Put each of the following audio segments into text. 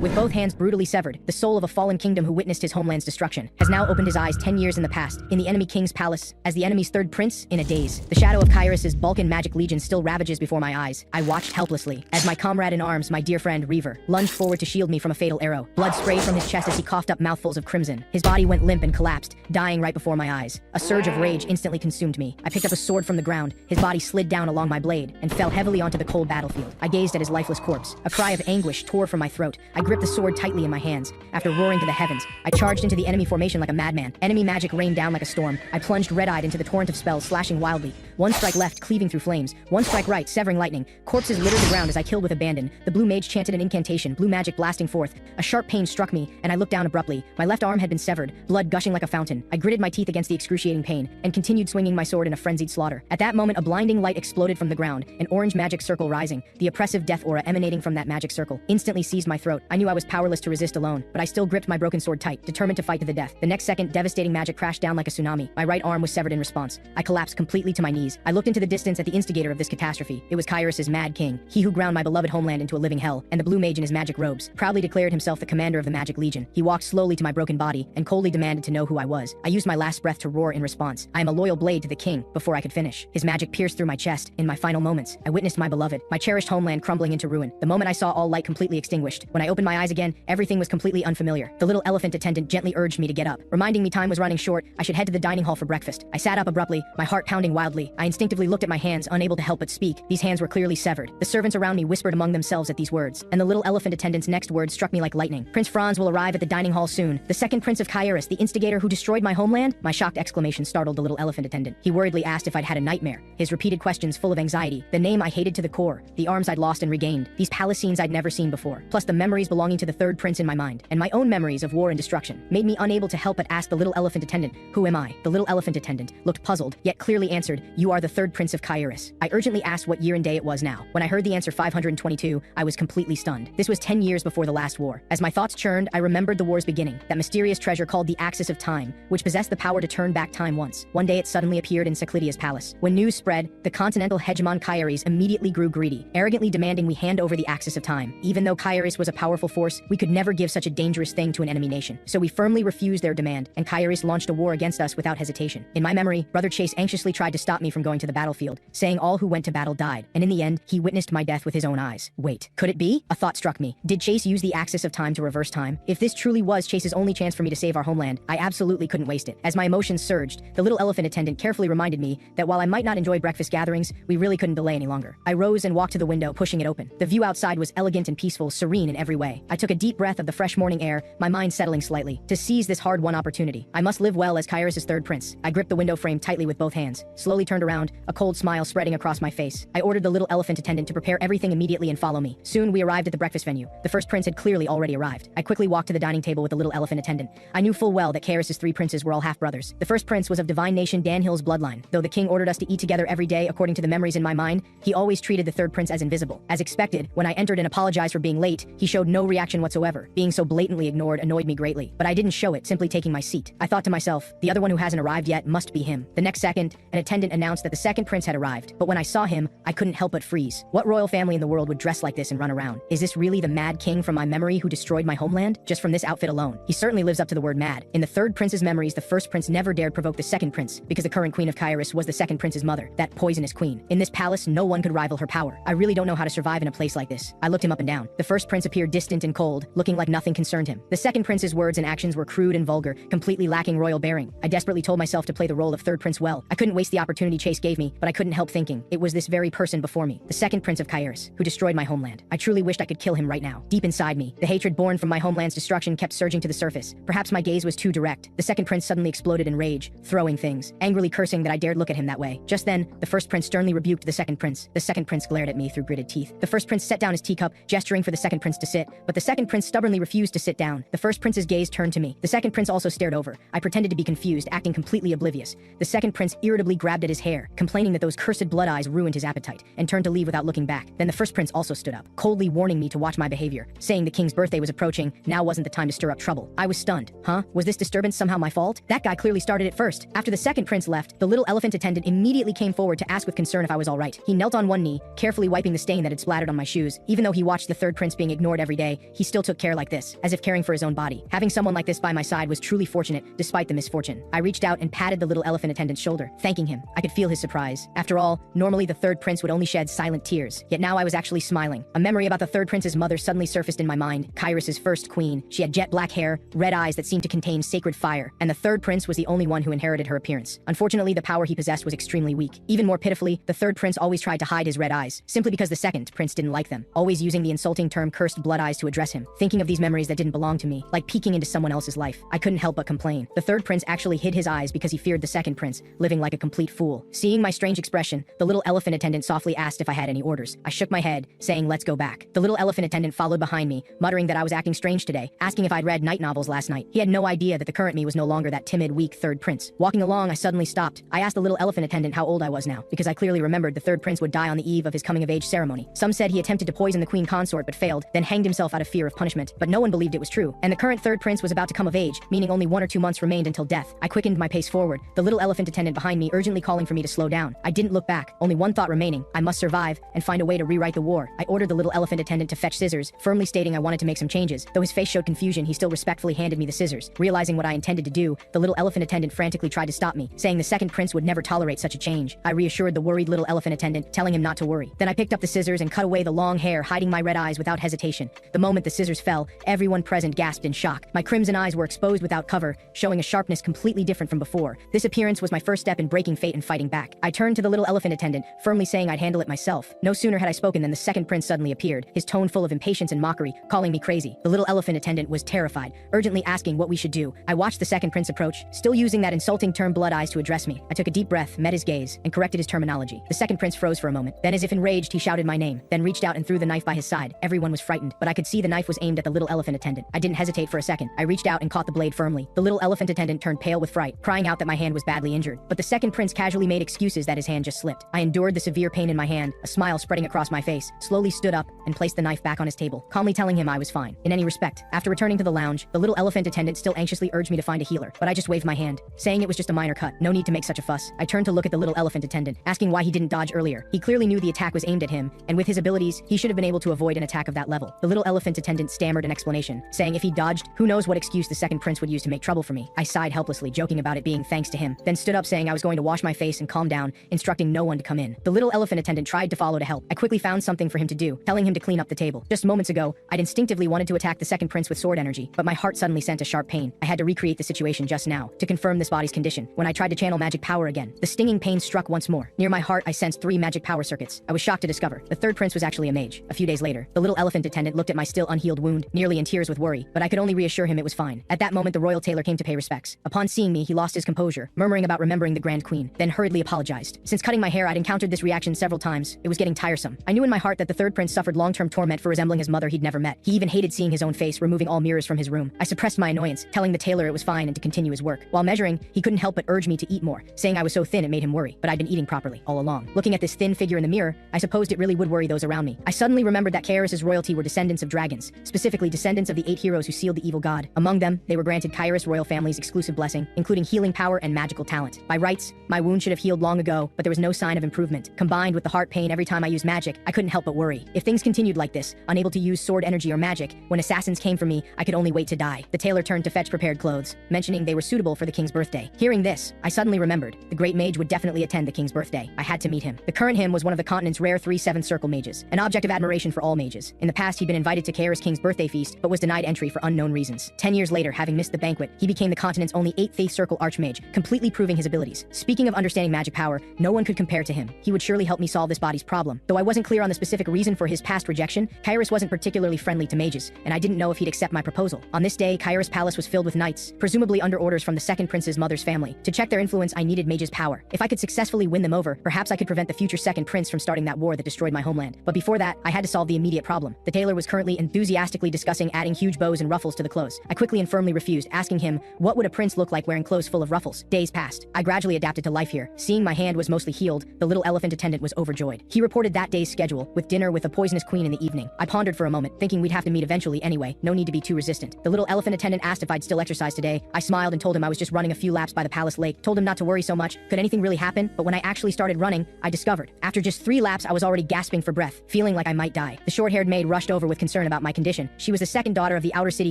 With both hands brutally severed, the soul of a fallen kingdom who witnessed his homeland's destruction has now opened his eyes 10 years in the past, in the enemy king's palace, as the enemy's third prince, in a daze. The shadow of Kairos' Balkan magic legion still ravages before my eyes. I watched helplessly, as my comrade in arms, my dear friend Reaver, lunged forward to shield me from a fatal arrow. Blood sprayed from his chest as he coughed up mouthfuls of crimson. His body went limp and collapsed, dying right before my eyes. A surge of rage instantly consumed me. I picked up a sword from the ground. His body slid down along my blade and fell heavily onto the cold battlefield. I gazed at his lifeless corpse. A cry of anguish tore from my throat. I gripped the sword tightly in my hands. After roaring to the heavens, I charged into the enemy formation like a madman. Enemy magic rained down like a storm. I plunged red-eyed into the torrent of spells, slashing wildly. One strike left, cleaving through flames. One strike right, severing lightning. Corpses littered the ground as I killed with abandon. The blue mage chanted an incantation, blue magic blasting forth. A sharp pain struck me, and I looked down abruptly. My left arm had been severed, blood gushing like a fountain. I gritted my teeth against the excruciating pain, and continued swinging my sword in a frenzied slaughter. At that moment, a blinding light exploded from the ground, an orange magic circle rising. The oppressive death aura emanating from that magic circle instantly seized my throat. I knew I was powerless to resist alone, but I still gripped my broken sword tight, determined to fight to the death. The next second, devastating magic crashed down like a tsunami. My right arm was severed in response. I collapsed completely to my knees. I looked into the distance at the instigator of this catastrophe. It was Kairos' Mad King, he who ground my beloved homeland into a living hell, and the blue mage in his magic robes proudly declared himself the commander of the magic legion. He walked slowly to my broken body and coldly demanded to know who I was. I used my last breath to roar in response. I am a loyal blade to the king. Before I could finish, his magic pierced through my chest. In my final moments, I witnessed my beloved, my cherished homeland crumbling into ruin. The moment I saw all light completely extinguished, when I opened my eyes again, everything was completely unfamiliar. The little elephant attendant gently urged me to get up, reminding me time was running short. I should head to the dining hall for breakfast. I sat up abruptly, my heart pounding wildly. I instinctively looked at my hands, unable to help but speak. These hands were clearly severed. The servants around me whispered among themselves at these words, and the little elephant attendant's next words struck me like lightning. Prince Franz will arrive at the dining hall soon. The second prince of Kairos, the instigator who destroyed my homeland? My shocked exclamation startled the little elephant attendant. He worriedly asked if I'd had a nightmare, his repeated questions full of anxiety. The name I hated to the core, the arms I'd lost and regained, these palace scenes I'd never seen before, plus the memories belonging to the third prince in my mind, and my own memories of war and destruction, made me unable to help but ask the little elephant attendant, who am I? The little elephant attendant looked puzzled, yet clearly answered, you are the third prince of Kairos. I urgently asked what year and day it was now. When I heard the answer 522, I was completely stunned. This was 10 years before the last war. As my thoughts churned, I remembered the war's beginning, that mysterious treasure called the Axis of Time, which possessed the power to turn back time once. One day it suddenly appeared in Saklidia's palace. When news spread, the continental hegemon Kairos immediately grew greedy, arrogantly demanding we hand over the Axis of Time. Even though Kairos was a powerful force, we could never give such a dangerous thing to an enemy nation. So we firmly refused their demand, and Kairos launched a war against us without hesitation. In my memory, Brother Chase anxiously tried to stop me from going to the battlefield, saying all who went to battle died, and in the end, he witnessed my death with his own eyes. Wait, could it be? A thought struck me. Did Chase use the Axis of Time to reverse time? If this truly was Chase's only chance for me to save our homeland, I absolutely couldn't waste it. As my emotions surged, the little elephant attendant carefully reminded me that while I might not enjoy breakfast gatherings, we really couldn't delay any longer. I rose and walked to the window, pushing it open. The view outside was elegant and peaceful, serene in every way. I took a deep breath of the fresh morning air, my mind settling slightly. To seize this hard-won opportunity, I must live well as Kairos' third prince. I gripped the window frame tightly with both hands, slowly turned around, a cold smile spreading across my face. I ordered the little elephant attendant to prepare everything immediately and follow me. Soon we arrived at the breakfast venue. The first prince had clearly already arrived. I quickly walked to the dining table with the little elephant attendant. I knew full well that Kairos' three princes were all half-brothers. The first prince was of divine nation Danhill's bloodline. Though the king ordered us to eat together every day according to the memories in my mind, he always treated the third prince as invisible. As expected, when I entered and apologized for being late, he showed no reaction whatsoever. Being so blatantly ignored annoyed me greatly, but I didn't show it, simply taking my seat. I thought to myself, the other one who hasn't arrived yet must be him. The next second, an attendant announced that the second prince had arrived, but when I saw him, I couldn't help but freeze. What royal family in the world would dress like this and run around? Is this really the Mad King from my memory who destroyed my homeland? Just from this outfit alone, he certainly lives up to the word mad. In the third prince's memories, the first prince never dared provoke the second prince, because the current queen of Kairos was the second prince's mother, that poisonous queen. In this palace, no one could rival her power. I really don't know how to survive in a place like this. I looked him up and down. The first prince appeared distant and cold, looking like nothing concerned him. The second prince's words and actions were crude and vulgar, completely lacking royal bearing. I desperately told myself to play the role of third prince well. I couldn't waste the opportunity Chase gave me, but I couldn't help thinking, it was this very person before me, the second prince of Kairos, who destroyed my homeland. I truly wished I could kill him right now. Deep inside me, the hatred born from my homeland's destruction kept surging to the surface. Perhaps my gaze was too direct. The second prince suddenly exploded in rage, throwing things, angrily cursing that I dared look at him that way. Just then, the first prince sternly rebuked the second prince. The second prince glared at me through gritted teeth. The first prince set down his teacup, gesturing for the second prince to sit, but the second prince stubbornly refused to sit down. The first prince's gaze turned to me. The second prince also stared over. I pretended to be confused, acting completely oblivious. The second prince irritably grabbed at his hair, complaining that those cursed blood eyes ruined his appetite, and turned to leave without looking back. Then the first prince also stood up, coldly warning me to watch my behavior, saying the king's birthday was approaching, now wasn't the time to stir up trouble. I was stunned. Huh? Was this disturbance somehow my fault? That guy clearly started it first. After the second prince left, the little elephant attendant immediately came forward to ask with concern if I was all right. He knelt on one knee, carefully wiping the stain that had splattered on my shoes. Even though he watched the third prince being ignored every day, day, he still took care like this, as if caring for his own body. Having someone like this by my side was truly fortunate, despite the misfortune. I reached out and patted the little elephant attendant's shoulder, thanking him. I could feel his surprise. After all, normally the third prince would only shed silent tears, yet now I was actually smiling. A memory about the third prince's mother suddenly surfaced in my mind, Kyrus's first queen. She had jet black hair, red eyes that seemed to contain sacred fire, and the third prince was the only one who inherited her appearance. Unfortunately, the power he possessed was extremely weak. Even more pitifully, the third prince always tried to hide his red eyes, simply because the second prince didn't like them, always using the insulting term cursed blood eyes to address him. Thinking of these memories that didn't belong to me, like peeking into someone else's life, I couldn't help but complain. The third prince actually hid his eyes because he feared the second prince, living like a complete fool. Seeing my strange expression, the little elephant attendant softly asked if I had any orders. I shook my head, saying let's go back. The little elephant attendant followed behind me, muttering that I was acting strange today, asking if I'd read night novels last night. He had no idea that the current me was no longer that timid, weak third prince. Walking along, I suddenly stopped. I asked the little elephant attendant how old I was now, because I clearly remembered the third prince would die on the eve of his coming-of-age ceremony. Some said he attempted to poison the queen consort but failed, then hanged himself out of fear of punishment, but no one believed it was true, and the current third prince was about to come of age, meaning only 1 or 2 months remained until death. I quickened my pace forward, the little elephant attendant behind me urgently calling for me to slow down. I didn't look back, only one thought remaining: I must survive and find a way to rewrite the war. I ordered the little elephant attendant to fetch scissors, firmly stating I wanted to make some changes. Though his face showed confusion, he still respectfully handed me the scissors. Realizing what I intended to do, the little elephant attendant frantically tried to stop me, saying the second prince would never tolerate such a change. I reassured the worried little elephant attendant, telling him not to worry. Then I picked up the scissors and cut away the long hair, hiding my red eyes without hesitation. The moment the scissors fell, everyone present gasped in shock. My crimson eyes were exposed without cover, showing a sharpness completely different from before. This appearance was my first step in breaking fate and fighting back. I turned to the little elephant attendant, firmly saying I'd handle it myself. No sooner had I spoken than the second prince suddenly appeared, his tone full of impatience and mockery, calling me crazy. The little elephant attendant was terrified, urgently asking what we should do. I watched the second prince approach, still using that insulting term blood eyes to address me. I took a deep breath, met his gaze, and corrected his terminology. The second prince froze for a moment. Then, as if enraged, he shouted my name, then reached out and threw the knife by his side. Everyone was frightened, but I could see the knife was aimed at the little elephant attendant. I didn't hesitate for a second. I reached out and caught the blade firmly. The little elephant attendant turned pale with fright, crying out that my hand was badly injured. But the second prince casually made excuses that his hand just slipped. I endured the severe pain in my hand, a smile spreading across my face, slowly stood up and placed the knife back on his table, calmly telling him I was fine, in any respect. After returning to the lounge, the little elephant attendant still anxiously urged me to find a healer, but I just waved my hand, saying it was just a minor cut, no need to make such a fuss. I turned to look at the little elephant attendant, asking why he didn't dodge earlier. He clearly knew the attack was aimed at him, and with his abilities, he should have been able to avoid an attack of that level. The little elephant attendant stammered an explanation, saying if he dodged, who knows what excuse the second prince would use to make trouble for me. I sighed helplessly, joking about it being thanks to him, then stood up saying I was going to wash my face and calm down, instructing no one to come in. The little elephant attendant tried to follow to help. I quickly found something for him to do, telling him to clean up the table. Just moments ago, I'd instinctively wanted to attack the second prince with sword energy, but my heart suddenly sent a sharp pain. I had to recreate the situation just now, to confirm this body's condition. When I tried to channel magic power again, the stinging pain struck once more. Near my heart, I sensed 3 magic power circuits. I was shocked to discover the third prince was actually a mage. A few days later, the little elephant attendant looked at my still unhealed wound, nearly in tears with worry, but I could only reassure him it was fine. At that moment, the royal tailor came to pay respects. Upon seeing me, he lost his composure, murmuring about remembering the Grand Queen, then hurriedly apologized. Since cutting my hair, I'd encountered this reaction several times. It was getting tiresome. I knew in my heart that the third prince suffered long-term torment for resembling his mother he'd never met. He even hated seeing his own face, removing all mirrors from his room. I suppressed my annoyance, telling the tailor it was fine and to continue his work. While measuring, he couldn't help but urge me to eat more, saying I was so thin it made him worry, but I'd been eating properly all along. Looking at this thin figure in the mirror, I supposed it really would worry those around me. I suddenly remembered that Kyrus's royalty were descendants of dragons, specifically descendants of the 8 heroes who sealed the evil god. Among them, they were granted Kyrus royal family's exclusive blessing, including healing power and magical talent. By rights, my wound should have healed long ago, but there was no sign of improvement. Combined with the heart pain every time I used magic, I couldn't help but worry. If things continued like this, unable to use sword energy or magic, when assassins came for me, I could only wait to die. The tailor turned to fetch prepared clothes, mentioning they were suitable for the king's birthday. Hearing this, I suddenly remembered the great mage would definitely attend the king's birthday. I had to meet him. The current him was one of the continent's rare 3/7 circle mages, an object of admiration for all mages. In the past, he'd been invited to Kyrus King's birthday feast, but was denied entry for unknown reasons. 10 years later, having missed the banquet, he became the continent's only 8th circle archmage, completely proving his abilities. Speaking of understanding magic power, no one could compare to him. He would surely help me solve this body's problem. Though I wasn't clear on the specific reason for his past rejection, Kyrus wasn't particularly friendly to mages, and I didn't know if he'd accept my proposal. On this day, Kyrus Palace was filled with knights, presumably under orders from the second prince's mother's family. To check their influence, I needed mage's power. If I could successfully win them over, perhaps I could prevent the future second prince from starting that war that destroyed my homeland. But before that, I had to solve the immediate problem. The tailor was currently enthusiastically discussing adding huge bows and ruffles to the clothes. I quickly and firmly refused, asking him, what would a prince look like wearing clothes full of ruffles? Days passed. I gradually adapted to life here. Seeing my hand was mostly healed, the little elephant attendant was overjoyed. He reported that day's schedule, with dinner with the poisonous queen in the evening. I pondered for a moment, thinking we'd have to meet eventually anyway, no need to be too resistant. The little elephant attendant asked if I'd still exercise today. I smiled and told him I was just running a few laps by the palace lake, told him not to worry so much, could anything really happen? But when I actually started running, I discovered, after just 3 laps I was already gasping for breath, feeling like I might die. The short-haired maid rushed over with concern concern about my condition. She was the second daughter of the Outer City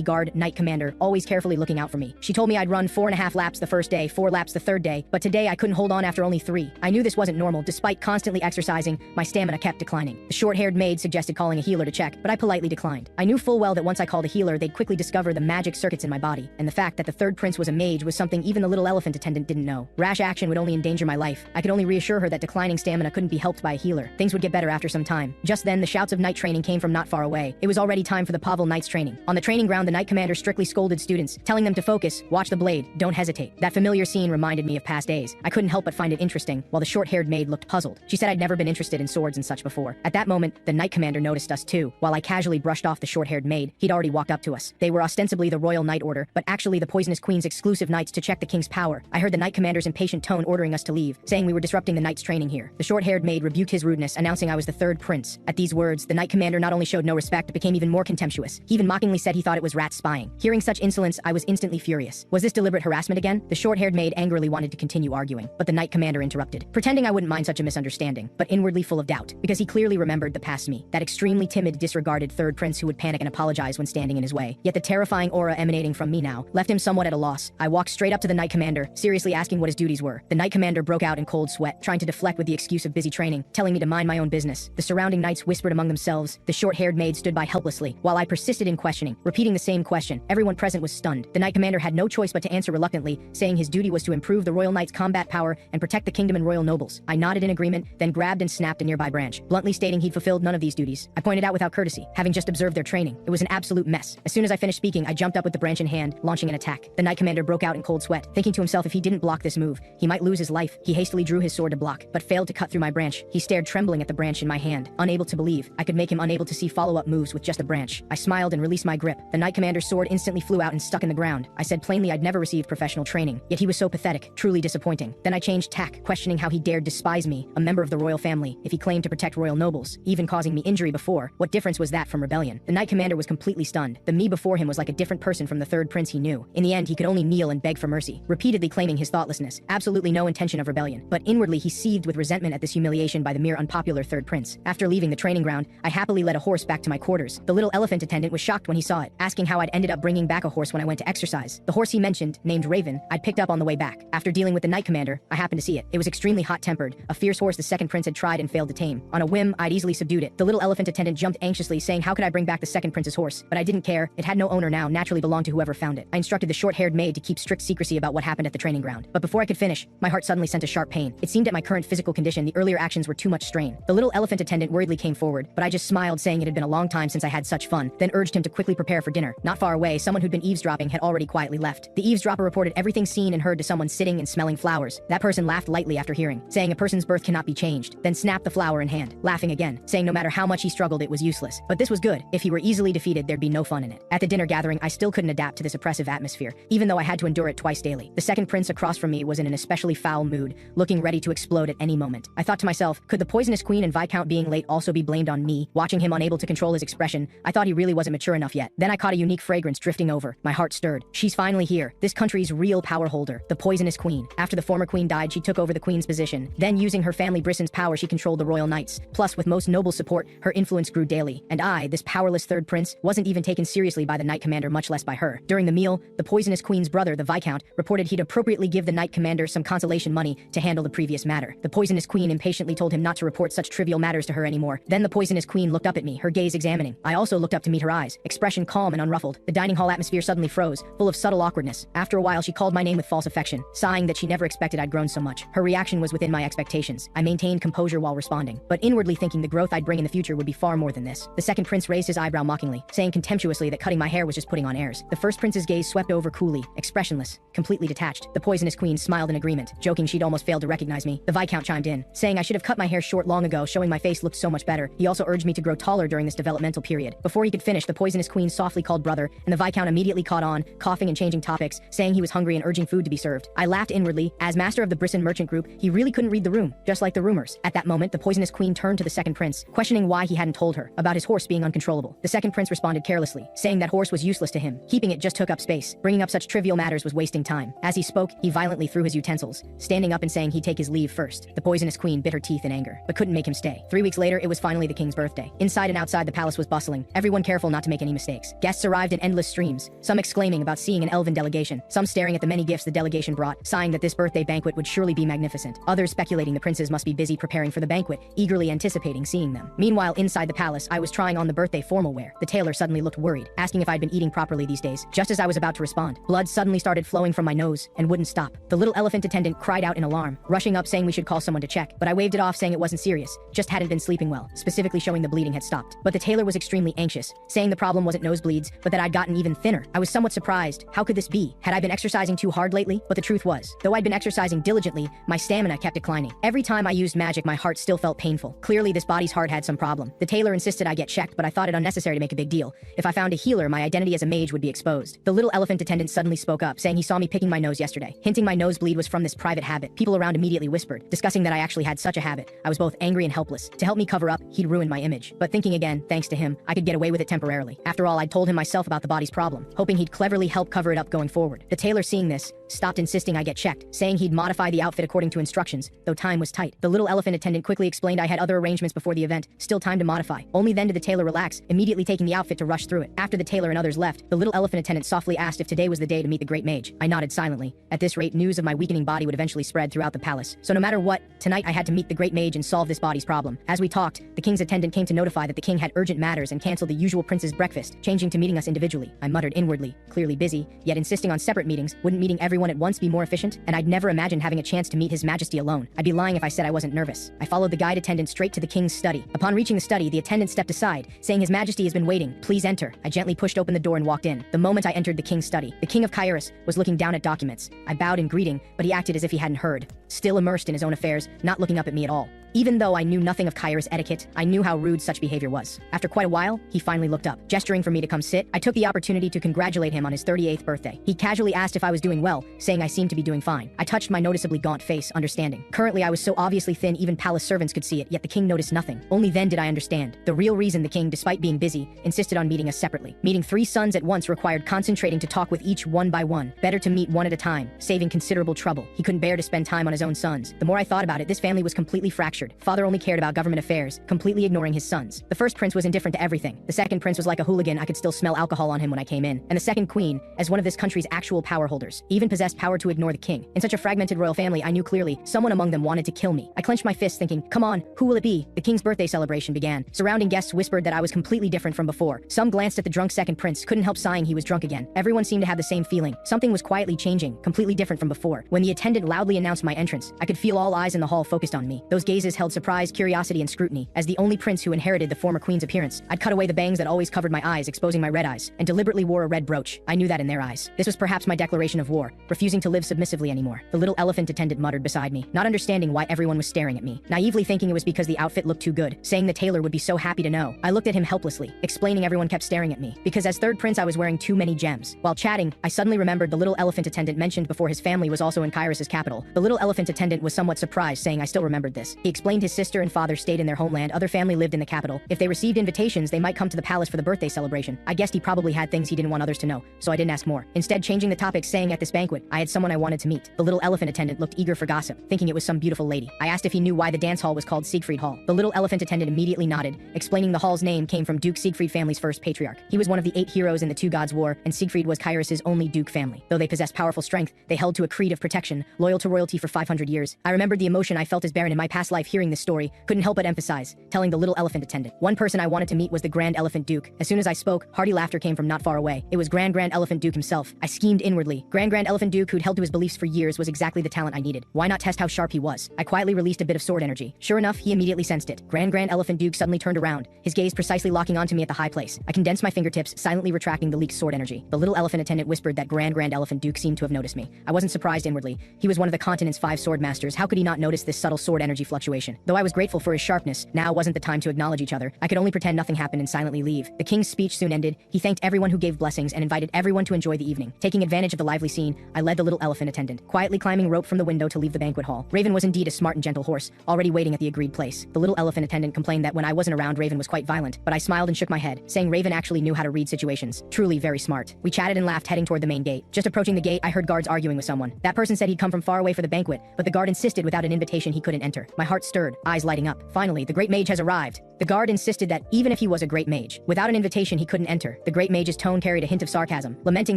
Guard Knight Commander, always carefully looking out for me. She told me I'd run 4.5 laps the first day, 4 laps the third day, but today I couldn't hold on after only 3. I knew this wasn't normal. Despite constantly exercising, my stamina kept declining. The short-haired maid suggested calling a healer to check, but I politely declined. I knew full well that once I called a healer, they'd quickly discover the magic circuits in my body, and the fact that the third prince was a mage was something even the little elephant attendant didn't know. Rash action would only endanger my life. I could only reassure her that declining stamina couldn't be helped by a healer. Things would get better after some time. Just then, the shouts of knight training came from not far away. It was already time for the Pavel Knights training. On the training ground, the knight commander strictly scolded students, telling them to focus, watch the blade, don't hesitate. That familiar scene reminded me of past days. I couldn't help but find it interesting, while the short-haired maid looked puzzled. She said I'd never been interested in swords and such before. At that moment, the knight commander noticed us too. While I casually brushed off the short-haired maid, he'd already walked up to us. They were ostensibly the Royal Knight Order, but actually the Poisonous Queen's exclusive knights to check the king's power. I heard the knight commander's impatient tone ordering us to leave, saying we were disrupting the knight's training here. The short-haired maid rebuked his rudeness, announcing I was the third prince. At these words, the knight commander not only showed no respect, but became even more contemptuous. He even mockingly said he thought it was rat spying. Hearing such insolence, I was instantly furious. Was this deliberate harassment again? The short-haired maid angrily wanted to continue arguing, but the knight commander interrupted, pretending I wouldn't mind such a misunderstanding, but inwardly full of doubt, because he clearly remembered the past me, that extremely timid, disregarded third prince who would panic and apologize when standing in his way. Yet the terrifying aura emanating from me now left him somewhat at a loss. I walked straight up to the knight commander, seriously asking what his duties were. The knight commander broke out in cold sweat, trying to deflect with the excuse of busy training, telling me to mind my own business. The surrounding knights whispered among themselves. The short-haired maid stood by helplessly, while I persisted in questioning, repeating the same question. Everyone present was stunned. The knight commander had no choice but to answer reluctantly, saying his duty was to improve the royal knight's combat power and protect the kingdom and royal nobles. I nodded in agreement, then grabbed and snapped a nearby branch, bluntly stating he'd fulfilled none of these duties. I pointed out without courtesy, having just observed their training. It was an absolute mess. As soon as I finished speaking, I jumped up with the branch in hand, launching an attack. The knight commander broke out in cold sweat, thinking to himself if he didn't block this move, he might lose his life. He hastily drew his sword to block, but failed to cut through my branch. He stared trembling at the branch in my hand, unable to believe I could make him unable to see follow-up moves with just a branch. I smiled and released my grip. The knight commander's sword instantly flew out and stuck in the ground. I said plainly I'd never received professional training, yet he was so pathetic, truly disappointing. Then I changed tack, questioning how he dared despise me, a member of the royal family, if he claimed to protect royal nobles, even causing me injury before. What difference was that from rebellion? The knight commander was completely stunned. The me before him was like a different person from the third prince he knew. In the end, he could only kneel and beg for mercy, repeatedly claiming his thoughtlessness, absolutely no intention of rebellion. But inwardly he seethed with resentment at this humiliation by the mere unpopular third prince. After leaving the training ground, I happily led a horse back to my quarters. The little elephant attendant was shocked when he saw it, asking how I'd ended up bringing back a horse when I went to exercise. The horse he mentioned, named Raven, I'd picked up on the way back. After dealing with the knight commander, I happened to see it. It was extremely hot-tempered, a fierce horse the second prince had tried and failed to tame. On a whim, I'd easily subdued it. The little elephant attendant jumped anxiously, saying how could I bring back the second prince's horse? But I didn't care. It had no owner now, naturally belonged to whoever found it. I instructed the short-haired maid to keep strict secrecy about what happened at the training ground. But before I could finish, my heart suddenly sent a sharp pain. It seemed at my current physical condition, the earlier actions were too much strain. The little elephant attendant worriedly came forward, but I just smiled, saying it had been a long time since I had such fun, then urged him to quickly prepare for dinner. Not far away, someone who'd been eavesdropping had already quietly left. The eavesdropper reported everything seen and heard to someone sitting and smelling flowers. That person laughed lightly after hearing, saying a person's birth cannot be changed, then snapped the flower in hand, laughing again, saying no matter how much he struggled it was useless. But this was good. If he were easily defeated, there'd be no fun in it. At the dinner gathering, I still couldn't adapt to this oppressive atmosphere, even though I had to endure it twice daily. The second prince across from me was in an especially foul mood, looking ready to explode at any moment. I thought to myself, could the poisonous queen and Viscount being late also be blamed on me? Watching him unable to control his expression, I thought he really wasn't mature enough yet. Then I caught a unique fragrance drifting over. My heart stirred. She's finally here, this country's real power holder, the poisonous queen. After the former queen died, she took over the queen's position. Then using her family Brisson's power, she controlled the royal knights. Plus, with most noble support, her influence grew daily. And I, this powerless third prince, wasn't even taken seriously by the knight commander, much less by her. During the meal, the poisonous queen's brother, the Viscount, reported he'd appropriately give the knight commander some consolation money to handle the previous matter. The poisonous queen impatiently told him not to report such trivial matters to her anymore. Then the poisonous queen looked up at me, her gaze examining. I also looked up to meet her eyes, expression calm and unruffled. The dining hall atmosphere suddenly froze, full of subtle awkwardness. After a while, she called my name with false affection, sighing that she never expected I'd grown so much. Her reaction was within my expectations. I maintained composure while responding, but inwardly thinking the growth I'd bring in the future would be far more than this. The second prince raised his eyebrow mockingly, saying contemptuously that cutting my hair was just putting on airs. The first prince's gaze swept over coolly, expressionless, completely detached. The poisonous queen smiled in agreement, joking she'd almost failed to recognize me. The Viscount chimed in, saying I should have cut my hair short long ago, showing my face looked so much better. He also urged me to grow taller during this developmental period. Before he could finish, the poisonous queen softly called brother, and the Viscount immediately caught on, coughing and changing topics, saying he was hungry and urging food to be served. I laughed inwardly. As master of the Brisson merchant group, he really couldn't read the room, just like the rumors. At that moment, the poisonous queen turned to the second prince, questioning why he hadn't told her about his horse being uncontrollable. The second prince responded carelessly, saying that horse was useless to him. Keeping it just took up space. Bringing up such trivial matters was wasting time. As he spoke, he violently threw his utensils, standing up and saying he'd take his leave first. The poisonous queen bit her teeth in anger, but couldn't make him stay. 3 weeks later, it was finally the king's birthday. Inside and outside the palace was bustling, everyone careful not to make any mistakes. Guests arrived in endless streams, some exclaiming about seeing an elven delegation, some staring at the many gifts the delegation brought, sighing that this birthday banquet would surely be magnificent. Others speculating the princes must be busy preparing for the banquet, eagerly anticipating seeing them. Meanwhile, inside the palace, I was trying on the birthday formal wear. The tailor suddenly looked worried, asking if I'd been eating properly these days. Just as I was about to respond, blood suddenly started flowing from my nose and wouldn't stop. The little elephant attendant cried out in alarm, rushing up saying we should call someone to check, but I waved it off saying it wasn't serious, just hadn't been sleeping well, specifically showing the bleeding had stopped. But the tailor was extremely anxious, saying the problem wasn't nosebleeds, but that I'd gotten even thinner. I was somewhat surprised. How could this be? Had I been exercising too hard lately? But the truth was, though I'd been exercising diligently, my stamina kept declining. Every time I used magic, my heart still felt painful. Clearly, this body's heart had some problem. The tailor insisted I get checked, but I thought it unnecessary to make a big deal. If I found a healer, my identity as a mage would be exposed. The little elephant attendant suddenly spoke up, saying he saw me picking my nose yesterday, hinting my nosebleed was from this private habit. People around immediately whispered, discussing that I actually had such a habit. I was both angry and helpless. To help me cover up, he'd ruined my image. But thinking again, thanks to him, I could get away with it temporarily. After all, I'd told him myself about the body's problem, hoping he'd cleverly help cover it up going forward. The tailor, seeing this, stopped insisting I get checked, saying he'd modify the outfit according to instructions, though time was tight. The little elephant attendant quickly explained I had other arrangements before the event, still time to modify. Only then did the tailor relax, immediately taking the outfit to rush through it. After the tailor and others left, the little elephant attendant softly asked if today was the day to meet the great mage. I nodded silently. At this rate, news of my weakening body would eventually spread throughout the palace. So no matter what, tonight I had to meet the great mage and solve this body's problem. As we talked, the king's attendant came to notify that the king had urgent matters and canceled the usual prince's breakfast, changing to meeting us individually. I muttered inwardly, clearly busy, yet insisting on separate meetings. Wouldn't meeting everyone at once be more efficient? And I'd never imagined having a chance to meet his majesty alone. I'd be lying if I said I wasn't nervous. I followed the guide attendant straight to the king's study. Upon reaching the study, the attendant stepped aside, saying his majesty has been waiting. Please enter. I gently pushed open the door and walked in. The moment I entered the king's study, the king of Kairos was looking down at documents. I bowed in greeting, but he acted as if he hadn't heard, still immersed in his own affairs, not looking up at me at all. Even though I knew nothing of Kairos etiquette, I knew how rude such behavior was. After quite a while, he finally looked up. Gesturing for me to come sit, I took the opportunity to congratulate him on his 38th birthday. He casually asked if I was doing well, saying I seemed to be doing fine. I touched my noticeably gaunt face, understanding. Currently, I was so obviously thin even palace servants could see it, yet the king noticed nothing. Only then did I understand. The real reason the king, despite being busy, insisted on meeting us separately. Meeting 3 sons at once required concentrating to talk with each one by one. Better to meet one at a time, saving considerable trouble. He couldn't bear to spend time on his own sons. The more I thought about it, this family was completely fractured. Father only cared about government affairs, completely ignoring his sons. The first prince was indifferent to everything. The second prince was like a hooligan. I could still smell alcohol on him when I came in. And the second queen, as one of this country's actual power holders, even possessed power to ignore the king. In such a fragmented royal family, I knew clearly someone among them wanted to kill me. I clenched my fists thinking, come on, who will it be? The king's birthday celebration began. Surrounding guests whispered that I was completely different from before. Some glanced at the drunk second prince, couldn't help sighing he was drunk again. Everyone seemed to have the same feeling. Something was quietly changing, completely different from before. When the attendant loudly announced my entrance, I could feel all eyes in the hall focused on me. Those gazes held surprise, curiosity, and scrutiny. As the only prince who inherited the former queen's appearance, I'd cut away the bangs that always covered my eyes, exposing my red eyes, and deliberately wore a red brooch. I knew that in their eyes. This was perhaps my declaration of war, refusing to live submissively anymore. The little elephant attendant muttered beside me, not understanding why everyone was staring at me, naively thinking it was because the outfit looked too good, saying the tailor would be so happy to know. I looked at him helplessly, explaining everyone kept staring at me, because as third prince I was wearing too many gems. While chatting, I suddenly remembered the little elephant attendant mentioned before his family was also in Kairos' capital. The little elephant attendant was somewhat surprised, saying I still remembered this. He explained his sister and father stayed in their homeland, other family lived in the capital. If they received invitations, they might come to the palace for the birthday celebration. I guessed he probably had things he didn't want others to know, so I didn't ask more. Instead, changing the topic, saying at this banquet, I had someone I wanted to meet. The little elephant attendant looked eager for gossip, thinking it was some beautiful lady. I asked if he knew why the dance hall was called Siegfried Hall. The little elephant attendant immediately nodded, explaining the hall's name came from Duke Siegfried family's first patriarch. He was one of the 8 heroes in the Two Gods War, and Siegfried was Kairos' only duke family. Though they possessed powerful strength, they held to a creed of protection, loyal to royalty for 500 years. I remembered the emotion I felt as Baron in my past life hearing this story, couldn't help but emphasize, telling the little elephant attendant. One person I wanted to meet was the Grand Elephant Duke. As soon as I spoke, hearty laughter came from not far away. It was Grand Elephant Duke himself. I schemed inwardly. Grand Elephant Duke, who'd held to his beliefs for years, was exactly the talent I needed. Why not test how sharp he was? I quietly released a bit of sword energy. Sure enough, he immediately sensed it. Grand Elephant Duke suddenly turned around, his gaze precisely locking onto me at the high place. I condensed my fingertips, silently retracting the leaked sword energy. The little elephant attendant whispered that Grand Elephant Duke seemed to have noticed me. I wasn't surprised inwardly. He was one of the continent's 5 sword masters. How could he not notice this subtle sword energy fluctuation? Though I was grateful for his sharpness, now wasn't the time to acknowledge each other. I could only pretend nothing happened and silently leave. The king's speech soon ended. He thanked everyone who gave blessings and invited everyone to enjoy the evening. Taking advantage of the lively scene, I led the little elephant attendant, quietly climbing rope from the window to leave the banquet hall. Raven was indeed a smart and gentle horse, already waiting at the agreed place. The little elephant attendant complained that when I wasn't around, Raven was quite violent, but I smiled and shook my head, saying Raven actually knew how to read situations. Truly very smart. We chatted and laughed, heading toward the main gate. Just approaching the gate, I heard guards arguing with someone. That person said he'd come from far away for the banquet, but the guard insisted without an invitation he couldn't enter. My heart stirred, eyes lighting up. Finally, the great mage has arrived. The guard insisted that, even if he was a great mage, without an invitation he couldn't enter. The great mage's tone carried a hint of sarcasm, lamenting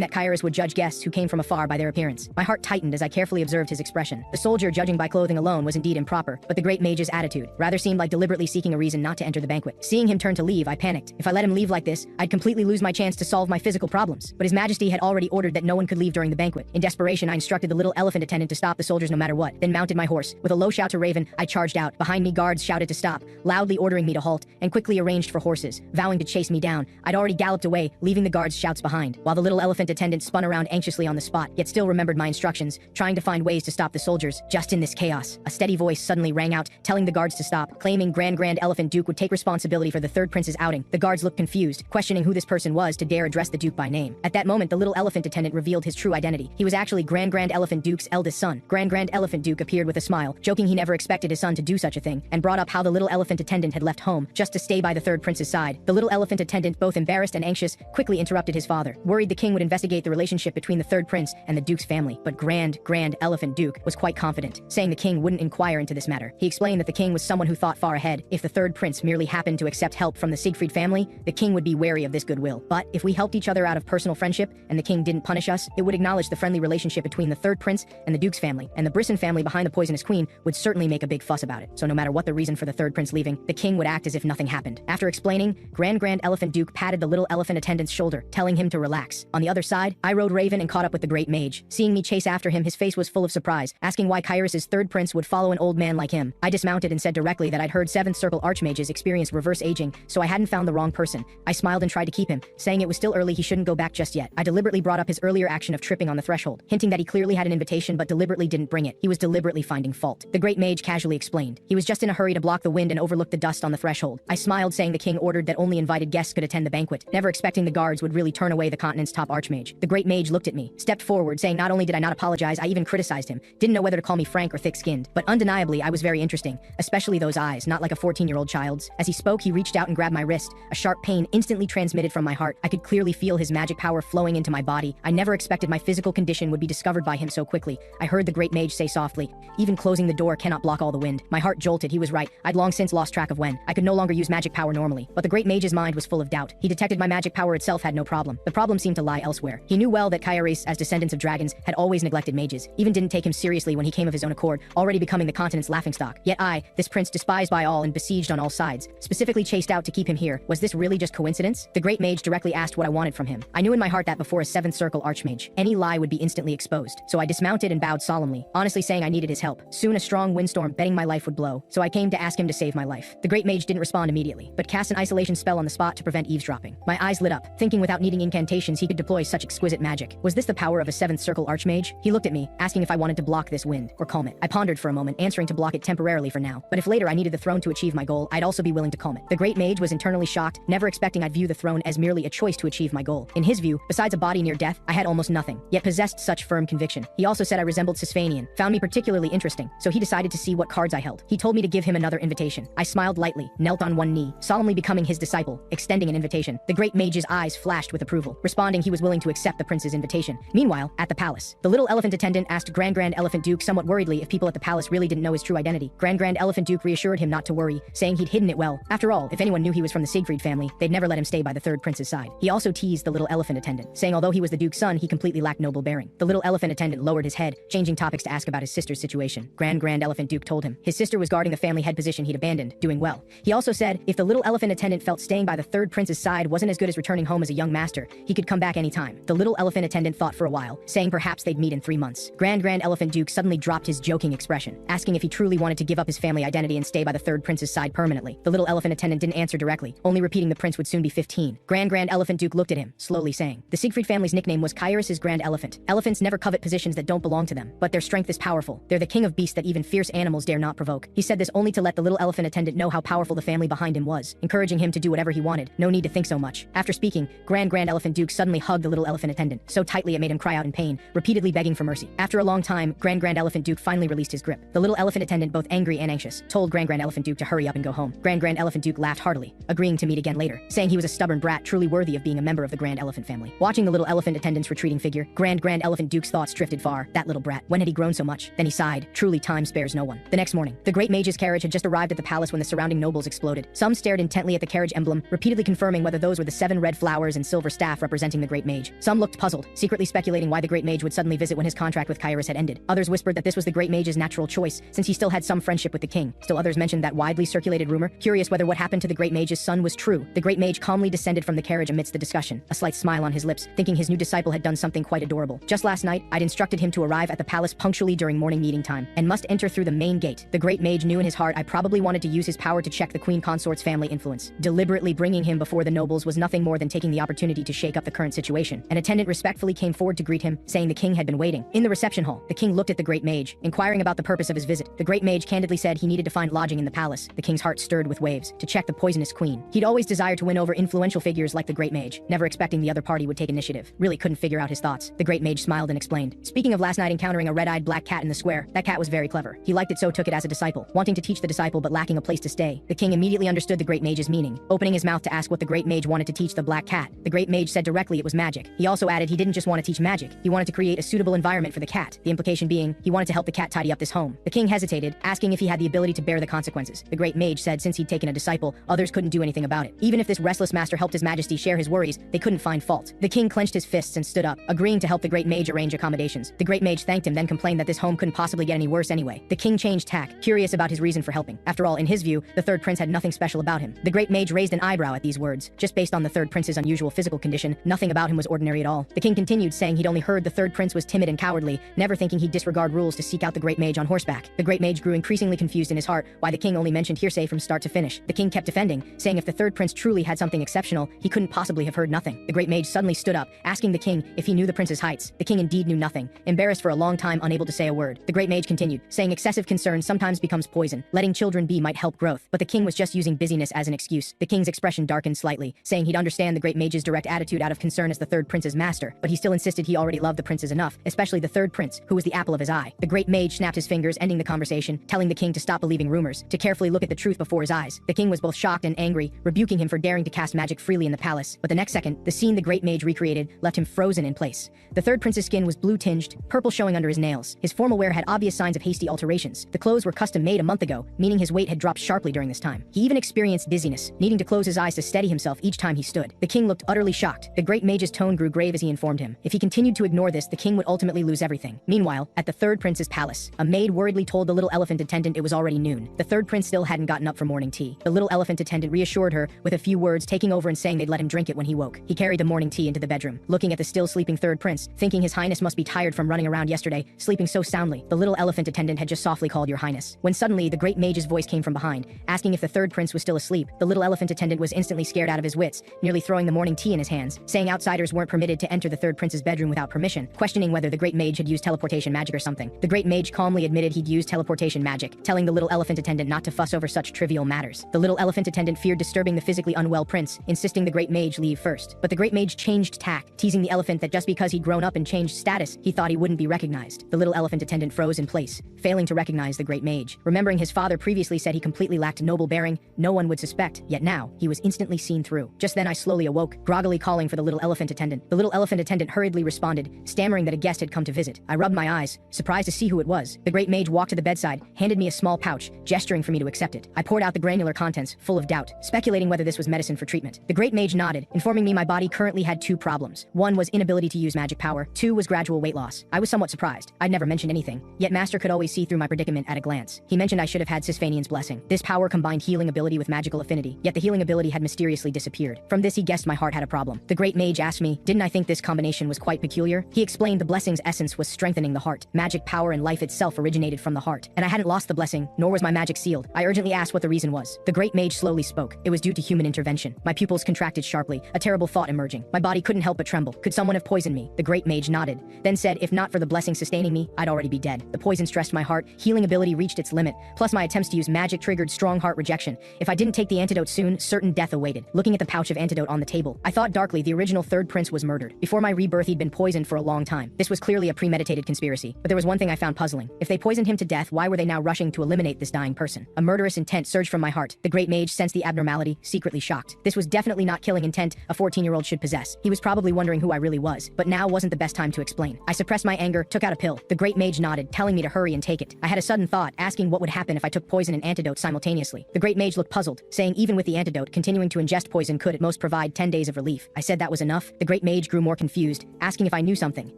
that Kairos would judge guests who came from afar by their appearance. My heart tightened as I carefully observed his expression. The soldier judging by clothing alone was indeed improper, but the great mage's attitude rather seemed like deliberately seeking a reason not to enter the banquet. Seeing him turn to leave, I panicked. If I let him leave like this, I'd completely lose my chance to solve my physical problems. But His Majesty had already ordered that no one could leave during the banquet. In desperation, I instructed the little elephant attendant to stop the soldiers no matter what, then mounted my horse. With a low shout to Raven, I charged out. Behind me, guards shouted to stop, loudly ordering me to halt, and quickly arranged for horses, vowing to chase me down. I'd already galloped away, leaving the guards' shouts behind, while the little elephant attendant spun around anxiously on the spot, yet still remembered my instructions, trying to find ways to stop the soldiers. Just in this chaos, a steady voice suddenly rang out, telling the guards to stop, claiming Grand Elephant Duke would take responsibility for the third prince's outing. The guards looked confused, questioning who this person was to dare address the Duke by name. At that moment, the little elephant attendant revealed his true identity. He was actually Grand Elephant Duke's eldest son. Grand Elephant Duke appeared with a smile, joking he never expected his son to do such a thing, and brought up how the little elephant attendant had left home just to stay by the third prince's side. The little elephant attendant, both embarrassed and anxious, quickly interrupted his father, worried the king would investigate the relationship between the third prince and the Duke's family. But Grand Elephant Duke was quite confident, saying the king wouldn't inquire into this matter. He explained that the king was someone who thought far ahead. If the third prince merely happened to accept help from the Siegfried family, the king would be wary of this goodwill. But if we helped each other out of personal friendship, and the king didn't punish us, it would acknowledge the friendly relationship between the third prince and the Duke's family, and the Brisson family behind the poisonous queen would certainly make a big fuss about it. So no matter what the reason for the third prince leaving, the king would act as if nothing happened. After explaining, Grand Elephant Duke patted the little elephant attendant's shoulder, telling him to relax. On the other side, I rode Raven and caught up with the great mage. Seeing me chase after him, his face was full of surprise, asking why Kairos' third prince would follow an old man like him. I dismounted and said directly that I'd heard 7th Circle archmages experience reverse aging, so I hadn't found the wrong person. I smiled and tried to keep him, saying it was still early, he shouldn't go back just yet. I deliberately brought up his earlier action of tripping on the threshold, hinting that he clearly had an invitation but deliberately didn't bring it. He was deliberately finding fault. The great mage casually explained. He was just in a hurry to block the wind and overlook the dust on the threshold. I smiled, saying the king ordered that only invited guests could attend the banquet, never expecting the guards would really turn away the continent's top archmage. The great mage looked at me, stepped forward, saying not only did I not apologize, I even criticized him. Didn't know whether to call me frank or thick-skinned, but undeniably I was very interesting, especially those eyes, not like a 14-year-old child's. As he spoke, he reached out and grabbed my wrist. A sharp pain instantly transmitted from my heart. I could clearly feel his magic power flowing into my body. I never expected my physical condition would be discovered by him so quickly. I heard the great mage say softly, even closing the door cannot block all the wind. My heart jolted. He was right. I'd long since lost track of when. I could no longer use magic power normally, but the great mage's mind was full of doubt. He detected my magic power itself had no problem. The problem seemed to lie elsewhere. He knew well that Kairos, as descendants of dragons, had always neglected mages, even didn't take him seriously when he came of his own accord, already becoming the continent's laughingstock. Yet I, this prince despised by all and besieged on all sides, specifically chased out to keep him here. Was this really just coincidence? The great mage directly asked what I wanted from him. I knew in my heart that before a 7th Circle archmage, any lie would be instantly exposed. So I dismounted and bowed solemnly, honestly saying I needed his help. Soon a strong windstorm betting my life would blow, so I came to ask him to save my life. The great mage didn't respond immediately, but cast an isolation spell on the spot to prevent eavesdropping. My eyes lit up, thinking without needing incantations he could deploy such exquisite magic. Was this the power of a 7th Circle archmage? He looked at me, asking if I wanted to block this wind, or calm it. I pondered for a moment, answering to block it temporarily for now, but if later I needed the throne to achieve my goal, I'd also be willing to calm it. The great mage was internally shocked, never expecting I'd view the throne as merely a choice to achieve my goal. In his view, besides a body near death, I had almost nothing, yet possessed such firm conviction. He also said I resembled Sisfanian, found me particularly interesting, so he decided to see what cards I held. He told me to give him another invitation. I smiled lightly, knelt on one knee, solemnly becoming his disciple, extending an invitation. The great mage's eyes flashed with approval, responding he was willing to accept the prince's invitation. Meanwhile, at the palace, the little elephant attendant asked Grand Elephant Duke somewhat worriedly if people at the palace really didn't know his true identity. Grand Elephant Duke reassured him not to worry, saying he'd hidden it well. After all, if anyone knew he was from the Siegfried family, they'd never let him stay by the third prince's side. He also teased the little elephant attendant, saying although he was the Duke's son, he completely lacked noble bearing. The little elephant attendant lowered his head, changing topics to ask about his sister's situation. Grand Elephant Duke told him his sister was guarding the family head position he'd abandoned, doing well. He also said if the little elephant attendant felt staying by the third prince's side wasn't as good as returning home as a young master, he could come back anytime. The little elephant attendant thought for a while, saying perhaps they'd meet in 3 months. Grand Elephant Duke suddenly dropped his joking expression, asking if he truly wanted to give up his family identity and stay by the third prince's side permanently. The little elephant attendant didn't answer directly, only repeating the prince would soon be 15. Grand Elephant Duke looked at him, slowly saying, the Siegfried family's nickname was Kairos' Grand Elephant. Elephants never covet positions that don't belong to them, but their strength is powerful. They're the king of beasts that even fierce animals dare not provoke. He said this only to let the little elephant attendant know how powerful the family behind him was, encouraging him to do whatever he wanted. No need to think so much. After speaking, Grand Elephant Duke suddenly hugged the little elephant attendant, so tightly it made him cry out in pain, repeatedly begging for mercy. After a long time, Grand Elephant Duke finally released his grip. The little elephant attendant, both angry and anxious, told Grand Elephant Duke to hurry up and go home. Grand Elephant Duke laughed heartily, agreeing to meet again later, saying he was a stubborn brat truly worthy of being a member of the Grand Elephant family. Watching the little elephant attendant's retreating figure, Grand Elephant Duke's thoughts drifted far. That little brat, when had he grown so much? Then he sighed, truly time spares no one. The next morning, the great mage's carriage had just arrived at the palace when the surrounding nobles exploded. Some stared intently at the carriage emblem, repeatedly confirming whether those were the 7 red flowers and silver staff representing the Great Mage. Some looked puzzled, secretly speculating why the Great Mage would suddenly visit when his contract with Kairos had ended. Others whispered that this was the Great Mage's natural choice, since he still had some friendship with the king. Still others mentioned that widely circulated rumor, curious whether what happened to the Great Mage's son was true. The Great Mage calmly descended from the carriage amidst the discussion, a slight smile on his lips, thinking his new disciple had done something quite adorable. Just last night, I'd instructed him to arrive at the palace punctually during morning meeting time, and must enter through the main gate. The Great Mage knew in his heart I probably wanted to use his power to check the queen consort's family influence. Deliberately bringing him before the nobles was nothing more than taking the opportunity to shake up the current situation. An attendant respectfully came forward to greet him, saying the king had been waiting. In the reception hall, the king looked at the Great Mage, inquiring about the purpose of his visit. The Great Mage candidly said he needed to find lodging in the palace. The king's heart stirred with waves, to check the poisonous queen. He'd always desired to win over influential figures like the Great Mage, never expecting the other party would take initiative. Really couldn't figure out his thoughts. The Great Mage smiled and explained. Speaking of last night encountering a red-eyed black cat in the square, that cat was very clever. He liked it, so took it as a disciple, wanting to teach the disciple but lacking a place to stay. The king immediately understood the Great Mage's meaning, opening his mouth to ask what the Great Mage wanted to teach the black cat. The Great Mage said directly it was magic. He also added he didn't just want to teach magic, he wanted to create a suitable environment for the cat, the implication being he wanted to help the cat tidy up this home. The king hesitated, asking if he had the ability to bear the consequences. The Great Mage said since he'd taken a disciple, others couldn't do anything about it. Even if this restless master helped his majesty share his worries, they couldn't find fault. The king clenched his fists and stood up, agreeing to help the Great Mage arrange accommodations. The Great Mage thanked him, then complained that this home couldn't possibly get any worse anyway. The king changed tack, curious about his reason for helping. After all, in his view, the third prince had nothing special about him. The Great Mage raised an eyebrow at these words. Just based on the third prince's unusual physical condition, nothing about him was ordinary at all. The king continued, saying he'd only heard the third prince was timid and cowardly, never thinking he'd disregard rules to seek out the Great Mage on horseback. The Great Mage grew increasingly confused in his heart why the king only mentioned hearsay from start to finish. The king kept defending, saying if the third prince truly had something exceptional, he couldn't possibly have heard nothing. The Great Mage suddenly stood up, asking the king if he knew the prince's heights. The king indeed knew nothing, embarrassed for a long time, unable to say a word. The Great Mage continued, saying excessive concern sometimes becomes poison. Letting children be might help growth. But the king was just using busyness as an excuse. The king's expression darkened slightly, saying he'd understand the Great Mage's direct attitude out of concern as the third prince's master, but he still insisted he already loved the princes enough, especially the third prince, who was the apple of his eye. The Great Mage snapped his fingers, ending the conversation, telling the king to stop believing rumors, to carefully look at the truth before his eyes. The king was both shocked and angry, rebuking him for daring to cast magic freely in the palace. But the next second, the scene the Great Mage recreated left him frozen in place. The third prince's skin was blue-tinged, purple showing under his nails. His formal wear had obvious signs of hasty alterations. The clothes were custom-made a month ago, meaning his weight had dropped sharply during this time. He even experienced dizziness, needing to close his eyes to steady himself each time he stood. The king looked utterly shocked. The Great Mage's tone grew grave as he informed him. If he continued to ignore this, the king would ultimately lose everything. Meanwhile, at the third prince's palace, a maid worriedly told the little elephant attendant it was already noon. The third prince still hadn't gotten up for morning tea. The little elephant attendant reassured her with a few words, taking over and saying they'd let him drink it when he woke. He carried the morning tea into the bedroom, looking at the still sleeping third prince, thinking his highness must be tired from running around yesterday, sleeping so soundly. The little elephant attendant had just softly called your highness, when suddenly the Great Mage's voice came from behind, asking if the third prince was still asleep. The little elephant attendant was instantly scared out of his wits, nearly throwing the morning tea in his hands, saying outsiders weren't permitted to enter the third prince's bedroom without permission, questioning whether the Great Mage had used teleportation magic or something. The Great Mage calmly admitted he'd used teleportation magic, telling the little elephant attendant not to fuss over such trivial matters. The little elephant attendant feared disturbing the physically unwell prince, insisting the Great Mage leave first. But the Great Mage changed tack, teasing the elephant that just because he'd grown up and changed status, he thought he wouldn't be recognized. The little elephant attendant froze in place, failing to recognize the Great Mage. Remembering his father previously said he completely lacked noble bearing, no one would suspect, yet now, he was instantly seen through. Just then I slowly awoke, groggily calling for the little elephant attendant. The little elephant attendant hurriedly responded, stammering that a guest had come to visit. I rubbed my eyes, surprised to see who it was. The Great Mage walked to the bedside, handed me a small pouch, gesturing for me to accept it. I poured out the granular contents, full of doubt, speculating whether this was medicine for treatment. The Great Mage nodded, informing me my body currently had 2 problems. 1 was inability to use magic power, 2 was gradual weight loss. I was somewhat surprised. I'd never mentioned anything, yet Master could always see through my predicament at a glance. He mentioned I should have had Sisfanian's blessing. This power combined healing ability with magical affinity, yet the healing ability had mysteriously disappeared. From this he guessed my heart had a problem. The Great Mage asked me, didn't I think this combination was quite peculiar? He explained the blessing's essence was strengthening the heart. Magic power and life itself originated from the heart, and I hadn't lost the blessing, nor was my magic sealed. I urgently asked what the reason was. The Great Mage slowly spoke. It was due to human intervention. My pupils contracted sharply, a terrible thought emerging. My body couldn't help but tremble. Could someone have poisoned me? The Great Mage nodded, then said if not for the blessing sustaining me, I'd already be dead. The poison stressed my heart, healing ability reached its limit, plus my attempts to use magic triggered strong heart rejection. If I didn't take the antidote soon, certain death awaited. Looking at the pouch of antidote on the table, I thought darkly the original third prince was murdered. Before my rebirth he'd been poisoned for a long time. This was clearly a premeditated conspiracy. But there was one thing I found puzzling. If they poisoned him to death, why were they now rushing to eliminate this dying person? A murderous intent surged from my heart. The Great Mage sensed the abnormality, secretly shocked. This was definitely not killing intent a 14-year-old should possess. He was probably wondering who I really was, but now wasn't the best time to explain. I suppressed my anger, took out a pill. The Great Mage nodded, telling me to hurry and take it. I had a sudden thought, asking what would happen if I took poison and antidote simultaneously. The The great mage looked puzzled, saying even with the antidote, continuing to ingest poison could at most provide 10 days of relief. I said that was enough. The great mage grew more confused, asking if I knew something.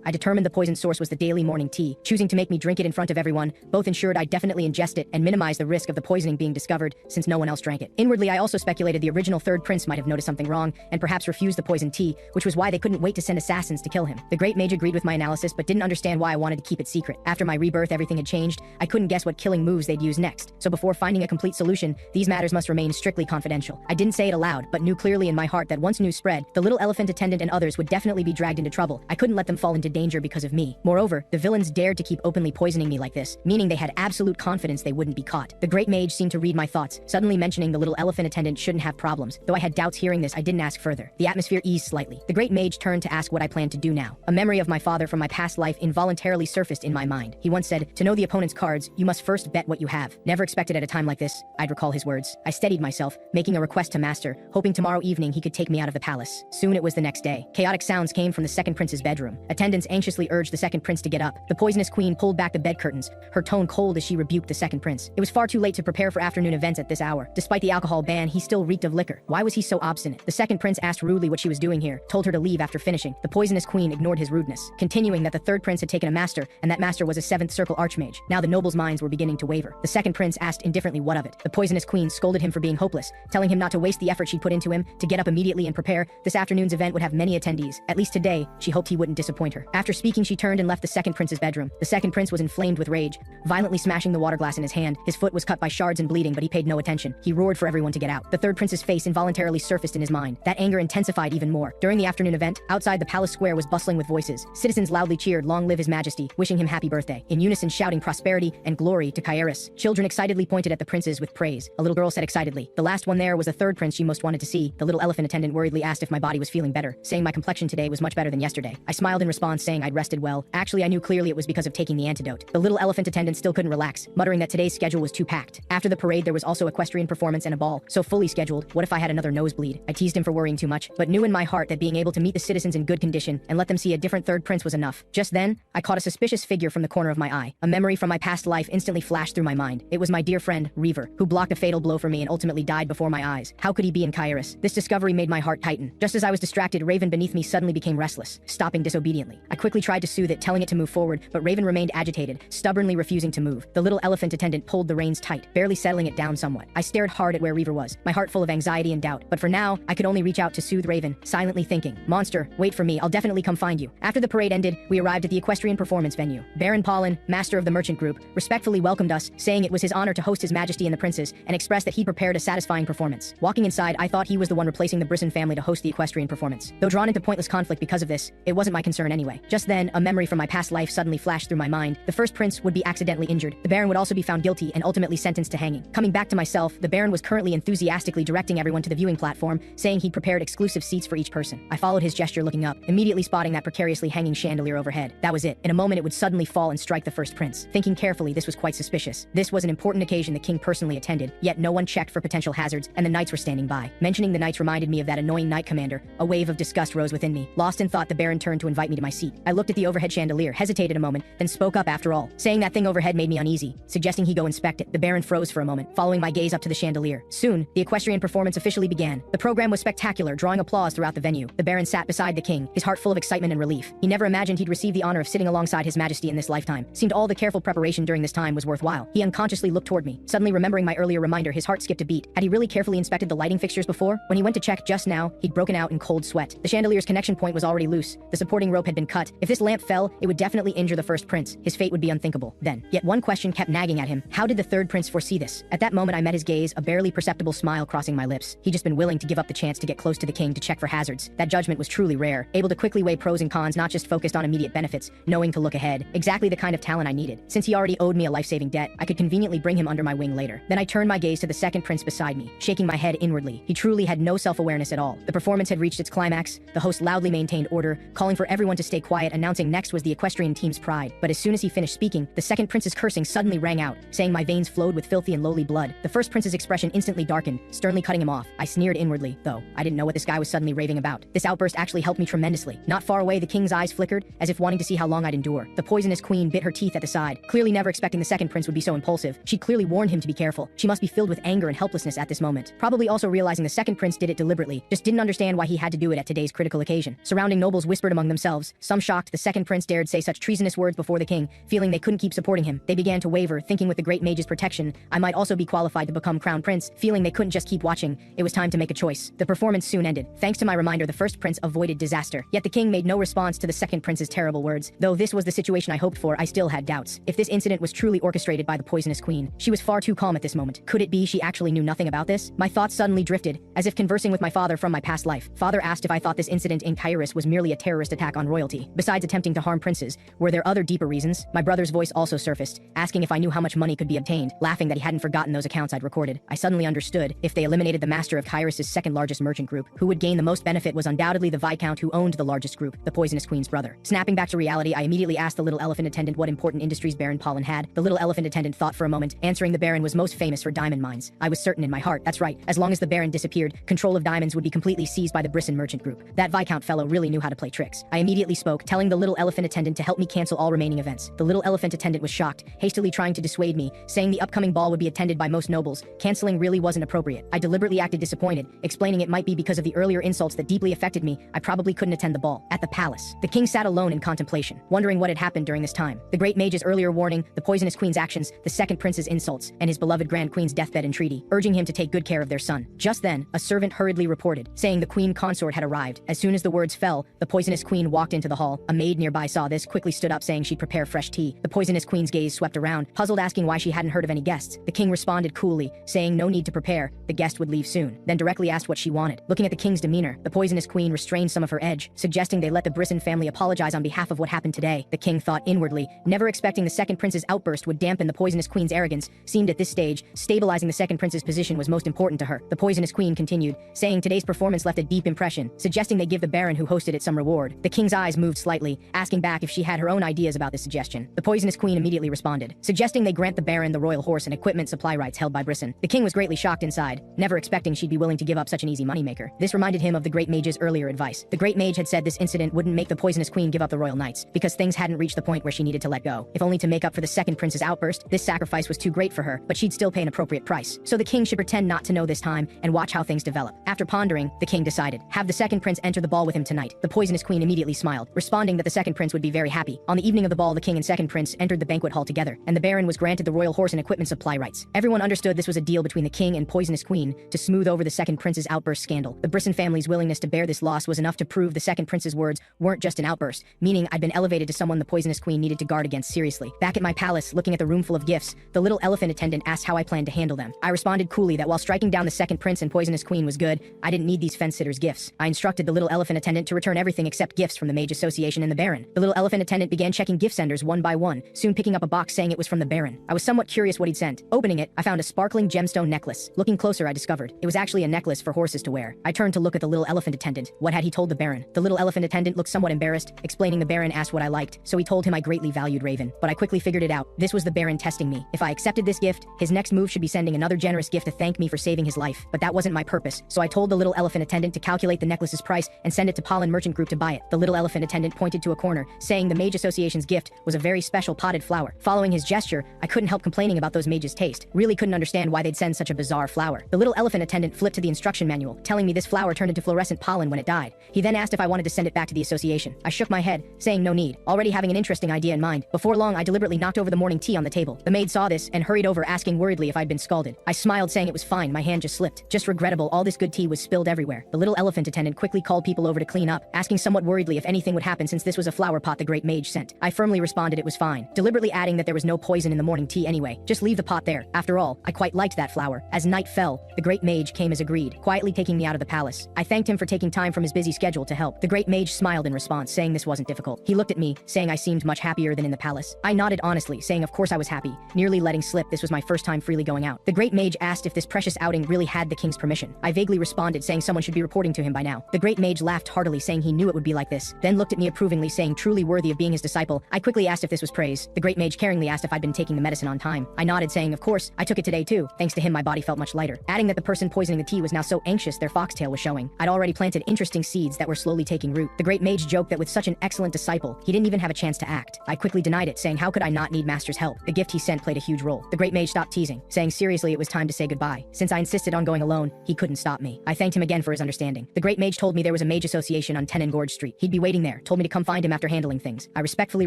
I determined the poison source was the daily morning tea, choosing to make me drink it in front of everyone. Both ensured I'd definitely ingest it and minimize the risk of the poisoning being discovered, since no one else drank it. Inwardly, I also speculated the original third prince might have noticed something wrong and perhaps refused the poison tea, which was why they couldn't wait to send assassins to kill him. The great mage agreed with my analysis but didn't understand why I wanted to keep it secret. After my rebirth, everything had changed. I couldn't guess what killing moves they'd use next, so before finding a complete solution, these matters must remain strictly confidential. I didn't say it aloud, but knew clearly in my heart that once news spread, the little elephant attendant and others would definitely be dragged into trouble. I couldn't let them fall into danger because of me. Moreover, the villains dared to keep openly poisoning me like this, meaning they had absolute confidence they wouldn't be caught. The great mage seemed to read my thoughts, suddenly mentioning the little elephant attendant shouldn't have problems. Though I had doubts hearing this, I didn't ask further. The atmosphere eased slightly. The great mage turned to ask what I planned to do now. A memory of my father from my past life involuntarily surfaced in my mind. He once said, "To know the opponent's cards, you must first bet what you have." Never expected at a time like this I'd recall his words. I steadied myself, making a request to Master, hoping tomorrow evening he could take me out of the palace. Soon it was the next day. Chaotic sounds came from the second prince's bedroom. Attendants anxiously urged the second prince to get up. The poisonous queen pulled back the bed curtains, her tone cold as she rebuked the second prince. It was far too late to prepare for afternoon events at this hour. Despite the alcohol ban, he still reeked of liquor. Why was he so obstinate? The second prince asked rudely what she was doing here, told her to leave after finishing. The poisonous queen ignored his rudeness, continuing that the third prince had taken a master, and that master was a seventh circle archmage. Now the nobles' minds were beginning to waver. The second prince asked indifferently what of it. The poisonous queen scolded him for being hopeless, telling him not to waste the effort she'd put into him, to get up immediately and prepare. This afternoon's event would have many attendees. At least today, she hoped he wouldn't disappoint her. After speaking, she turned and left the second prince's bedroom. The second prince was inflamed with rage, violently smashing the water glass in his hand. His foot was cut by shards and bleeding, but he paid no attention. He roared for everyone to get out. The third prince's face involuntarily surfaced in his mind. That anger intensified even more. During the afternoon event, outside the palace square was bustling with voices. Citizens loudly cheered, "Long live His Majesty," wishing him happy birthday, in unison shouting prosperity and glory to Kairos. Children excitedly pointed at the princes with praise. A little girl said excitedly, "The last one there was the third prince she most wanted to see." The little elephant attendant worriedly asked if my body was feeling better, saying my complexion today was much better than yesterday. I smiled in response, saying I'd rested well. Actually, I knew clearly it was because of taking the antidote. The little elephant attendant still couldn't relax, muttering that today's schedule was too packed. After the parade, there was also equestrian performance and a ball, so fully scheduled. What if I had another nosebleed? I teased him for worrying too much, but knew in my heart that being able to meet the citizens in good condition and let them see a different third prince was enough. Just then, I caught a suspicious figure from the corner of my eye. A memory from my past life instantly flashed through my mind. It was my dear friend, Reaver, who blocked a fatal blow for me and ultimately died before my eyes. How could he be in Kairos? This discovery made my heart tighten. Just as I was distracted, Raven beneath me suddenly became restless, stopping disobediently. I quickly tried to soothe it, telling it to move forward, but Raven remained agitated, stubbornly refusing to move. The little elephant attendant pulled the reins tight, barely settling it down somewhat. I stared hard at where Reaver was, my heart full of anxiety and doubt, but for now, I could only reach out to soothe Raven, silently thinking, "Monster, wait for me, I'll definitely come find you." After the parade ended, we arrived at the equestrian performance venue. Baron Pollen, master of the merchant group, respectfully welcomed us, saying it was his honor to host His Majesty and the princes, and expressed that he'd prepared a satisfying performance. Walking inside, I thought he was the one replacing the Brisson family to host the equestrian performance. Though drawn into pointless conflict because of this, it wasn't my concern anyway. Just then, a memory from my past life suddenly flashed through my mind. The first prince would be accidentally injured. The Baron would also be found guilty and ultimately sentenced to hanging. Coming back to myself, the Baron was currently enthusiastically directing everyone to the viewing platform, saying he'd prepared exclusive seats for each person. I followed his gesture looking up, immediately spotting that precariously hanging chandelier overhead. That was it. In a moment it would suddenly fall and strike the first prince. Thinking carefully, this was quite suspicious. This was an important occasion the king personally attended, yet no one checked for potential hazards, and the knights were standing by. Mentioning the knights reminded me of that annoying knight commander. A wave of disgust rose within me. Lost in thought, the Baron turned to invite me to my seat. I looked at the overhead chandelier, hesitated a moment, then spoke up after all, saying that thing overhead made me uneasy, suggesting he go inspect it. The Baron froze for a moment, following my gaze up to the chandelier. Soon, the equestrian performance officially began. The program was spectacular, drawing applause throughout the venue. The Baron sat beside the king, his heart full of excitement and relief. He never imagined he'd receive the honor of sitting alongside His Majesty in this lifetime. Seemed all the careful preparation during this time was worthwhile. He unconsciously looked toward me. Suddenly remembering my earlier reminder, his heart skipped a beat. Had he really carefully inspected the lighting fixtures before? When he went to check just now, he'd broken out in cold sweat. The chandelier's connection point was already loose. The supporting rope had been cut. If this lamp fell, it would definitely injure the first prince. His fate would be unthinkable. Then, yet one question kept nagging at him. How did the third prince foresee this? At that moment I met his gaze, a barely perceptible smile crossing my lips. He'd just been willing to give up the chance to get close to the king to check for hazards. That judgment was truly rare, able to quickly weigh pros and cons, not just focused on immediate benefits, knowing to look ahead. Exactly the kind of talent I needed. Since he already owed me a life-saving debt, I could conveniently bring him under my wing later. Then I turned my gaze to the second prince beside me, shaking my head inwardly. He truly had no self-awareness at all. The performance had reached its climax. The host loudly maintained order, calling for everyone to stay quiet, announcing next was the equestrian team's pride. But as soon as he finished speaking, the second prince's cursing suddenly rang out, saying my veins flowed with filthy and lowly blood. The first prince's expression instantly darkened, sternly cutting him off. I sneered inwardly, though. I didn't know what this guy was suddenly raving about. This outburst actually helped me tremendously. Not far away, the king's eyes flickered, as if wanting to see how long I'd endure. The poisonous queen bit her teeth at the side, clearly never expecting the second prince would be so impulsive. She'd clearly warned him to be careful. She must be filled with anger and helplessness at this moment, probably also realizing the second prince did it deliberately, just didn't understand why he had to do it at today's critical occasion. Surrounding nobles whispered among themselves, some shocked the second prince dared say such treasonous words before the king, feeling they couldn't keep supporting him. They began to waver, thinking with the great mage's protection, I might also be qualified to become crown prince, feeling they couldn't just keep watching. It was time to make a choice. The performance soon ended. Thanks to my reminder, the first prince avoided disaster. Yet the king made no response to the second prince's terrible words. Though this was the situation I hoped for, I still had doubts. If this incident was truly orchestrated by the poisonous queen, she was far too calm at this moment. Could it be she actually knew nothing about this? My thoughts suddenly drifted, as if conversing with my father from my past life. Father asked if I thought this incident in Kairos was merely a terrorist attack on royalty. Besides attempting to harm princes, were there other deeper reasons? My brother's voice also surfaced, asking if I knew how much money could be obtained, laughing that he hadn't forgotten those accounts I'd recorded. I suddenly understood. If they eliminated the master of Kairos' second largest merchant group, who would gain the most benefit was undoubtedly the viscount who owned the largest group, the poisonous queen's brother. Snapping back to reality, I immediately asked the little elephant attendant what important industries Baron Pollen had. The little elephant attendant thought for a moment, answering the Baron was most famous for diamond mines. I was certain in my heart, that's right, as long as the Baron disappeared, control of diamonds would be completely seized by the Brisson merchant group. That viscount fellow really knew how to play tricks. I immediately spoke, telling the little elephant attendant to help me cancel all remaining events. The little elephant attendant was shocked, hastily trying to dissuade me, saying the upcoming ball would be attended by most nobles. Canceling really wasn't appropriate. I deliberately acted disappointed, explaining it might be because of the earlier insults that deeply affected me. I probably couldn't attend the ball. At the palace, the king sat alone in contemplation, wondering what had happened during this time. The great mage's earlier warning, the poisonous queen's actions, the second prince's insults, and his beloved grand queen's deathbed entreaty, urging him to take good care of their son. Just then, a servant hurriedly reported, saying the queen consort had arrived. As soon as the words fell, the poisonous queen walked into the hall. A maid nearby saw this, quickly stood up saying she'd prepare fresh tea. The poisonous queen's gaze swept around, puzzled, asking why she hadn't heard of any guests. The king responded coolly, saying no need to prepare, the guest would leave soon, then directly asked what she wanted. Looking at the king's demeanor, the poisonous queen restrained some of her edge, suggesting they let the Brisson family apologize on behalf of what happened today. The king thought inwardly, never expecting the second prince's outburst would dampen the poisonous queen's arrogance. Seemed at this stage, stabilizing the second prince's position was most important to her. The poisonous queen continued, saying today's performance left a deep impression, suggesting they give the baron who hosted it some reward. The king's eyes moved slightly, asking back if she had her own ideas about this suggestion. The poisonous queen immediately responded, suggesting they grant the baron the royal horse and equipment supply rights held by Brisson. The king was greatly shocked inside, never expecting she'd be willing to give up such an easy moneymaker. This reminded him of the great mage's earlier advice. The great mage had said this incident wouldn't make the poisonous queen give up the royal knights, because things hadn't reached the point where she needed to let go. If only to make up for the second prince's outburst, this sacrifice was too great for her, but she'd still pay an appropriate price. So the king should pretend not to know this time and watch how things develop. After pondering, the king decided, have the second prince enter the ball with him tonight. The poisonous queen immediately smiled, responding that the second prince would be very happy. On the evening of the ball, the king and second prince entered the banquet hall together, and the baron was granted the royal horse and equipment supply rights. Everyone understood this was a deal between the king and poisonous queen to smooth over the second prince's outburst scandal. The Brisson family's willingness to bear this loss was enough to prove the second prince's words weren't just an outburst, meaning I'd been elevated to someone the poisonous queen needed to guard against seriously. Back at my palace, looking at the room full of gifts, the little elephant attendant asked how I planned to handle them. I responded coolly that while striking down the second prince and poisonous queen was good, I didn't need these fence-sitters' gifts. I instructed the little elephant attendant to return everything except gifts from the Mage Association and the Baron. The little elephant attendant began checking gift senders one by one, soon picking up a box saying it was from the Baron. I was somewhat curious what he'd sent. Opening it, I found a sparkling gemstone necklace. Looking closer, I discovered it was actually a necklace for horses to wear. I turned to look at the little elephant attendant. What had he told the Baron? The little elephant attendant looked somewhat embarrassed, explaining the Baron asked what I liked, so he told him I greatly valued Raven. But I quickly figured it out. This was the Baron testing me. If I accepted this gift, his next move should be sending another generous gift to thank me for saving his life. But that wasn't my purpose, so I told the little elephant attendant to calculate the necklace's price and send it to Pollen Merchant Group to buy it. The little elephant attendant pointed to a corner, saying the Mage Association's gift was a very special potted flower. Following his gesture, I couldn't help complaining about those mages' taste. Really couldn't understand why they'd send such a bizarre flower. The little elephant attendant flipped to the instruction manual, telling me this flower turned into fluorescent pollen when it died. He then asked if I wanted to send it back to the association. I shook my head, saying no need, already having an interesting idea in mind. Before long, I deliberately knocked over the morning tea on the table. The maid saw this and hurried over, asking worriedly if I'd been scalded. I smiled, saying it was fine, my hand just slipped. Just regrettable, all this good tea was spilled everywhere. The little elephant attendant quickly called people over to clean up, asking somewhat worriedly if anything would happen since this was a flower pot the great mage sent. I firmly responded it was fine, deliberately adding that there was no poison in the morning tea anyway. Just leave the pot there. After all, I quite liked that flower. As night fell, the great mage came as agreed, quietly taking me out of the palace. I thanked him for taking time from his busy schedule to help. The great mage smiled in response, saying this wasn't difficult. He looked at me, saying I seemed much happier than in the palace. I nodded honestly, saying of course I was happy, nearly letting slip this was my first time freely going out. The great mage asked if this precious outing really had the king's permission. I vaguely responded, saying someone should be reporting to him by now. The great mage laughed heartily, saying he knew it would be like this, then looked at me approvingly, saying truly worthy of being his disciple. I quickly asked if this was praise. The great mage caringly asked if I'd been taking the medicine on time. I nodded, saying of course, I took it today too. Thanks to him my body felt much lighter, adding that the person poisoning the tea was now so anxious their foxtail was showing. I'd already planted interesting seeds that were slowly taking root. The great mage joked that with such an excellent disciple, he didn't even have a chance to act. I quickly denied it, saying how could I not need master's help? The gift he sent played a huge role. The great mage stopped teasing, saying seriously it was time to say goodbye. Since I insisted on going alone, he couldn't stop me. I thanked him again for his understanding. The great mage told me there was a mage association on Tenon Gorge Street. He'd be waiting there, told me to come find him after handling things. I respectfully